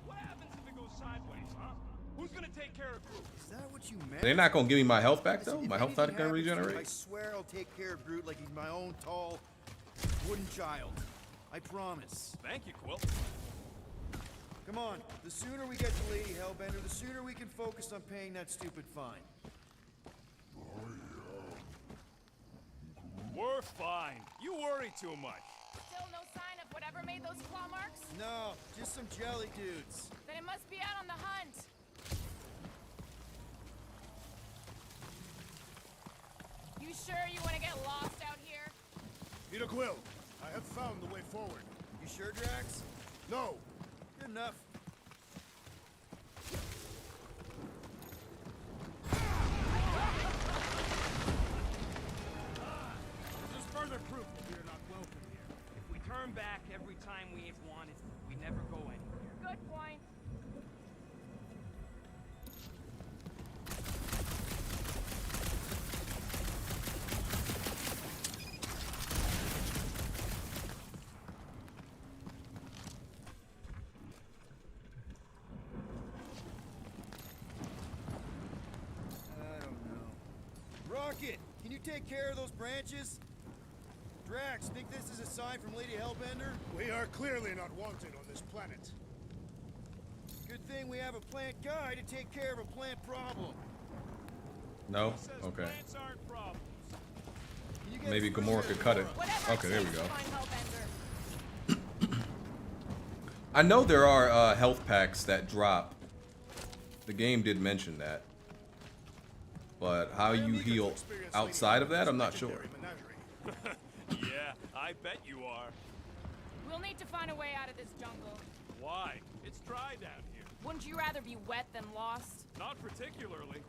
What happens if it goes sideways, huh? Who's gonna take care of Groot? Is that what you meant? They're not gonna give me my health back though. Listen, if My health anything not gonna happens to you, regenerate. I swear I'll take care of Groot like he's my own tall wooden child. I promise. Thank you, Quill. Come on. The sooner we get to Lady Hellbender, the sooner we can focus on paying that stupid fine. We're fine. You worry too much. Still no sign of whatever made those claw marks? No, just some jelly dudes. Then it must be out on the hunt. You sure you want to get lost out here? Peter Quill, I have found the way forward. You sure, Drax? No, Good enough. Just further proof that we are not welcome here. If we turn back every time we ain't wanted, we never go anywhere. Good point. I don't know. Rocket, can you take care of those branches? Drax, think this is a sign from Lady Hellbender? we are clearly not wanted on this planet. Good thing we have a plant guy to take care of a plant problem. No? Says Okay. plants aren't problems. Can you get Maybe us Gamora further? could cut it. Whatever Okay, there we takes go. to find Hellbender. I know there are health packs that drop. The game did mention that. But how I am you eager to heal experience outside of Lady that, I'm not Hellbender's sure. legendary menagerie. Yeah, I bet you are. We'll need to find a way out of this jungle. Why? It's dry down here. Wouldn't you rather be wet than lost? Not particularly.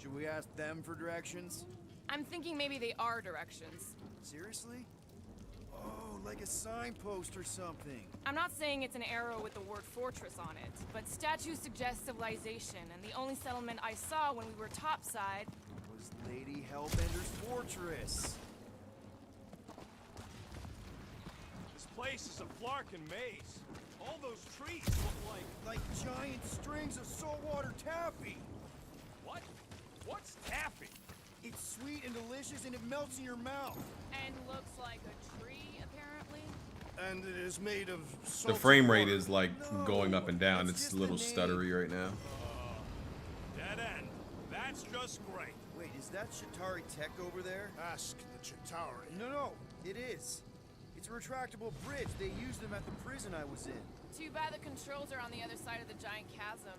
Should we ask them for directions? I'm thinking maybe they are directions. Seriously? Oh, like a signpost or something. I'm not saying it's an arrow with the word fortress on it, but statues suggest civilization, and the only settlement I saw when we were topside Was Lady Hellbender's fortress. This place is a Flarkin maze. All those trees look Like giant strings of saltwater taffy. what? What's taffy? It's sweet and delicious and it melts in your mouth. and looks like a tree, apparently. And it is made of The salted frame rate water. is like going up and down. that's It's just a little the name. stuttery right now. Dead end. That's just great. Wait, is that Shatari tech over there? Ask the Chitauri. No, it is. It's a retractable bridge. They used them at the prison I was in. Too bad the controls are on the other side of the giant chasm.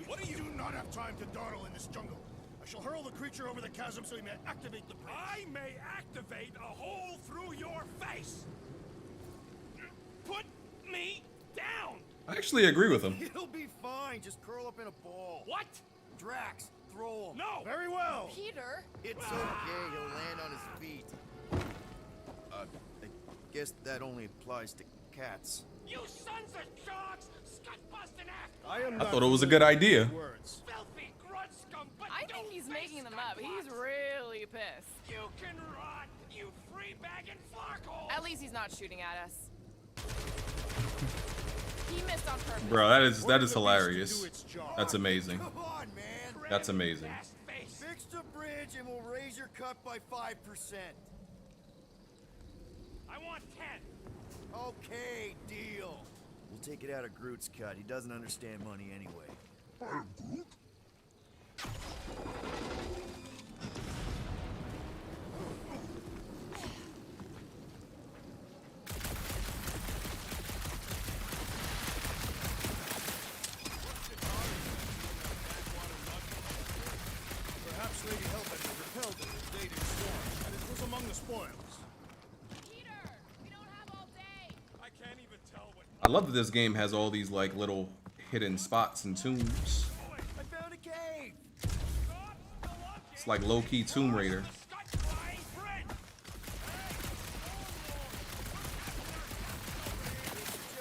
What do you do not have time to dawdle in this jungle? I shall hurl the creature over the chasm so he may activate the bridge. I may activate a hole through your face. Put me down. I actually agree with him. It'll be fine. Just curl up in a ball. What? Drax, throw him. No. Very well. Peter? It's okay. He'll land on his feet. I guess that only applies to cats. You sons of sharks! Scut-busting ass! I thought it was a good idea. Words. Filthy grunt scum! But I think he's making them up. He's really pissed. You can rot, you free-bagging flarkhole! At least he's not shooting at us. He missed on purpose. Bro, that is Do hilarious. its job. That's amazing. Come on, man. That's amazing. Fix the bridge and we'll raise your cut by 5%. I want 10. Okay, deal. We'll take it out of Groot's cut. He doesn't understand money anyway. Perhaps Lady Hellbender repelled it as they did storm, and it was among the spoils. Peter, we don't have all day. I can't even tell what. I love that this game has all these like little hidden spots and tombs. I found a cave. It's like low-key Tomb Raider.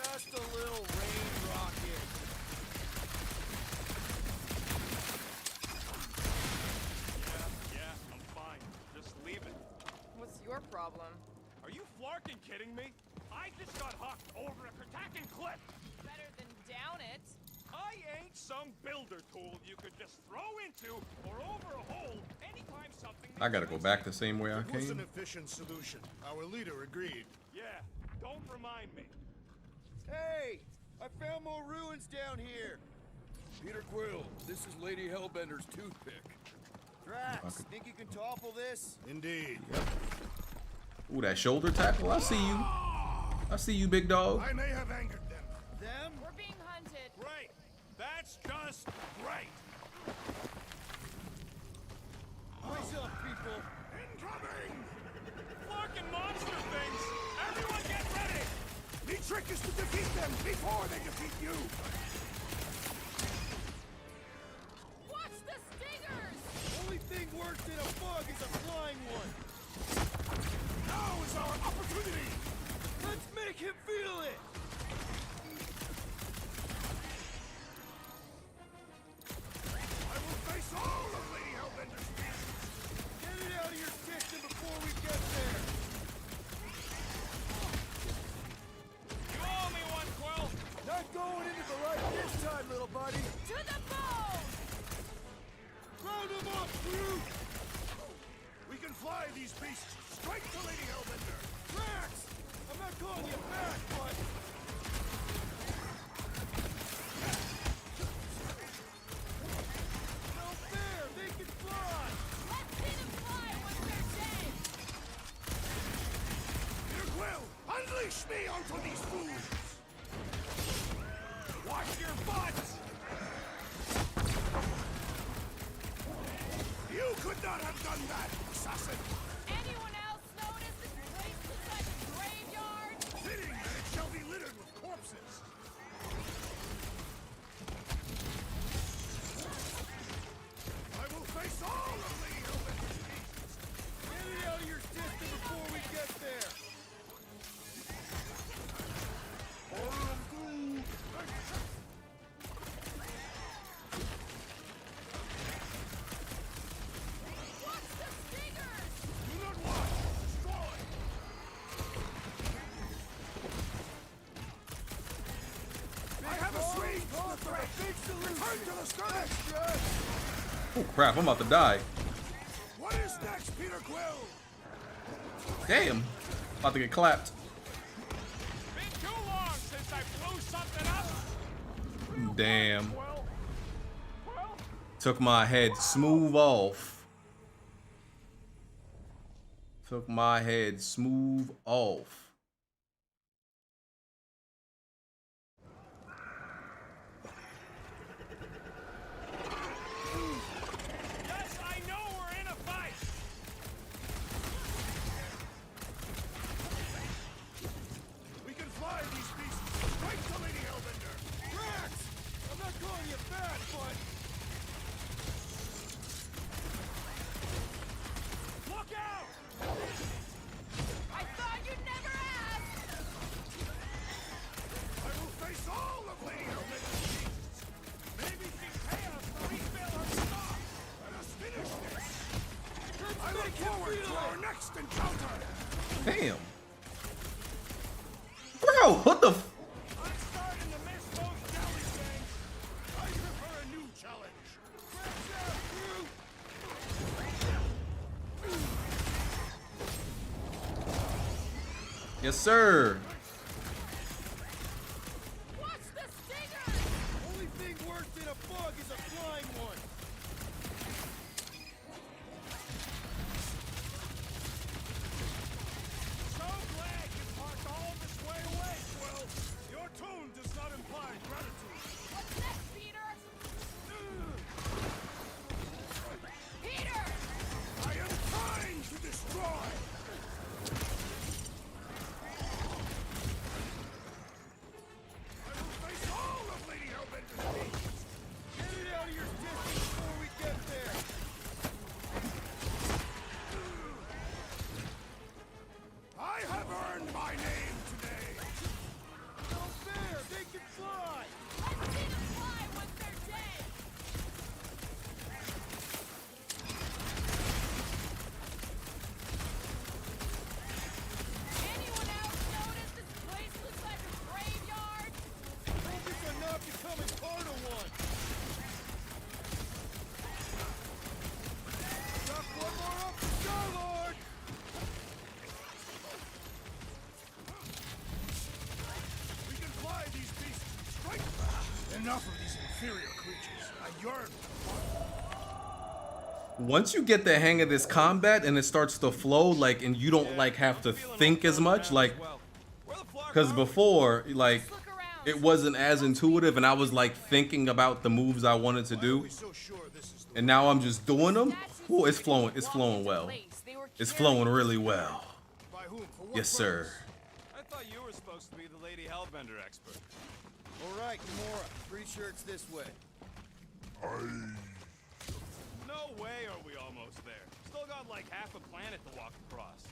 Just a little rain rocket. Yeah, I'm fine. Just leave it. What's your problem? Are you flarkin' kidding me? I just got hucked over a Kidnapping cliff. Better than down it. I ain't some builder tool you could just throw into or over a hole anytime something. I gotta go back the same way I It was an came. efficient solution. Our leader agreed. Yeah, don't remind me. Hey, I found more ruins down here. Peter Quill, this is Lady Hellbender's toothpick. Drax, think you can topple this? Indeed. Ooh, that shoulder tackle. I see you. I see you, big dog. I may have angered them. Them? We're being hunted. Great. That's just great. Eyes up, people. Incoming! Flarkin' monster things! Everyone get ready! The trick is to defeat them before they defeat you. Watch the stingers! Only thing worse than a bug is a flying one. Now is our opportunity. Let's make him feel it. I will face all of Lady Hellbender's beasts. Get it out of your system before we get there. You owe me one, Quill! Not going into the light this time, little buddy. To the bone! Round him up, Groot. We can fly these beasts straight to Lady Hellbender. Drax, I'm not calling you back, but... No fair, they can fly. Let's see them fly once they're dead! Peter Quill, unleash me onto these fools. Watch your butts! You could not have done that, assassin. Anyone else notice this place looks like a graveyard? Fitting that it shall be littered with corpses. I will face all of Lady Hellbender's beasts. Get it out of your system before we get there. Oh crap, I'm about to die. What is next, Peter Quill? Damn. About to get clapped. Been too long since I blew something up. Damn. Took my head smooth off. Took my head smooth off. Yes, I know we're in a fight. We can fly these beasts straight to Lady Hellbender. Drax! I'm not calling you bad, but... Look out! I thought you'd never ask! I will face all of Lady Hellbender's beasts. Maybe she'd pay us to refill her stock. Let us finish this. I look forward to our next encounter. Damn. Bro, what the f- I'm starting to miss those jelly things. I prefer a new challenge. Watch out, Groot! Yes, sir. Watch the stinger! Only thing worse than a bug is a flying one. So glad you parked all this way away, Quill. Your tone does not imply gratitude. What's next, Peter? Peter! I am trying to destroy. I will face all of Lady Hellbender's beasts. Get it out of your distance before we get there. I have earned my name today. No fair. They can fly. Let's see them fly once they're dead! Anyone else notice this place looks like a graveyard? Focus on not becoming part of one. Got one more up to Star-Lord. We can fly these beasts straight. Enough of these inferior creatures. I yearn. Once you get the hang of this combat and it starts to flow, like, and you don't like have to think as much, like, because before, like, it wasn't as intuitive, and I was like thinking about the moves I wanted to do, and now I'm just doing them. Ooh, it's flowing. It's flowing well. It's flowing really well. Yes, sir. I thought you were supposed to be the Lady Hellbender expert. All right, Gamora. Pretty sure it's this way. No way are we almost there. Still got like half a planet to walk across.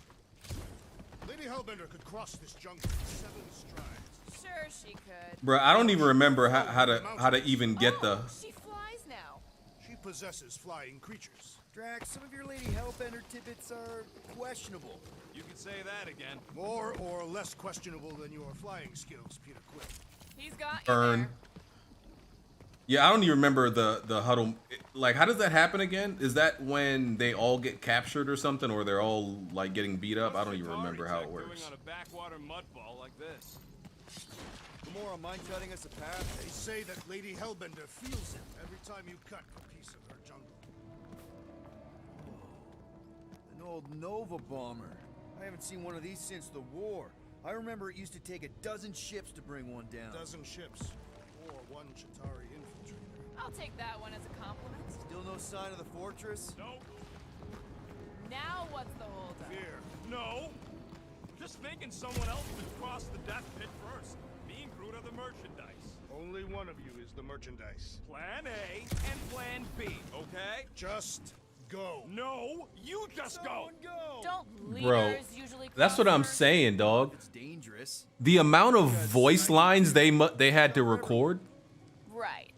Lady Hellbender could cross this jungle in 7 strides. Sure she could. Bro, I don't even remember how to even get the. She flies now. She possesses flying creatures. Drax, some of your Lady Hellbender tidbits are questionable. You could say that again. More or less questionable than your flying skills, Peter Quill. He's got you Burn. there. Yeah, I don't even remember the huddle. Like, how does that happen again? Is that when they all get captured or something, or they're all like getting beat up? I don't even remember how it works. On a backwater mud ball like this. Gamora, mind cutting us a path? They say that Lady Hellbender feels it every time you cut a piece of her jungle. An old Nova bomber. I haven't seen one of these since the war. I remember it used to take a dozen ships to bring one down. A dozen ships, or one Chitauri infiltrator. I'll take that one as a compliment. Still no sign of the fortress? Nope. Now what's the holdup? Fear. No. Just thinking someone else would cross the death pit first. Me and Groot are the merchandise. Only one of you is the merchandise. Plan A and Plan B, okay? Just go. No, you just go. Don't leaders Bro, usually that's what I'm cross saying, dog. It's dangerous. The amount of voice lines they had to record. Right.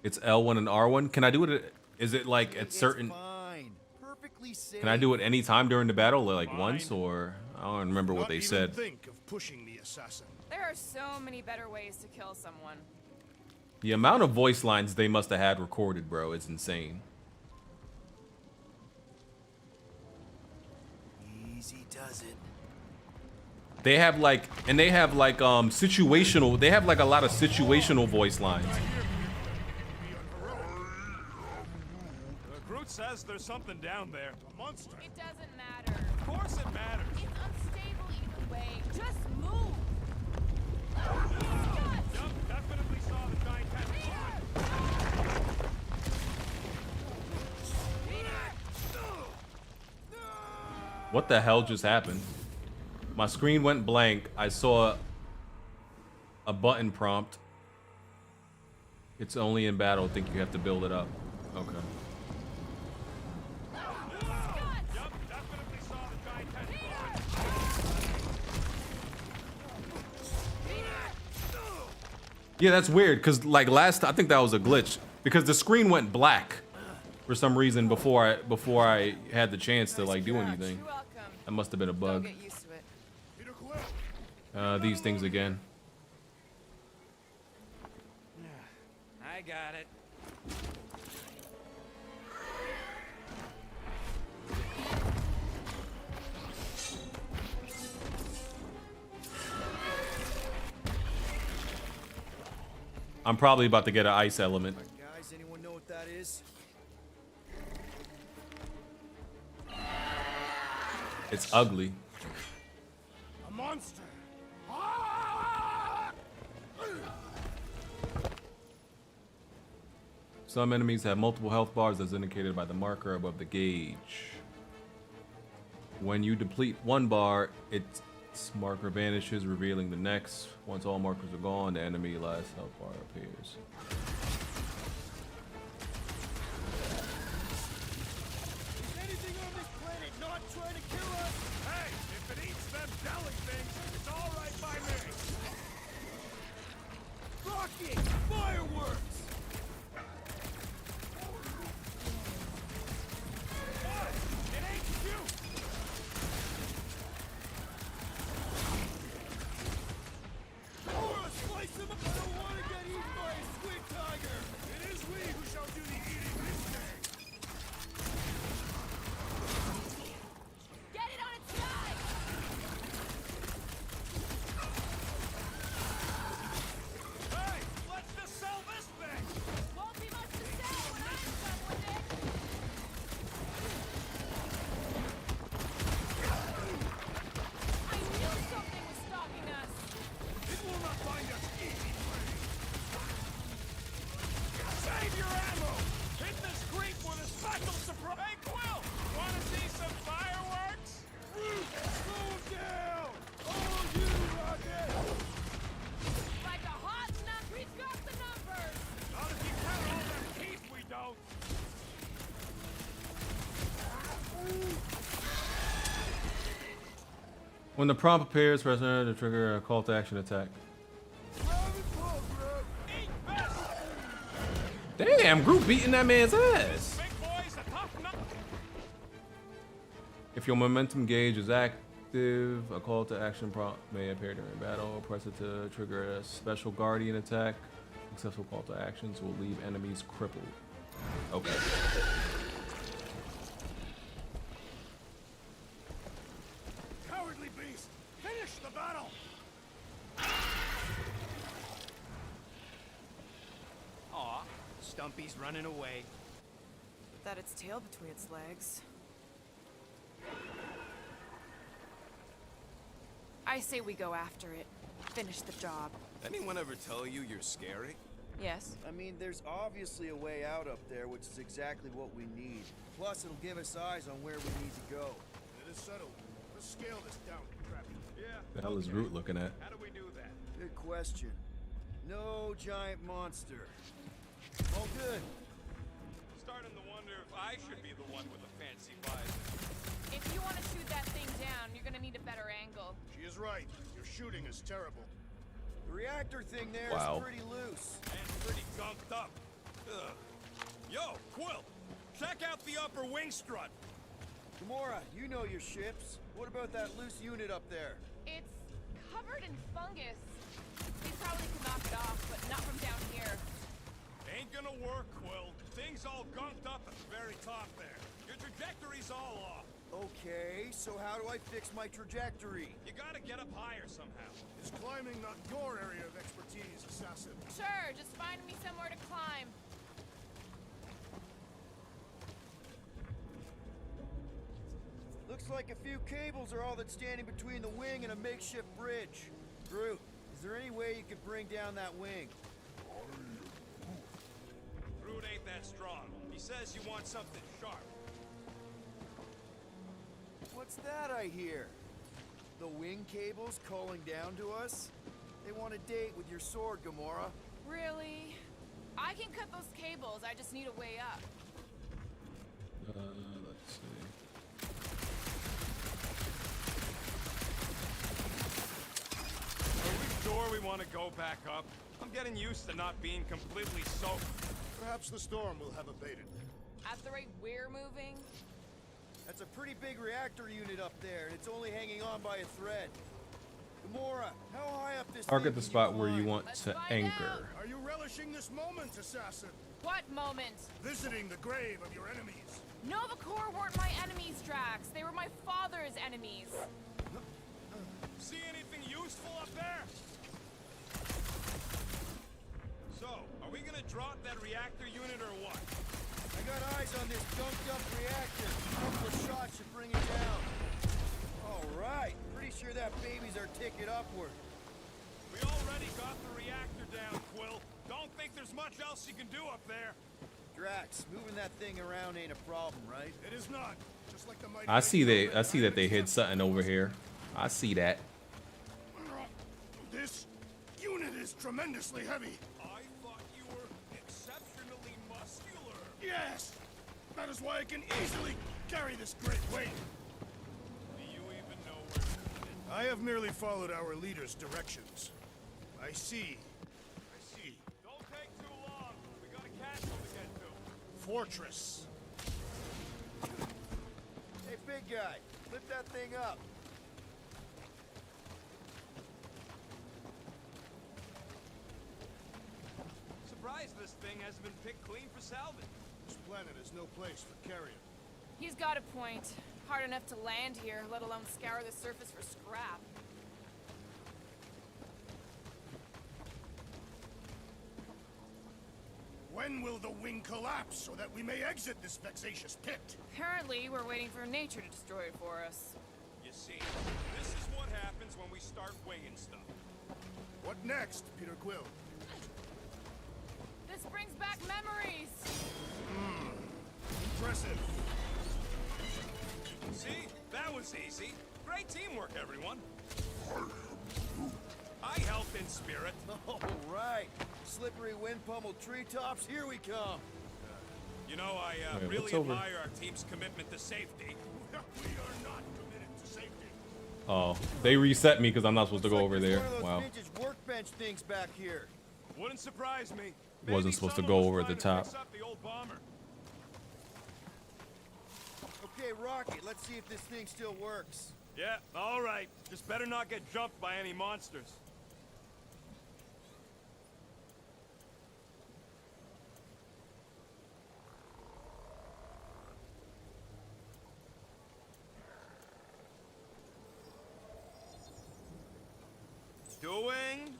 It's L1 and R1. Can I do it? Is it like at certain? Fine. Perfectly safe. Can I do it any time during the battle, like once, or I don't remember what Not they even said. think of pushing the assassin. There are so many better ways to kill someone. The amount of voice lines they must have had recorded, bro, is insane. Easy does it. They have like, and they have like situational. They have like a lot of situational voice lines. Groot says there's something down there. A monster. It doesn't matter. Of course it matters. It's unstable either way. Just move. Yup, definitely saw the giant tentacle. What the hell just happened? My screen went blank. I saw a button prompt. It's only in battle. I think you have to build it up. Okay. Yup, definitely saw the giant tentacle. Yeah, that's weird because like I think that was a glitch because the screen went black for some reason before I had the chance to like do anything. That must have been a bug. Get used to it. These things again. I got it. I'm probably about to get an ice element. Guys, anyone know what that is? It's ugly. A monster. Some enemies have multiple health bars as indicated by the marker above the gauge. When you deplete one bar, its marker vanishes, revealing the next. Once all markers are gone, the enemy last health bar appears. Is anything on this planet not trying to kill us? Hey, if it eats them deli things, it's all right by me. Rocket! Fireworks! It ain't you. Or slice him up! I don't want to get eaten by a squid tiger! It is we who shall do the eating this day. Get it on its side. Hey, let's just sell this thing. Won't be much to sell when I'm done with it. I knew something was stalking us. It will not find us easy, save your ammo. Hit this creep with a special surprise. Hey, Quill, wanna see some fireworks? Slow him down! All you, Rocket! Like a hot nut, we've got the numbers. Not if you count all them teeth, we don't. When the prompt appears, press enter to trigger a call to action attack. Damn, Groot beating that man's ass. Big boy's a tough nut. If your momentum gauge is active, a call to action prompt may appear during battle. Press it to trigger a special guardian attack. Successful call to actions will leave enemies crippled. Okay. Cowardly beast, finish the battle. Aw, Stumpy's running away. That its tail between its legs. I say we go after it. Finish the job. Anyone ever tell you you're scary? Yes. I mean, there's obviously a way out up there, which is exactly what we need. Plus, it'll give us eyes on where we need to go. It is settled. Let's scale this down, Crappy. Yeah. The hell is Root looking at? How do we do that? Good question. No giant monster. All good. Starting to wonder if I should be the one with the fancy visor. If you want to shoot that thing down, you're gonna need a better angle. She is right. Your shooting is terrible. The reactor thing there is Wow. pretty loose. And pretty gunked up. Ugh. Yo, Quill! Check out the upper wing strut! Gamora, you know your ships. What about that loose unit up there? It's covered in fungus. We probably could knock it off, but not from down here. Ain't gonna work, Quill. Thing's all gunked up at the very top there. Your trajectory's all off. Okay, so how do I fix my trajectory? You gotta get up higher somehow. Is climbing not your area of expertise, Assassin? Sure, just find me somewhere to climb. Looks like a few cables are all that's standing between the wing and a makeshift bridge. Groot, is there any way you could bring down that wing? Groot ain't that strong. He says you want something sharp. What's that I hear? The wing cables calling down to us? They want a date with your sword, Gamora. Really? I can cut those cables, I just need a way up. Let's see. Are we sure we want to go back up? I'm getting used to not being completely soaked. Perhaps the storm will have abated. At the rate we're moving? That's a pretty big reactor unit up there, and it's only hanging on by a thread. Gamora, how high up this Target thing the can spot you where you climb? want Let's to find anchor. out. Are you relishing this moment, Assassin? What moment? Visiting the grave of your enemies. Nova Corps weren't my enemies, Drax. They were my father's enemies. See anything useful up there? So, are we gonna drop that reactor unit or what? I got eyes on this gunked up reactor. A couple of shots should bring it down. All right, pretty sure that baby's our ticket upward. We already got the reactor down, Quill. Don't think there's much else you can do up there. Drax, moving that thing around ain't a problem, right? It is not. Just like the mighty I see that they hid something over here. I see that. This unit is tremendously heavy. I thought you were exceptionally muscular. Yes! That is why I can easily carry this great weight. Do you even know where you're headed? I have merely followed our leader's directions. I see. Don't take too long. We got a castle to get to. Fortress. Hey, big guy, lift that thing up. Surprised this thing hasn't been picked clean for salvage. This planet is no place for carrion. He's got a point. Hard enough to land here, let alone scour the surface for scrap. When will the wing collapse so that we may exit this vexatious pit? Apparently, we're waiting for nature to destroy it for us. You see, this is what happens when we start weighing stuff. What next, Peter Quill? This brings back memories! Impressive. See? That was easy. Great teamwork, everyone. I helped in spirit. All right, slippery wind-pummeled treetops, here we come. You know, I Wait, really what's over? admire our team's commitment to safety. We are not committed to safety. Oh, they reset me because I'm not supposed to go Looks over like there. there's one of those Wow. vintage workbench things back here. Wouldn't surprise me. Wasn't Maybe supposed to someone go was over at the trying to top. fix up the old bomber. Okay, Rocket, let's see if this thing still works. Yeah, all right. Just better not get jumped by any monsters. Doing,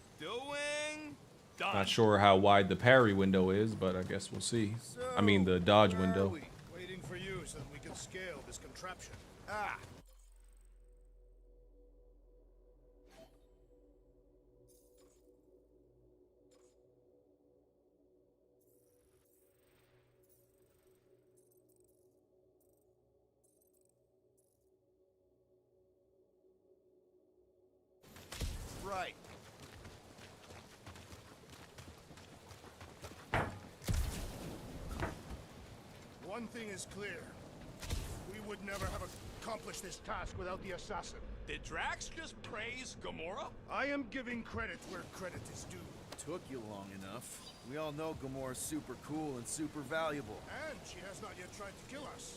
done. Not sure how wide the parry window is, but I guess we'll see. I mean the dodge where are window. we? Waiting for you so that we can scale this contraption. Ah, right. One thing is clear. We would never have accomplished this task without the assassin. Did Drax just praise Gamora? I am giving credit where credit is due. Took you long enough. We all know Gamora's super cool and super valuable. And she has not yet tried to kill us.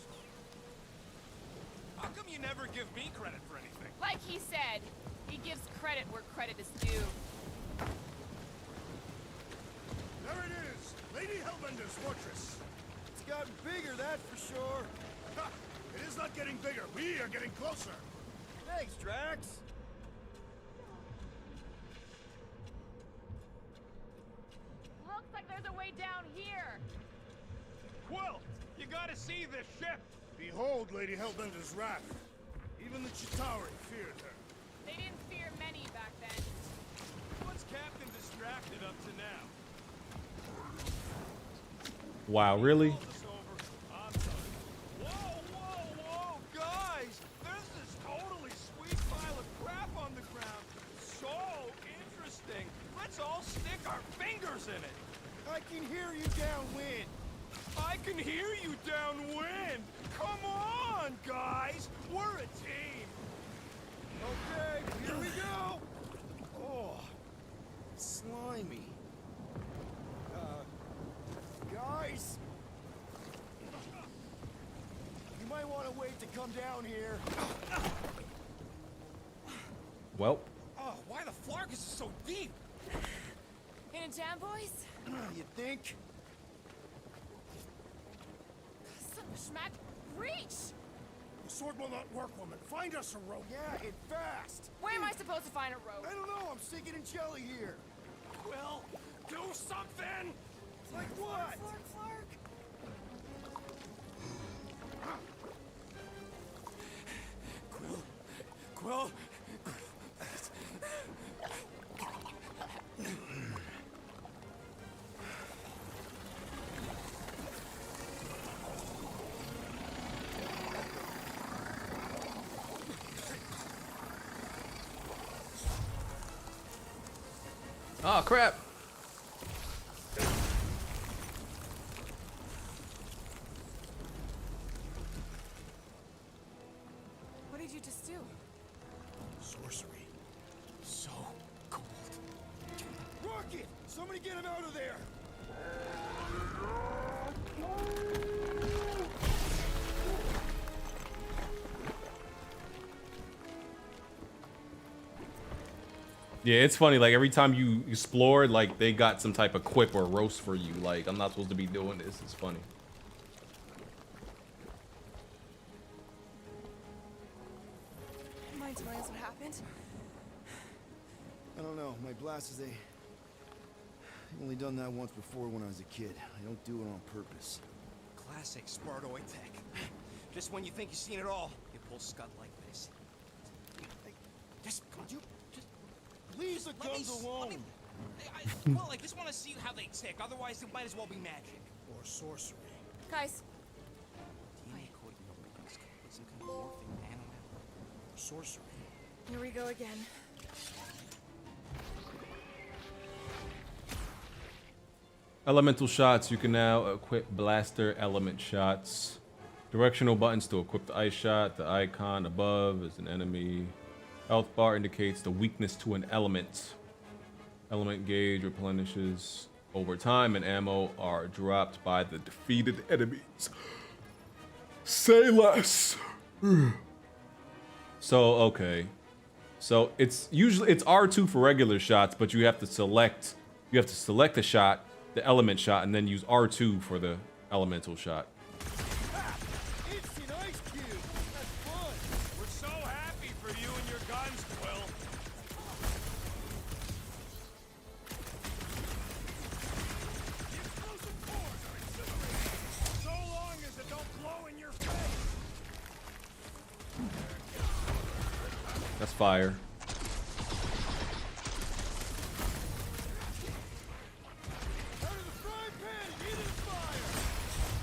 How come you never give me credit for anything? Like he said, he gives credit where credit is due. There it is! Lady Hellbender's fortress. It's gotten bigger, that's for sure. Ha! It is not getting bigger. We are getting closer. Thanks, Drax. Looks like there's a way down here. Quill, you gotta see this ship. Behold Lady Hellbender's wrath. Even the Chitauri feared her. They didn't fear many back then. What's Captain distracted up to now? Wow, really? Whoa, whoa, whoa, guys! There's this totally sweet pile of crap on the ground. So interesting. Let's all stick our fingers in it. I can hear you downwind. I can hear you downwind. Come on, guys. We're a team. Okay, here we go. Oh, slimy. Guys, you might want to wait to come down here. Well, Oh, why the Flarkus is so deep? In a jam, boys? You think? Son of a schmack, reach! The sword will not work, woman. Find us a rope. Yeah, and fast. Where am I supposed to find a rope? I don't know. I'm sinking in jelly here. Quill, do something! Like what? Flark. Quill. oh crap. What did you just do? Sorcery. So cold. Rocket! Somebody get him out of there! Yeah, it's funny. Like every time you explore, like they got some type of quip or roast for you. Like I'm not supposed to be doing this. It's funny. Mind telling us what happened? I don't know. My blast is I've only done that once before when I was a kid. I don't do it on purpose. Classic Spartoid tech. Just when you think you've seen it all, you pull scud like this. Just, come on, Leave the let me guns s- alone! let me- well, I just want to see how they tick. Otherwise, it might as well be magic. Or sorcery. Guys, DNA coding numbers. Put some kind of morphing nano out. Or sorcery. here we go again. Elemental shots. You can now equip blaster element shots. Directional buttons to equip the ice shot. The icon above is an enemy. Health bar indicates the weakness to an element. Element gauge replenishes over time, and ammo are dropped by the defeated enemies. Say less. So okay, so it's R2 for regular shots, but you have to select the shot, the element shot, and then use R2 for the elemental shot. Instant ice cube! That's fun! We're so happy for you and your guns, Quill. The explosive cores are incinerated. So long as it don't blow in your face. That's fire. Out of the frying pan and into the fire!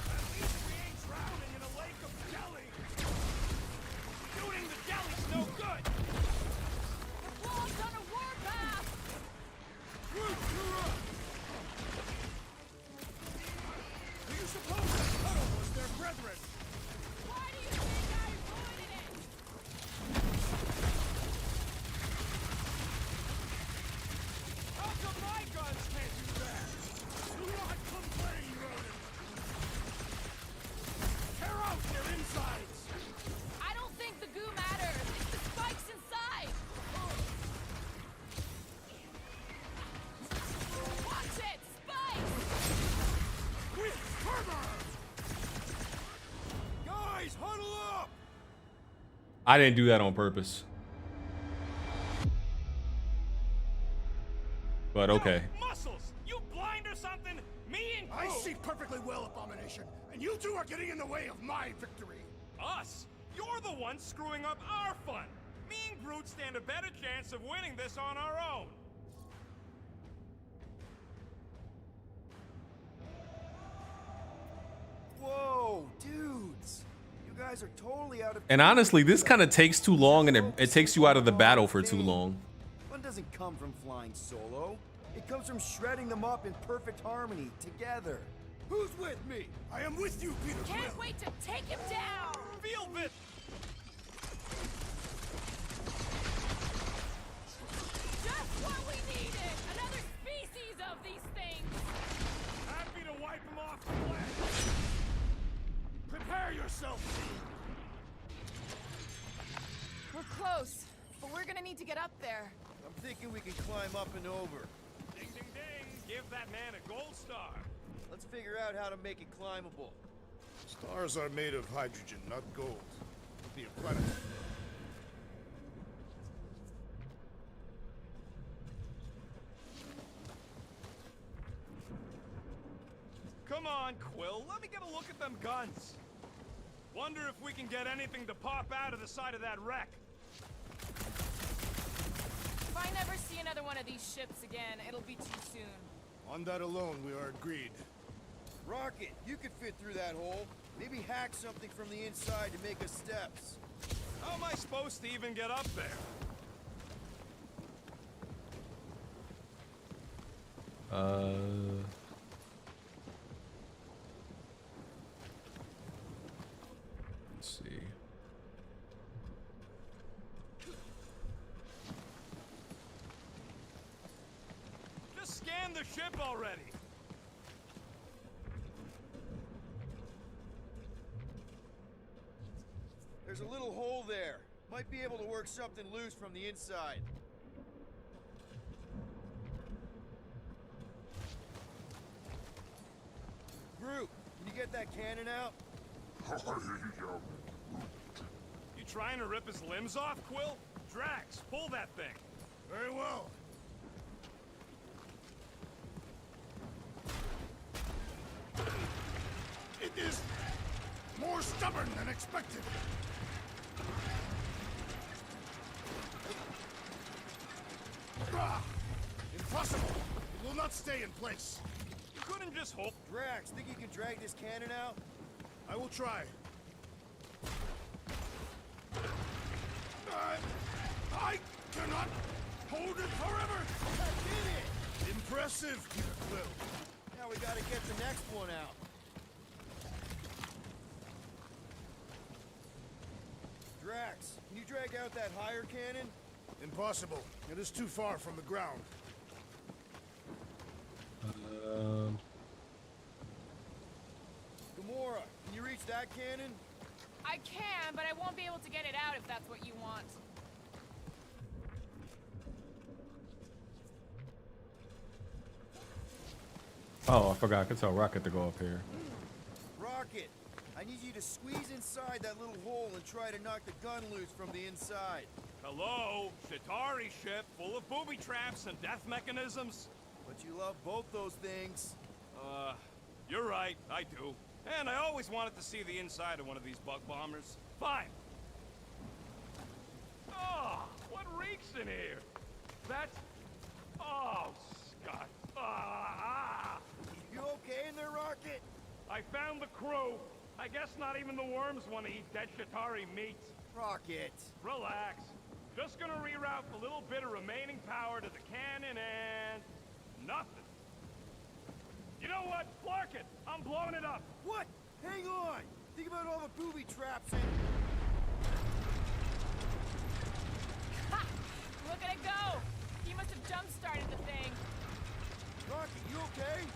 At least we ain't drowning in a lake of jelly. Shooting the jelly's no good. Walls on a warpath! Root, you're up! Do you suppose that huddle was their brethren? Why do you think I avoided it? I didn't do that on purpose. But okay. Muscles! You blind or something? Me and I Groot. see perfectly well, Abomination, and you two are getting in the way of my victory. Us? You're the one screwing up our fun. Me and Groot stand a better chance of winning this on our own. Whoa, dudes. You guys are totally out of... And honestly, this kind of takes too long, and it takes you out of the battle for too long. Fun doesn't come from flying solo. It comes from shredding them up in perfect harmony, together. Who's with me? I am with you, Peter Can't Quill. wait to take him down! Feel this! Just what we needed! Another species of these things! Happy to wipe him off the planet. Prepare yourself. We're close, but we're gonna need to get up there. I'm thinking we can climb up and over. Ding, ding, ding. Give that man a gold star. Let's figure out how to make it climbable. Stars are made of hydrogen, not gold. It'll be a planet. Come on, Quill. Let me get a look at them guns. Wonder if we can get anything to pop out of the side of that wreck. If I never see another one of these ships again, it'll be too soon. On that alone, we are agreed. Rocket, you could fit through that hole. Maybe hack something from the inside to make us steps. How am I supposed to even get up there? Let's see. Just scan the ship already. There's a little hole there. Might be able to work something loose from the inside. Groot, can you get that cannon out? You trying to rip his limbs off, Quill? Drax, pull that thing. Very well. It is more stubborn than expected. Ah, impossible. It will not stay in place. You couldn't just hold... Drax, think you can drag this cannon out? I will try. I cannot hold it forever. I did it! Impressive, Peter Quill. Now we gotta get the next one out. Drax, can you drag out that higher cannon? Impossible. It is too far from the ground. Gamora, can you reach that cannon? I can, but I won't be able to get it out if that's what you want. Oh, I forgot. I could tell Rocket to go up here. Rocket, I need you to squeeze inside that little hole and try to knock the gun loose from the inside. Hello? Chitauri ship full of booby traps and death mechanisms? But you love both those things. You're right, I do. And I always wanted to see the inside of one of these bug bombers. Fine. Oh, what reeks in here? That's... Oh, Scott. You okay in there, Rocket? I found the crew. I guess not even the worms want to eat dead Chitauri meat. Rocket. Relax. Just gonna reroute the little bit of remaining power to the cannon and... nothing. You know what? Clark it! I'm blowing it up! What? Hang on! Think about all the booby traps and... Ha! Look at it go! He must have jump-started the thing. Rocket, you okay?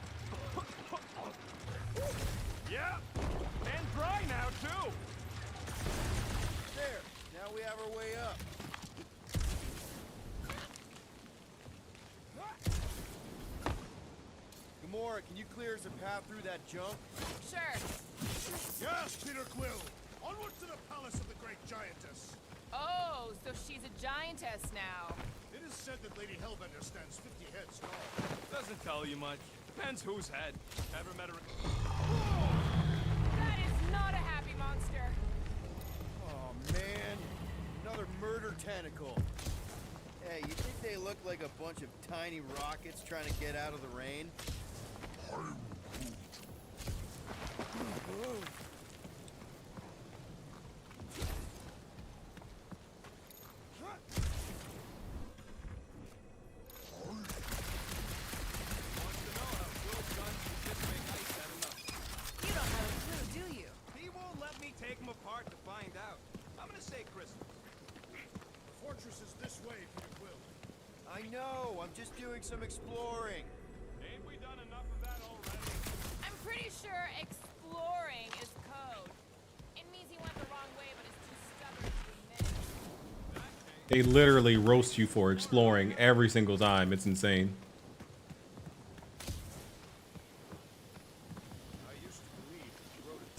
Yeah! And dry now, too! There. Now we have our way up. Gamora, can you clear us a path through that junk? Sure. Yes, Peter Quill. Onward to the palace of the great giantess. Oh, so she's a giantess now. It is said that Lady Hellbender stands 50 heads tall. Doesn't tell you much. Depends whose head. Ever met her? That is not a happy monster. Oh man, another murder tentacle. Hey, you think they look like a bunch of tiny rockets trying to get out of the rain? You don't have a clue, do you? He won't let me take him apart to find out. I'm gonna say Crystal. The fortress is this way, if you will. I know, I'm just doing some exploring. Ain't we done enough of that already? I'm pretty sure exploring is code. It means he went the wrong way, but is too stubborn to admit it. They literally roast you for exploring every single time. It's insane. I used to believe he wrote it.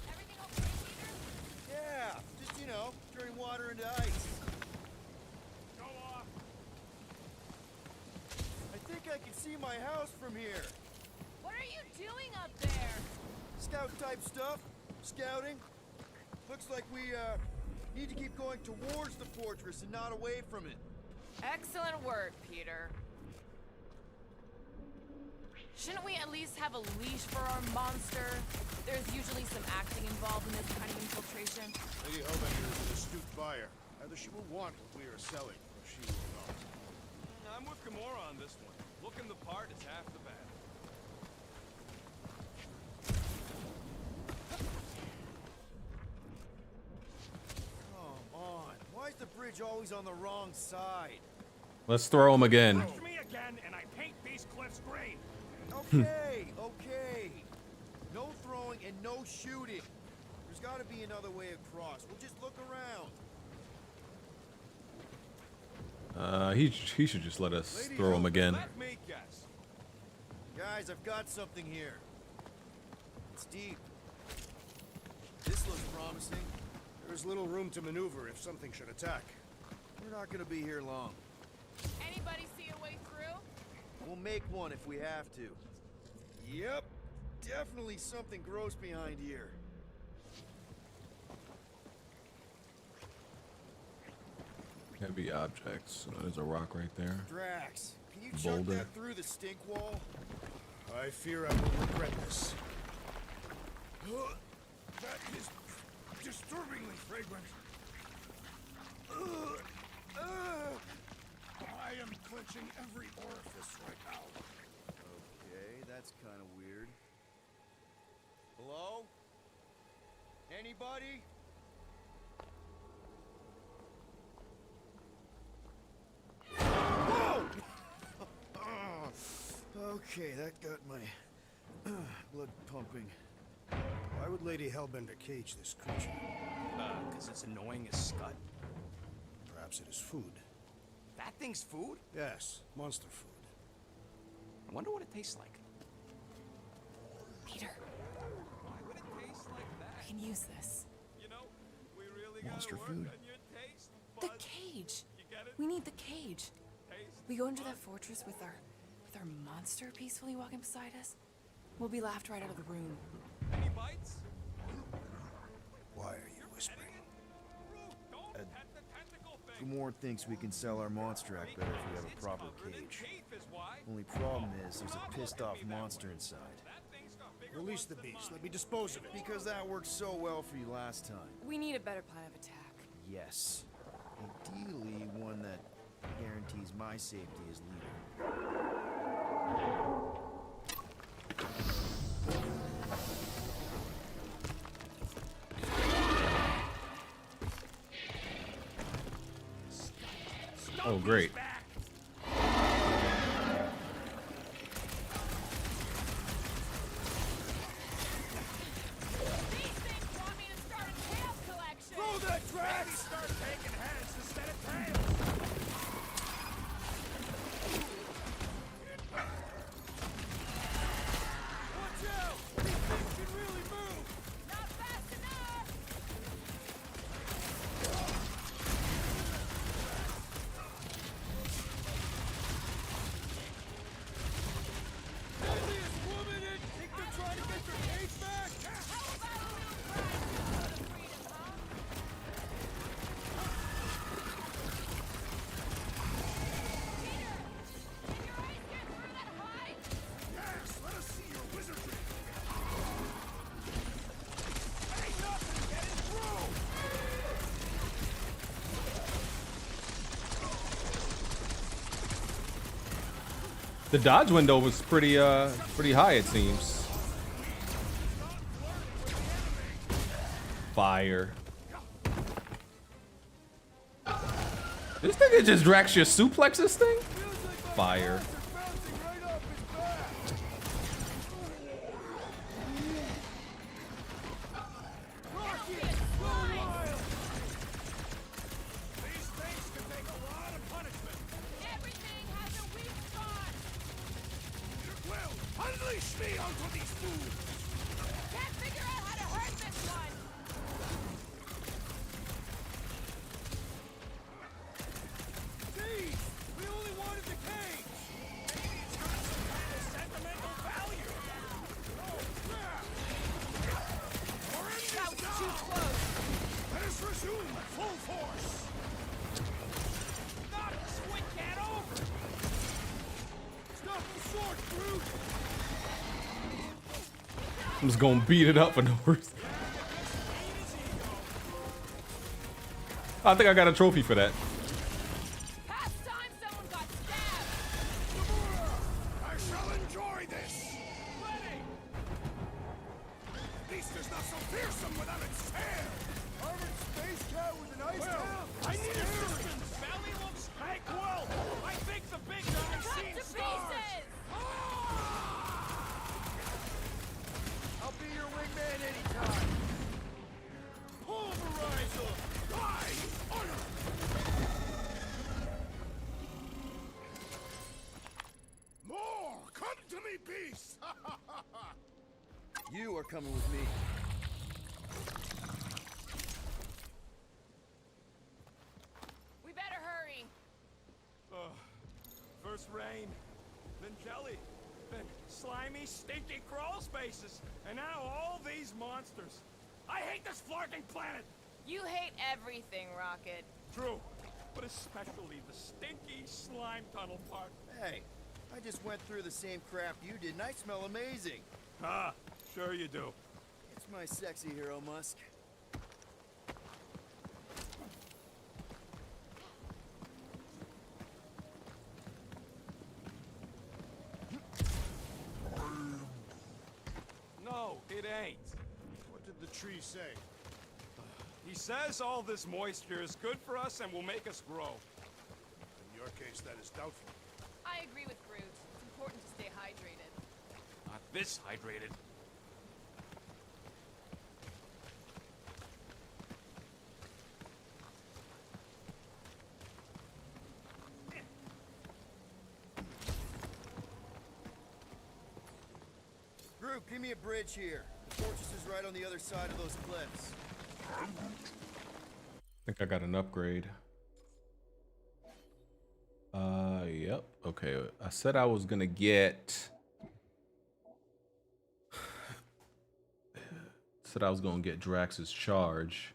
Everything okay, Peter? Yeah, just, you know, turning water into ice. Go off. I think I can see my house from here. What are you doing up there? Scout type stuff. Scouting. Looks like we, need to keep going towards the fortress and not away from it. Excellent work, Peter. Shouldn't we at least have a leash for our monster? There's usually some acting involved in this kind of infiltration. Lady Hellbender is an astute buyer. Either she will want what we are selling, or she will not. I'm with Gamora on this one. Looking the part is half the battle. Come on. Why is the bridge always on the wrong side? Let's throw him again. Push me again, and I paint these cliffs green. Okay, okay. No throwing and no shooting. There's got to be another way across. We'll just look around. He should just let us Lady throw him again. Let me guess. Guys, I've got something here. It's deep. This looks promising. There is little room to maneuver if something should attack. We're not gonna be here long. Anybody see a way through? We'll make one if we have to. Yep, definitely something gross behind here. Heavy objects. There's a rock right there. Drax, can you chuck Boulder. that through the stink wall? I fear I will regret this. That is disturbingly fragrant. I am clenching every orifice right now. Okay, that's kind of weird. Hello? Anybody? Whoa! Okay, that got my blood pumping. Why would Lady Hellbender cage this creature? Because it's annoying as scut. Perhaps it is food. That thing's food? Yes, monster food. I wonder what it tastes like. Peter, Why would it taste like that? we can use this. You know, we really Monster gotta work food. on your taste The buds. cage. You get it? We need the cage. Taste We go into that fortress with our monster peacefully walking beside us. We'll be laughed right out of the room. Any bites? Why are you whispering? Root, don't pet the tentacle thing. Gamora thinks we can sell our monster act better if we have a It's proper covered in cage. teeth is why. Only problem is there's a pissed off monster inside. That thing's got bigger Release ones the than beast. mine. Let me dispose of it. Because that worked so well for you last time. We need a better plan of attack. Yes. Ideally, one that guarantees my safety as leader. Oh, great. Back. These things want me to start a tail collection. Throw that Drax! Start taking heads instead of tails. Watch out! These things can really move! Not fast enough. The dodge window was pretty high, it seems. Fire. This nigga just Draxia suplex this thing? Fire. Unleash me onto these fools! Can't figure out how to hurt this one! Jeez! We only wanted the cage! Maybe it's got some kind of sentimental value! Oh, crap! We're in this now! Too close! Let us resume at full force! Knock the squid cat over! Stop the sword, brute! I'm just gonna beat it up for no reason. I think I got a trophy for that. Past time someone got stabbed! I shall enjoy this! Ready! Beast is not so fearsome without its tail! Armored space cat with an ice tail? I need assistance! Belly looks hey, Quill! I think the big guy's seen stars! I'll be your wingman anytime. Pulverizer! Rise! Honor! More! Come to me, beast! You are coming with me. We better hurry. First rain, then jelly, then slimy, stinky crawl spaces, and now all these monsters. I hate this flarking planet! You hate everything, Rocket. True, but especially the stinky slime tunnel part. Hey, I just went through the same crap you did, and I smell amazing. Ah, sure you do. It's my sexy hero, Musk. No, it ain't. What did the tree say? He says all this moisture is good for us and will make us grow. In your case, that is doubtful. I agree with Groot. It's important to stay hydrated. Not this hydrated. Groot, give me a bridge here. The fortress is right on the other side of those cliffs. I think I got an upgrade. Yep. Okay. I said I was gonna get. Said I was gonna get Drax's charge.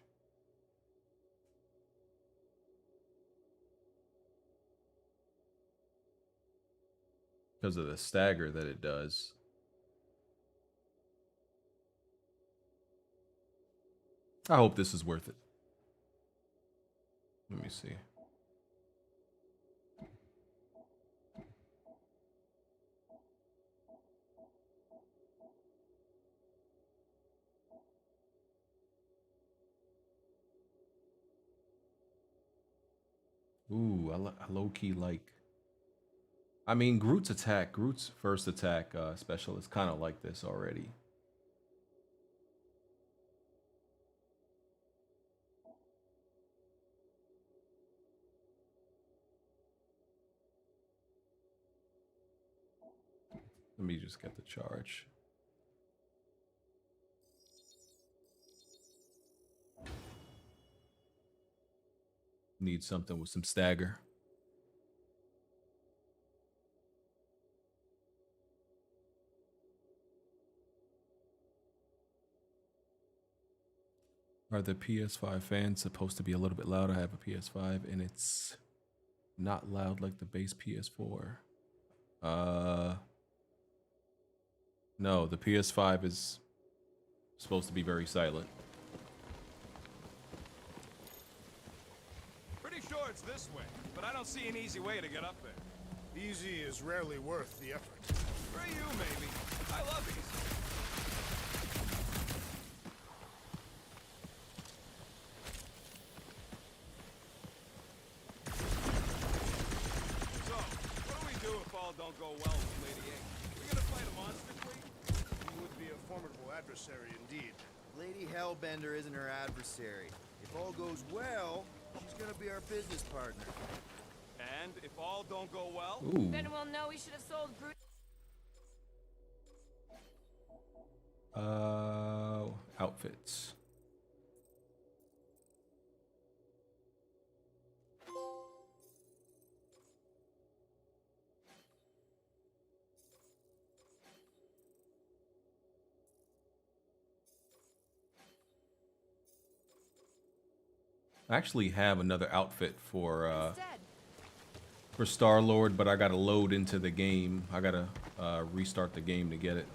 Because of the stagger that it does. I hope this is worth it. Let me see. Ooh, I low-key like. I mean, Groot's first attack special is kind of like this already. Let me just get the charge. Need something with some stagger. Are the PS5 fans supposed to be a little bit loud? I have a PS5 and it's not loud like the base PS4. No, the PS5 is supposed to be very silent. Pretty sure it's this way, but I don't see an easy way to get up there. Easy is rarely worth the effort. For you, maybe. I love easy. So, what do we do if all don't go well with Lady A? We gonna fight a monster queen? He would be a formidable adversary indeed. Lady Hellbender isn't her adversary. If all goes well, she's gonna be our business partner. And if all don't go well, Ooh. Then we'll know we should have sold Groot. Outfits. I actually have another outfit for Star-Lord, but I gotta load into the game. I gotta restart the game to get it.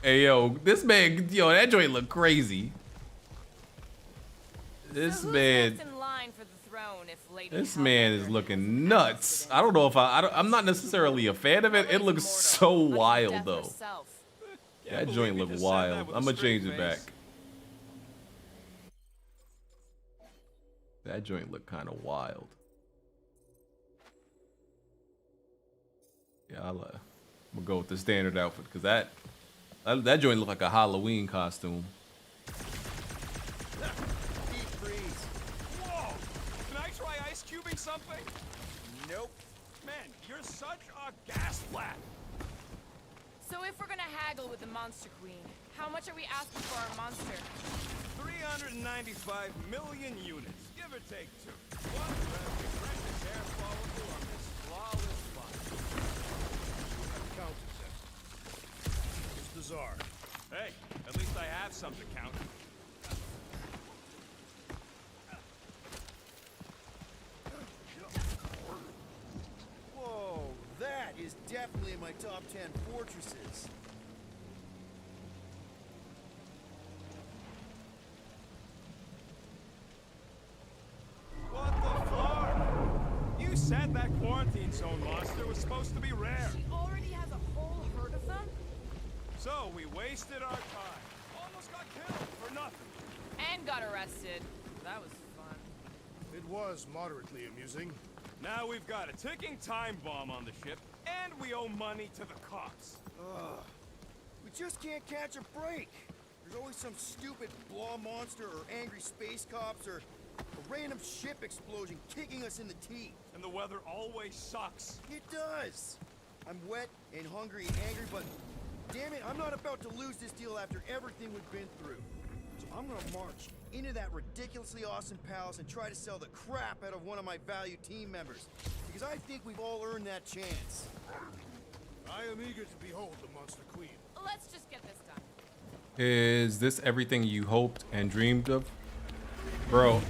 Hey yo, this man, yo, that joint look crazy. This So who's man, next in line for the throne if Lady this man is looking nuts. I don't know if I'm not necessarily a fan of it. It looks so wild though. That joint look wild. I'm gonna change it back. That joint look kind of wild. Yeah, I'm gonna go with the standard outfit because that joint look like a Halloween costume. deep freeze. Whoa! Can I try ice cubing something? Nope. Man, you're such a gaslat. So if we're gonna haggle with the Monster Queen, how much are we asking for our monster? 395 million units, give or take 2. One for every precious hair follicle on this flawless body. Counted then. It's the Tsar. Hey, at least I have some to count. Whoa, that is definitely in my top 10 fortresses. What the fuck? You said that quarantine zone monster was supposed to be rare. She already has a whole herd of them? So we wasted our time. Almost got killed for nothing. And got arrested. That was fun. It was moderately amusing. Now we've got a ticking time bomb on the ship, and we owe money to the cops. Ugh. We just can't catch a break. There's always some stupid blah monster or angry space cops or a random ship explosion kicking us in the teeth. And the weather always sucks. It does. I'm wet and hungry and angry, but damn it, I'm not about to lose this deal after everything we've been through. So I'm gonna march into that ridiculously awesome palace and try to sell the crap out of one of my valued team members. Because I think we've all earned that chance. I am eager to behold the Monster Queen. Let's just get this done. Is this everything you hoped and dreamed of? Bro,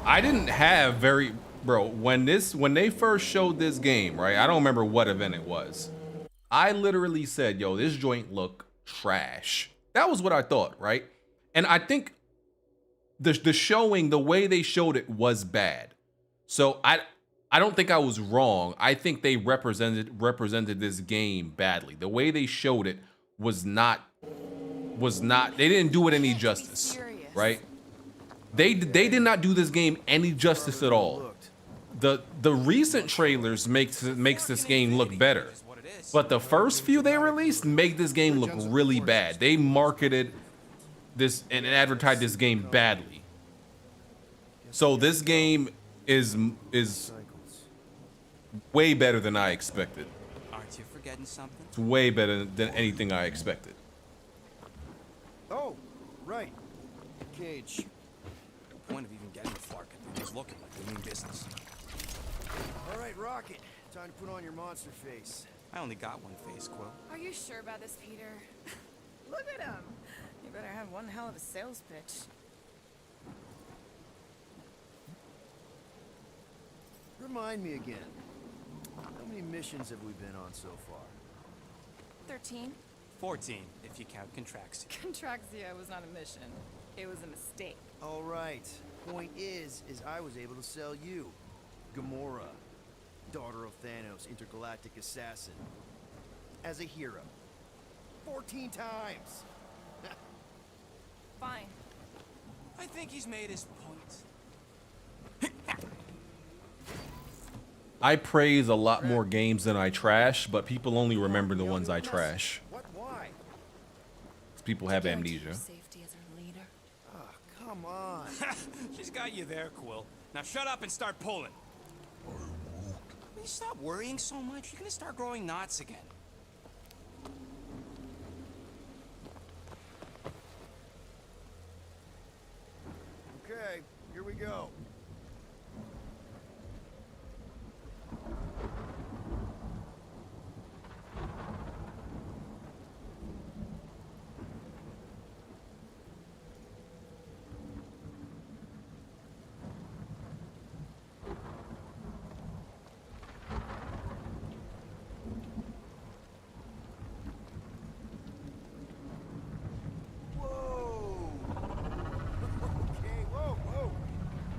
I didn't have very... Bro, when they first showed this game, right? I don't remember what event it was. I literally said, yo, this joint look trash. That was what I thought, right? And I think the showing, the way they showed it was bad. So I don't think I was wrong. I think they represented this game badly. The way they showed it was not, they didn't do it any justice, right? They did not do this game any justice at all. The recent trailers makes this game look better. But the first few they released make this game look really bad. They marketed this and advertised this game badly. So this game is way better than I expected. Aren't you forgetting something? It's way better than anything I expected. Oh, right. Cage. No point of even getting the Flark if you're just looking like we mean business. All right, Rocket. Time to put on your monster face. I only got one face, Quill. Are you sure about this, Peter? Look at him. You better have one hell of a sales pitch. Remind me again. How many missions have we been on so far? 13. 14, if you count Contraxia. Contraxia was not a mission. It was a mistake. All right. Point is I was able to sell you, Gamora, daughter of Thanos, intergalactic assassin, as a hero. 14 times. Fine. I think he's made his point. I praise a lot more games than I trash, but people only remember the ones I trash. What? Why? 'Cause people have amnesia. Safety as our leader. Oh, come on. She's got you there, Quill. Now shut up and start pulling. Will you stop worrying so much? You're gonna start growing knots again. Okay, here we go. Whoa! Okay, whoa!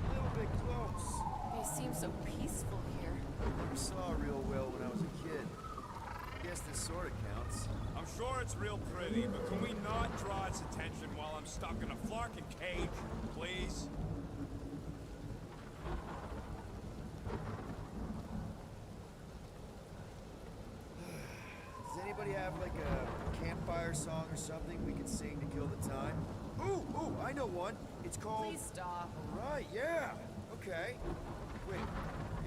A little bit close. They seem so peaceful here. Never saw real well when I was a kid. Guess this sort of counts. I'm sure it's real pretty, but can we not draw its attention while I'm stuck in a flarkin' cage, please? Does anybody have like a campfire song or something we could sing to kill the time? Ooh, I know one. It's called... Please stop. Right, yeah. Okay. Wait,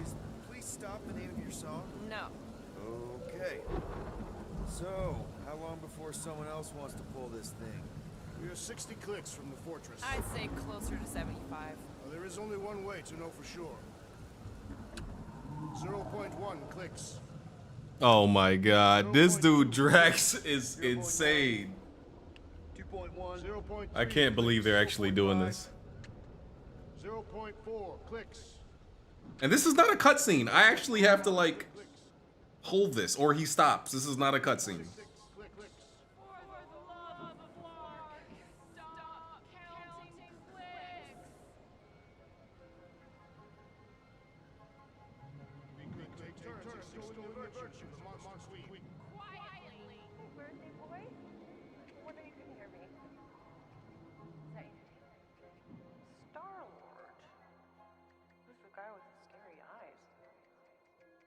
is Please Stop the name of your song? No. Okay. So, how long before someone else wants to pull this thing? We are 60 clicks from the fortress. I'd say closer to 75. Well, there is only one way to know for sure. 0.1 clicks. Oh my god, this dude Drax is insane. 2.1. I can't believe they're actually doing this. 0.4 clicks. And this is not a cutscene. I actually have to like hold this or he stops. This is not a cutscene. Birthday boy? Wonder you can hear me. Say, Star-Lord. Who's the guy with the scary eyes?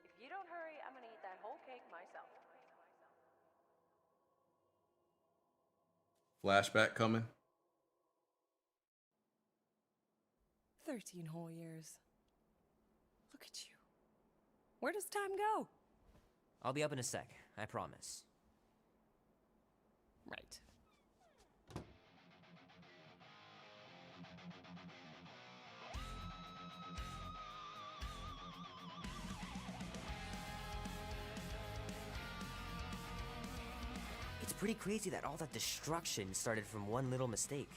If you don't hurry, I'm gonna eat that whole cake myself. Flashback coming. 13 whole years. Look at you. Where does time go? I'll be up in a sec, I promise. Right. It's pretty crazy that all that destruction started from one little mistake.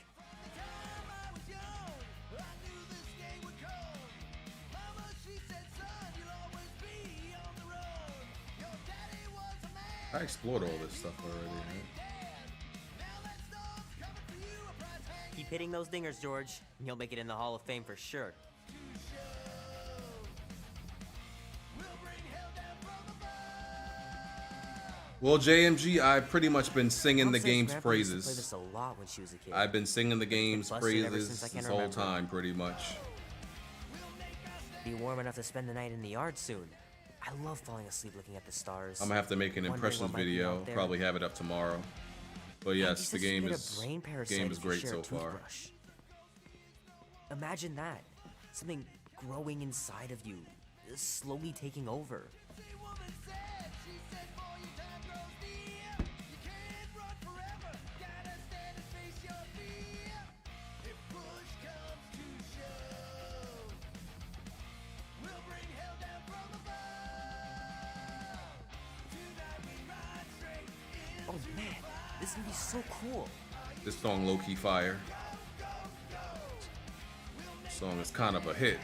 I explored all this stuff already, right? Keep hitting those dingers, George, and you'll make it in the Hall of Fame for sure. Well, JMG, I've pretty much been singing Mom the says game's Grandpa used to play praises. this a lot when she was a kid. I've been singing the game's busted ever since praises I can this whole remember. time, pretty much. Be warm enough to spend the night in the yard soon. I love falling asleep looking at the stars. I'm gonna have to make an wondering impressions what might be video. out there. Probably have it up tomorrow. But And he yes, the says you game get a is brain parasite game is if you great share so a far. toothbrush. Imagine that. Something growing inside of you, slowly taking over. Oh man, this is gonna be so cool. This song low-key fire. Song is kind of a hit.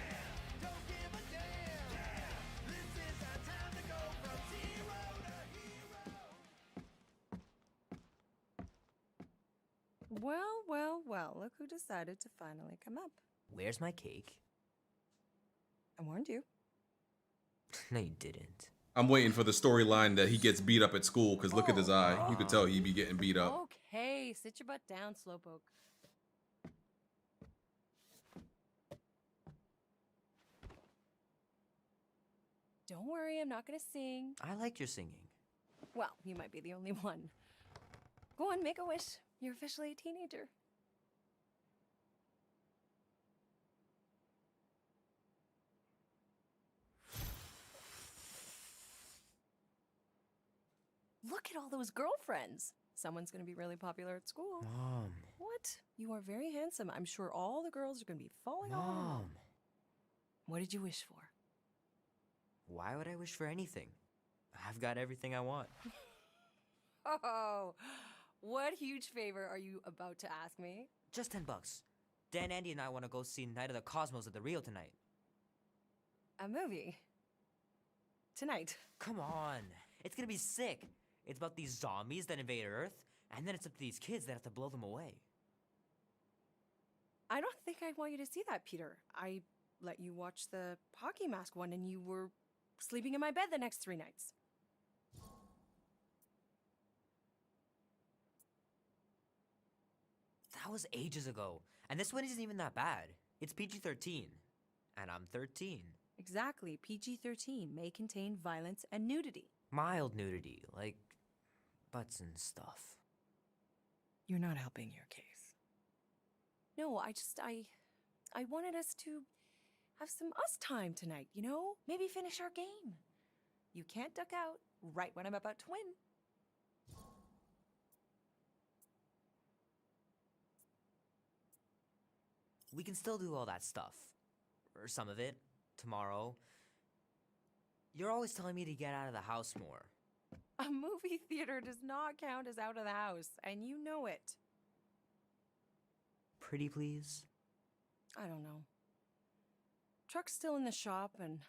Well, look who decided to finally come up. Where's my cake? I warned you. No, you didn't. I'm waiting for the storyline that he gets beat up at school, because look at his eye. You could tell he'd be getting beat up. Okay, sit your butt down, Slowpoke. Don't worry, I'm not gonna sing. I like your singing. Well, you might be the only one. Go on, make a wish. You're officially a teenager. Look at all those girlfriends. Someone's gonna be really popular at school. Mom. What? You are very handsome. I'm sure all the girls are gonna be falling all over you. Mom. What did you wish for? Why would I wish for anything? I've got everything I want. Oh, what huge favor are you about to ask me? Just $10. Dan, Andy, and I want to go see Night of the Cosmos at the Rio tonight. A movie? Tonight? Come on. It's gonna be sick. It's about these zombies that invade Earth, and then it's up to these kids that have to blow them away. I don't think I want you to see that, Peter. I let you watch the hockey mask one and you were sleeping in my bed the next 3 nights. That was ages ago. And this one isn't even that bad. It's PG-13. And I'm 13. Exactly. PG-13 may contain violence and nudity. Mild nudity, like butts and stuff. You're not helping your case. No, I wanted us to have some us time tonight, you know? Maybe finish our game. You can't duck out right when I'm about to win. We can still do all that stuff. Or some of it. Tomorrow. You're always telling me to get out of the house more. A movie theater does not count as out of the house, and you know it. Pretty please? I don't know. Truck's still in the shop, and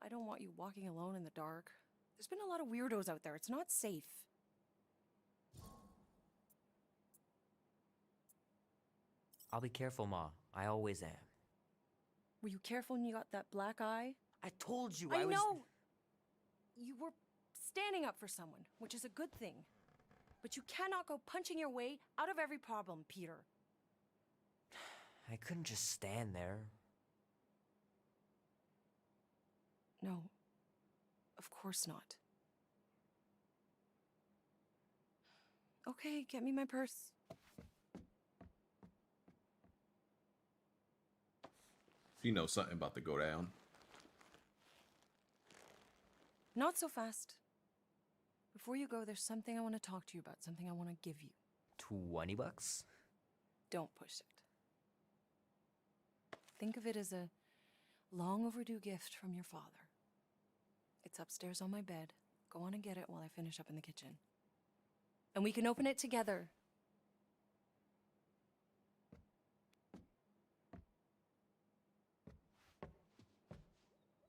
I don't want you walking alone in the dark. There's been a lot of weirdos out there. It's not safe. I'll be careful, Ma. I always am. Were you careful when you got that black eye? I told you I was... know! You were standing up for someone, which is a good thing. But you cannot go punching your way out of every problem, Peter. I couldn't just stand there. No, of course not. Okay, get me my purse. She knows something about to go down. Not so fast. Before you go, there's something I want to talk to you about, something I want to give you. $20? Don't push it. Think of it as a long overdue gift from your father. It's upstairs on my bed. Go on and get it while I finish up in the kitchen. And we can open it together.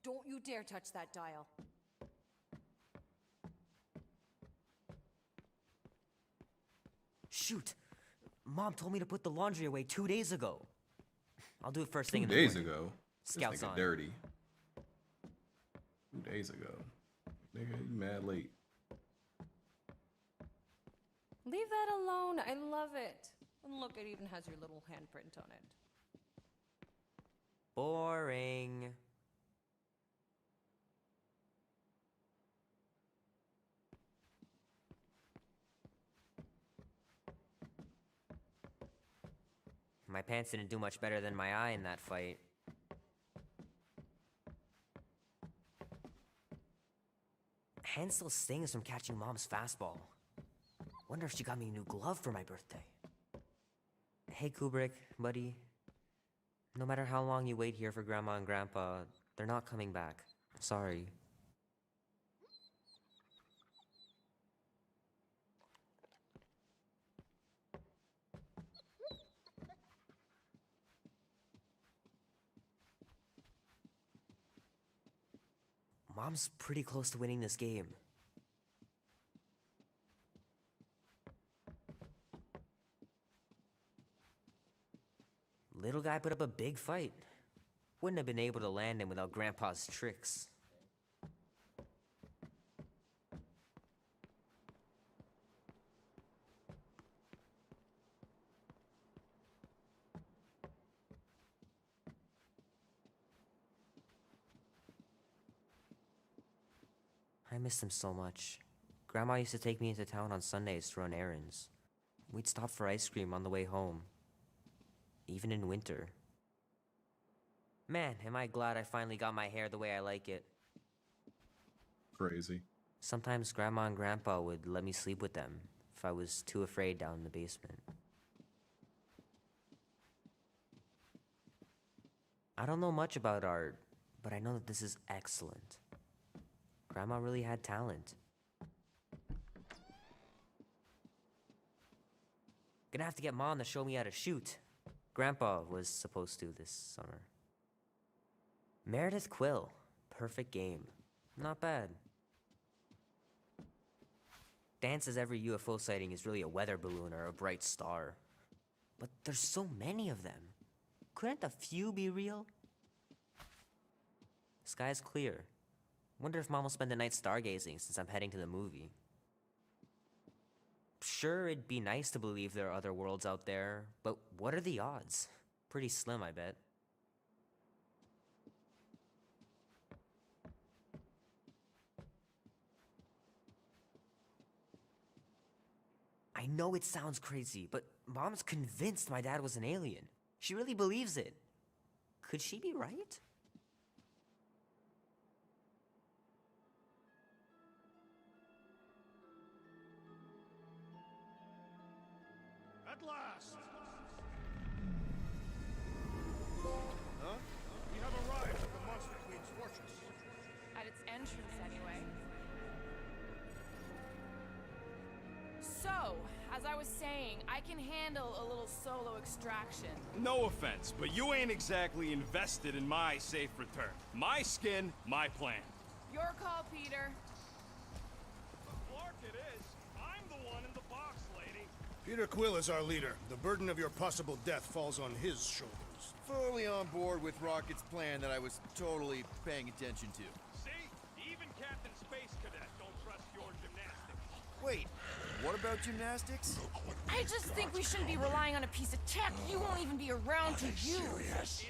Don't you dare touch that dial. Shoot! Mom told me to put the laundry away 2 days ago. I'll do it first thing 2 in the days morning. ago? Scouts this nigga on. dirty. 2 days ago. Nigga, you mad late. Leave that alone. I love it. And look, it even has your little handprint on it. Boring. My pants didn't do much better than my eye in that fight. Hand still stings from catching Mom's fastball. Wonder if she got me a new glove for my birthday. Hey Kubrick, buddy. No matter how long you wait here for Grandma and Grandpa, they're not coming back. Sorry. Mom's pretty close to winning this game. Little guy put up a big fight. Wouldn't have been able to land him without Grandpa's tricks. I miss him so much. Grandma used to take me into town on Sundays to run errands. We'd stop for ice cream on the way home. Even in winter. Man, am I glad I finally got my hair the way I like it. Crazy. Sometimes Grandma and Grandpa would let me sleep with them if I was too afraid down in the basement. I don't know much about art, but I know that this is excellent. Grandma really had talent. Gonna have to get Mom to show me how to shoot. Grandpa was supposed to this summer. Meredith Quill. Perfect game. Not bad. Dan says every UFO sighting is really a weather balloon or a bright star. But there's so many of them. Couldn't a few be real? Sky's clear. Wonder if Mom will spend the night stargazing since I'm heading to the movie. Sure, it'd be nice to believe there are other worlds out there, but what are the odds? Pretty slim, I bet. I know it sounds crazy, but Mom's convinced my dad was an alien. She really believes it. Could she be right? At last! Huh? We have arrived at the Monster Queen's fortress. At its entrance, anyway. So, as I was saying, I can handle a little solo extraction. No offense, but you ain't exactly invested in my safe return. My skin, my plan. Your call, Peter. Clark it is. I'm the one in the box, lady. Peter Quill is our leader. The burden of your possible death falls on his shoulders. Fully on board with Rocket's plan that I was totally paying attention to. See? Even Captain Space Cadet don't trust your gymnastics. Wait, what about gymnastics? I just think we shouldn't be relying on a piece of tech you won't even be around to use. Yes,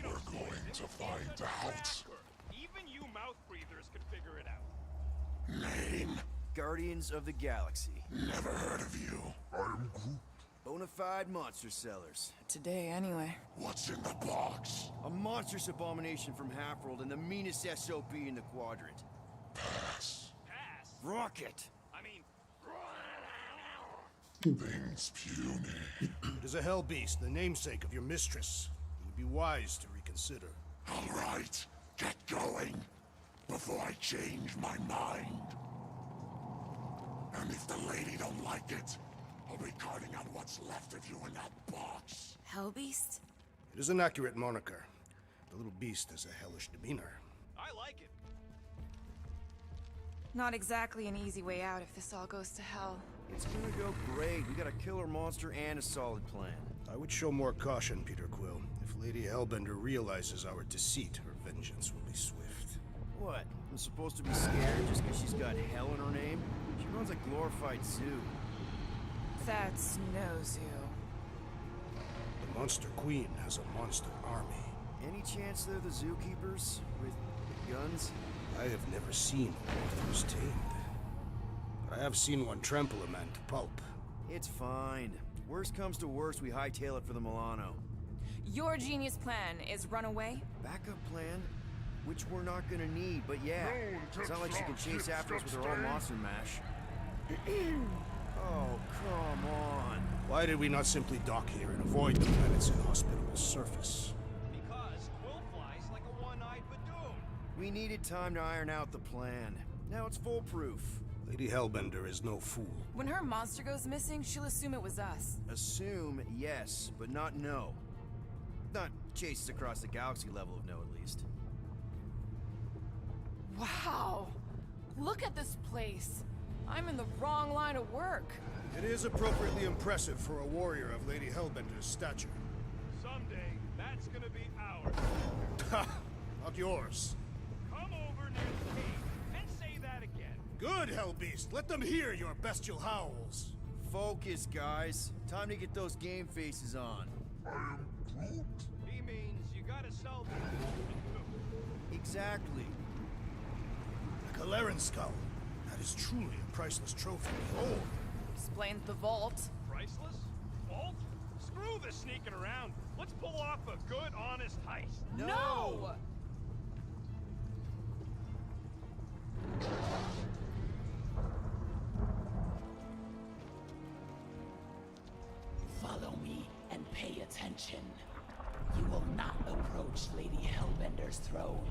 we're going to find out. Even you mouth breathers can figure it out. Name? Guardians of the Galaxy. Never heard of you. I'm Groot. Bonafide monster sellers. Today, anyway. What's in the box? A monstrous abomination from Half-World and the meanest SOB in the quadrant. Pass. Pass? Rocket! I mean... Things puny. It is a hell beast, the namesake of your mistress. It would be wise to reconsider. All right, get going before I change my mind. And if the lady don't like it, I'll be carting out what's left of you in that box. Hellbeast? It is an accurate moniker. The little beast has a hellish demeanor. I like it. Not exactly an easy way out if this all goes to hell. It's gonna go great. We got a killer monster and a solid plan. I would show more caution, Peter Quill. If Lady Hellbender realizes our deceit, her vengeance will be swift. What? I'm supposed to be scared just because she's got hell in her name? She runs a glorified zoo. That's no zoo. The Monster Queen has a monster army. Any chance they're the zookeepers? With guns? I have never seen authors tamed. But I have seen one trample a man to pulp. It's fine. Worst comes to worst, we hightail it for the Milano. Your genius plan is run away? Backup plan? Which we're not gonna need, but yeah. It's not like she can chase after us with her own monster mash. Oh, come on. Why did we not simply dock here and avoid the planet's inhospitable surface? Because Quill flies like a one-eyed Badoon. We needed time to iron out the plan. Now it's foolproof. Lady Hellbender is no fool. When her monster goes missing, she'll assume it was us. Assume, yes, but not no. Not chases across the galaxy level of no, at least. Wow! Look at this place! I'm in the wrong line of work. It is appropriately impressive for a warrior of Lady Hellbender's stature. Some someday, that's gonna be ours. Ha! Not yours. Come over near the cave and say that again. Good, Hellbeast. Let them hear your bestial howls. Focus, guys. Time to get those game faces on. He means you gotta sell the Exactly. A Galeran skull. That is truly a priceless trophy. Behold. Explains the vault. priceless? Vault? Screw the sneaking around. Let's pull off a good, honest heist. No! Follow me and pay attention. You will not approach Lady Hellbender's throne.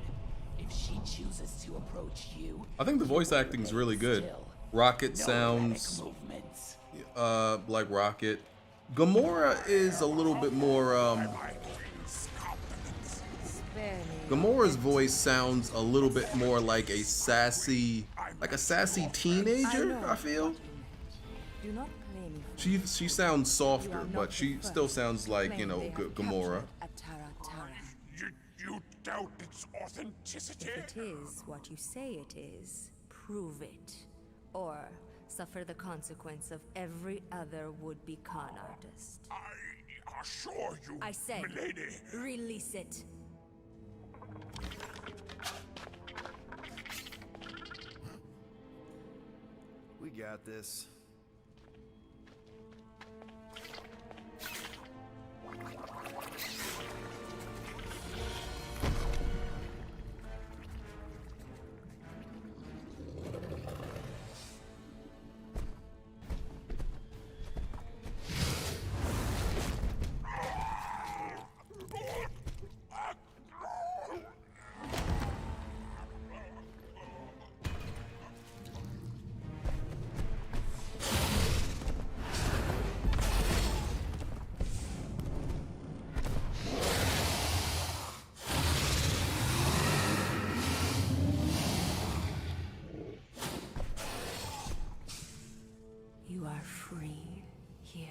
If she chooses to approach you, I think the voice acting's really good. Rocket sounds like Rocket. Gamora is a little bit more Gamora's voice sounds a little bit more like a sassy teenager, I feel. Do not play me. She sounds softer, but she still sounds like, you know, Gamora. You doubt its authenticity? If it is what you say it is, prove it. Or suffer the consequence of every other would-be con artist. I assure you, I said, milady. Release it. We got this. You are free here.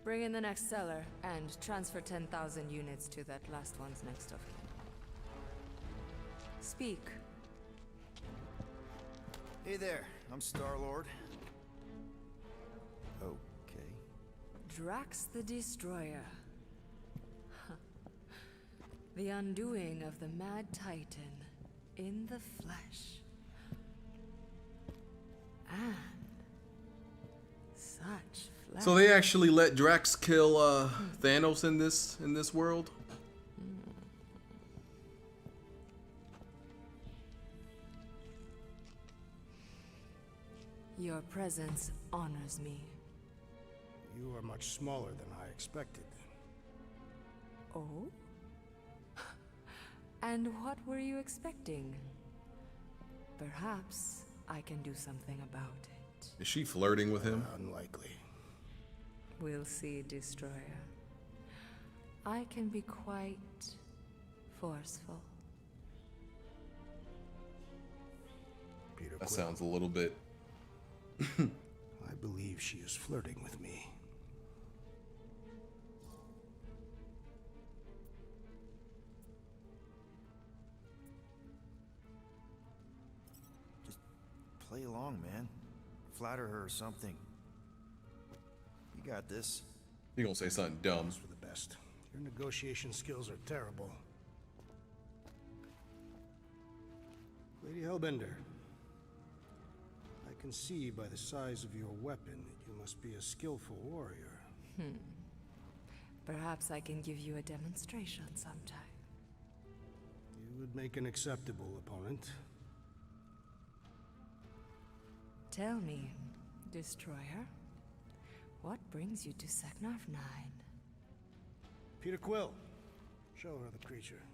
Bring in the next seller and transfer 10,000 units to that last one's next of kin. Speak. Hey there, I'm Star-Lord. Okay. Drax the Destroyer. The undoing of the Mad Titan in the flesh. And such flesh. So they actually let Drax kill Thanos in this world? Your presence honors me. You are much smaller than I expected. Oh? And what were you expecting? Perhaps I can do something about it. Is she flirting with him? Unlikely. We'll see, Destroyer. I can be quite forceful. Peter That Quill. sounds a little bit. I believe she is flirting with me. Just play along, man. Flatter her or something. You got this. You gonna say something dumb? For the best. Your negotiation skills are terrible. Lady Hellbender. I can see by the size of your weapon that you must be a skillful warrior. Perhaps I can give you a demonstration sometime. You would make an acceptable opponent. Tell me, Destroyer, what brings you to Seknarf 9? Peter Quill, show her the creature.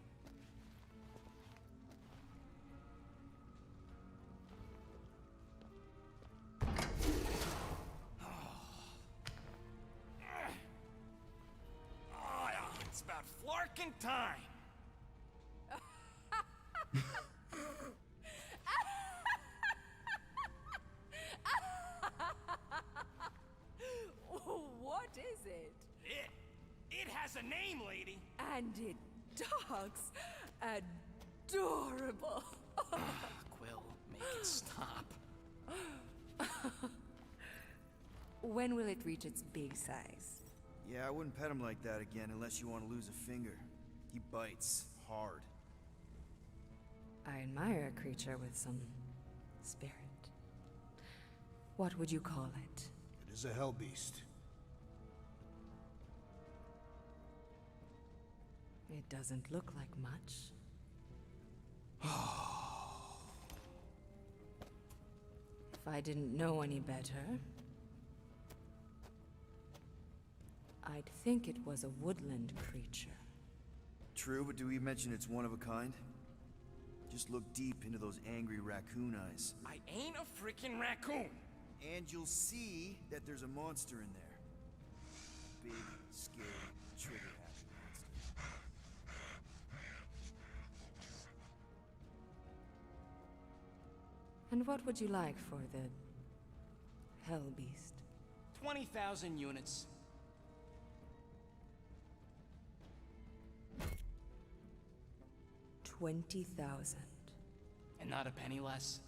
Flarkin' time! What is it? It has a name, lady! And it talks adorable. Quill, make it stop. When will it reach its big size? Yeah, I wouldn't pet him like that again unless you want to lose a finger. He bites hard. I admire a creature with some spirit. What would you call it? It is a hell beast. It doesn't look like much. If I didn't know any better, I'd think it was a woodland creature. True, but do we mention it's one of a kind? Just look deep into those angry raccoon eyes. I ain't a freaking raccoon! And you'll see that there's a monster in there. Big, scary, trigger-happy monster. And what would you like for the hell beast? 20,000 units. 20,000. And not a penny less.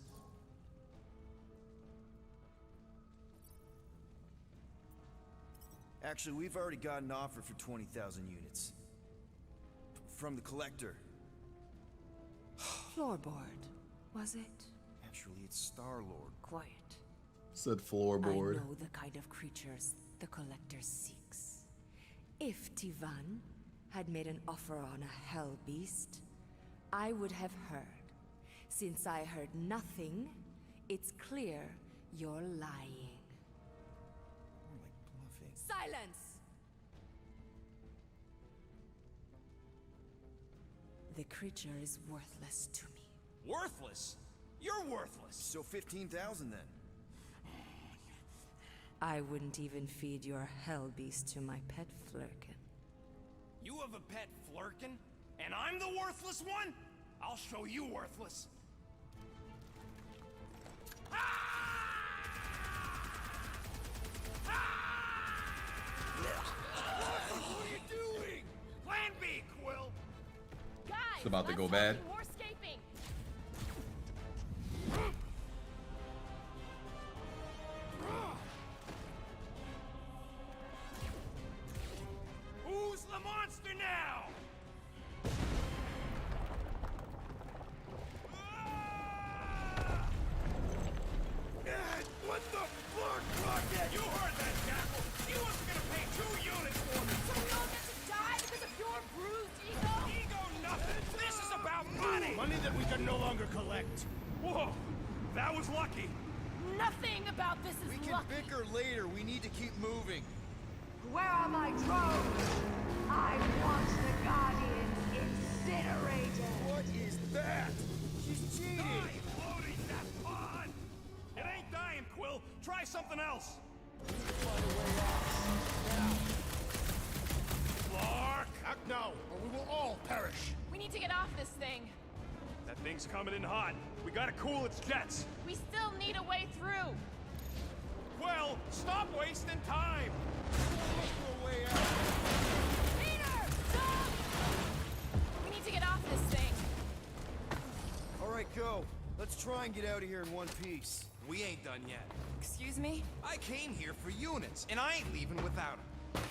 Actually, we've already got an offer for 20,000 units. From the collector. Floorboard, was it? Actually, it's Star-Lord. Quiet. Said floorboard. I know the kind of creatures the collector seeks. If Tivan had made an offer on a hell beast, I would have heard. Since I heard nothing, it's clear you're lying. More like bluffing. Silence! The creature is worthless to me. Worthless? You're worthless! So 15,000 then? I wouldn't even feed your hell beast to my pet Flurkin. You have a pet Flurkin? And I'm the worthless one? I'll show you worthless. What are you doing? Plan B, Quill! Guys, It's about to let's go help bad. you. More escaping. Who's the monster now? What the fuck, Rocket? You heard that, Jackal! He wasn't gonna pay 2 units for me! So we all get to die because of your bruised ego? Ego nothing! This is about money! Money that we can no longer collect. Whoa! That was lucky! Nothing about this is We can lucky. bicker later. We need to keep moving. Where are my drones? I want the Guardians incinerated. What is that? She's cheating. Die, floating that pod! It ain't dying, Quill! Try something else! Clark! Act now, or we will all perish. We need to get off this thing. That thing's coming in hot. We gotta cool its jets. We still need a way through. Well, stop wasting time! Peter! Stop! We need to get off this thing. All right, go. Let's try and get out of here in one piece. We ain't done yet. Excuse me? I came here for units, and I ain't leaving without them.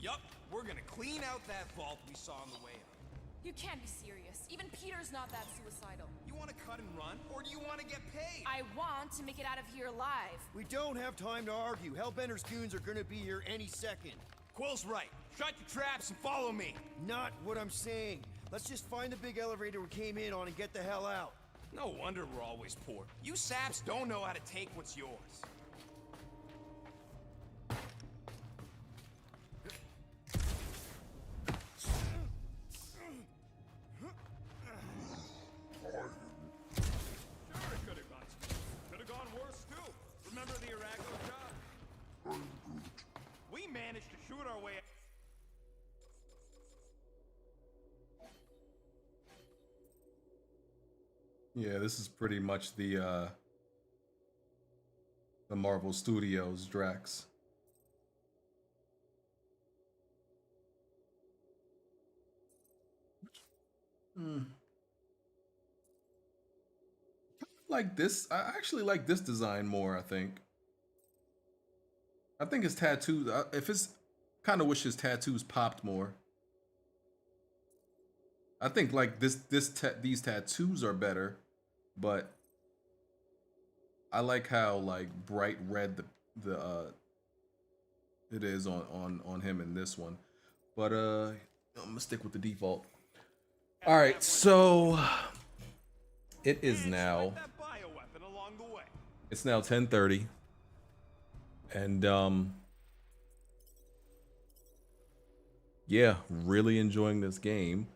Yup, we're gonna clean out that vault we saw on the way up. You can't be serious. Even Peter's not that suicidal. You wanna cut and run, or do you wanna get paid? I want to make it out of here alive. We don't have time to argue. Hellbender's goons are gonna be here any second. Quill's right. Shut your traps and follow me. Not what I'm saying. Let's just find the big elevator we came in on and get the hell out. No wonder we're always poor. You saps don't know how to take what's yours. Sure, it could have gone smooth. Could have gone worse, too. Remember the Arago job? We managed to shoot our way... Yeah, this is pretty much the Marvel Studios Drax. Like this, I actually like this design more. I think his tattoos. If his kind of wish his tattoos popped more. I think like these tattoos are better, but I like how like bright red the it is on him in this one. But I'm gonna stick with the default. All right, so it is now. It's now 10:30, and yeah, really enjoying this game.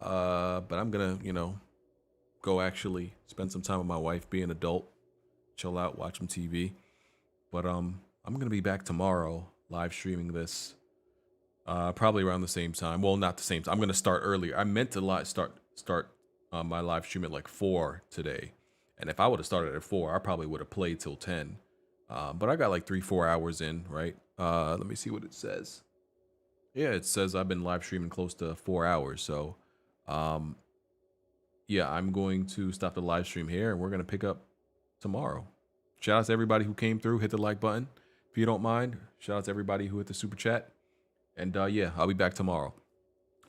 But I'm gonna, go actually spend some time with my wife, be an adult, chill out, watch some TV. But I'm gonna be back tomorrow, live streaming this. Probably around the same time. Well, not the same time. I'm gonna start earlier. I meant to start my live stream at like 4 today, and if I would have started at 4, I probably would have played till 10. But I got like 3-4 hours in, right? Let me see what it says. Yeah, it says I've been live streaming close to 4 hours. So, yeah, I'm going to stop the live stream here, and we're gonna pick up tomorrow. Shout out to everybody who came through. Hit the like button if you don't mind. Shout out to everybody who hit the super chat. And yeah, I'll be back tomorrow.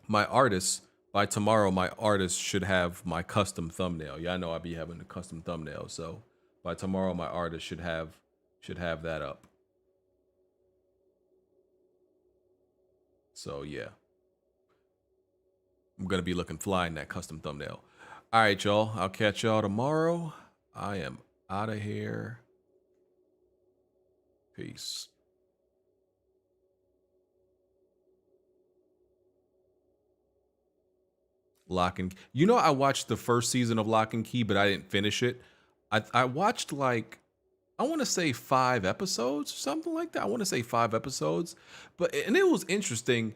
By tomorrow, my artist should have my custom thumbnail. Yeah, I know I'll be having a custom thumbnail. So by tomorrow, my artist should have that up. So yeah, I'm gonna be looking fly in that custom thumbnail. All right, y'all. I'll catch y'all tomorrow. I am out of here. Peace. Lock and I watched the first season of Lock and Key, but I didn't finish it. I watched like I want to say 5 episodes, something like that. I want to say 5 episodes, and it was interesting.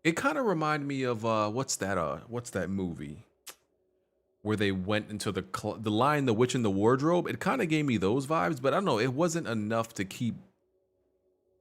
It kind of reminded me of what's that movie where they went into the Lion, the Witch, and the Wardrobe. It kind of gave me those vibes, but I don't know. It wasn't enough to keep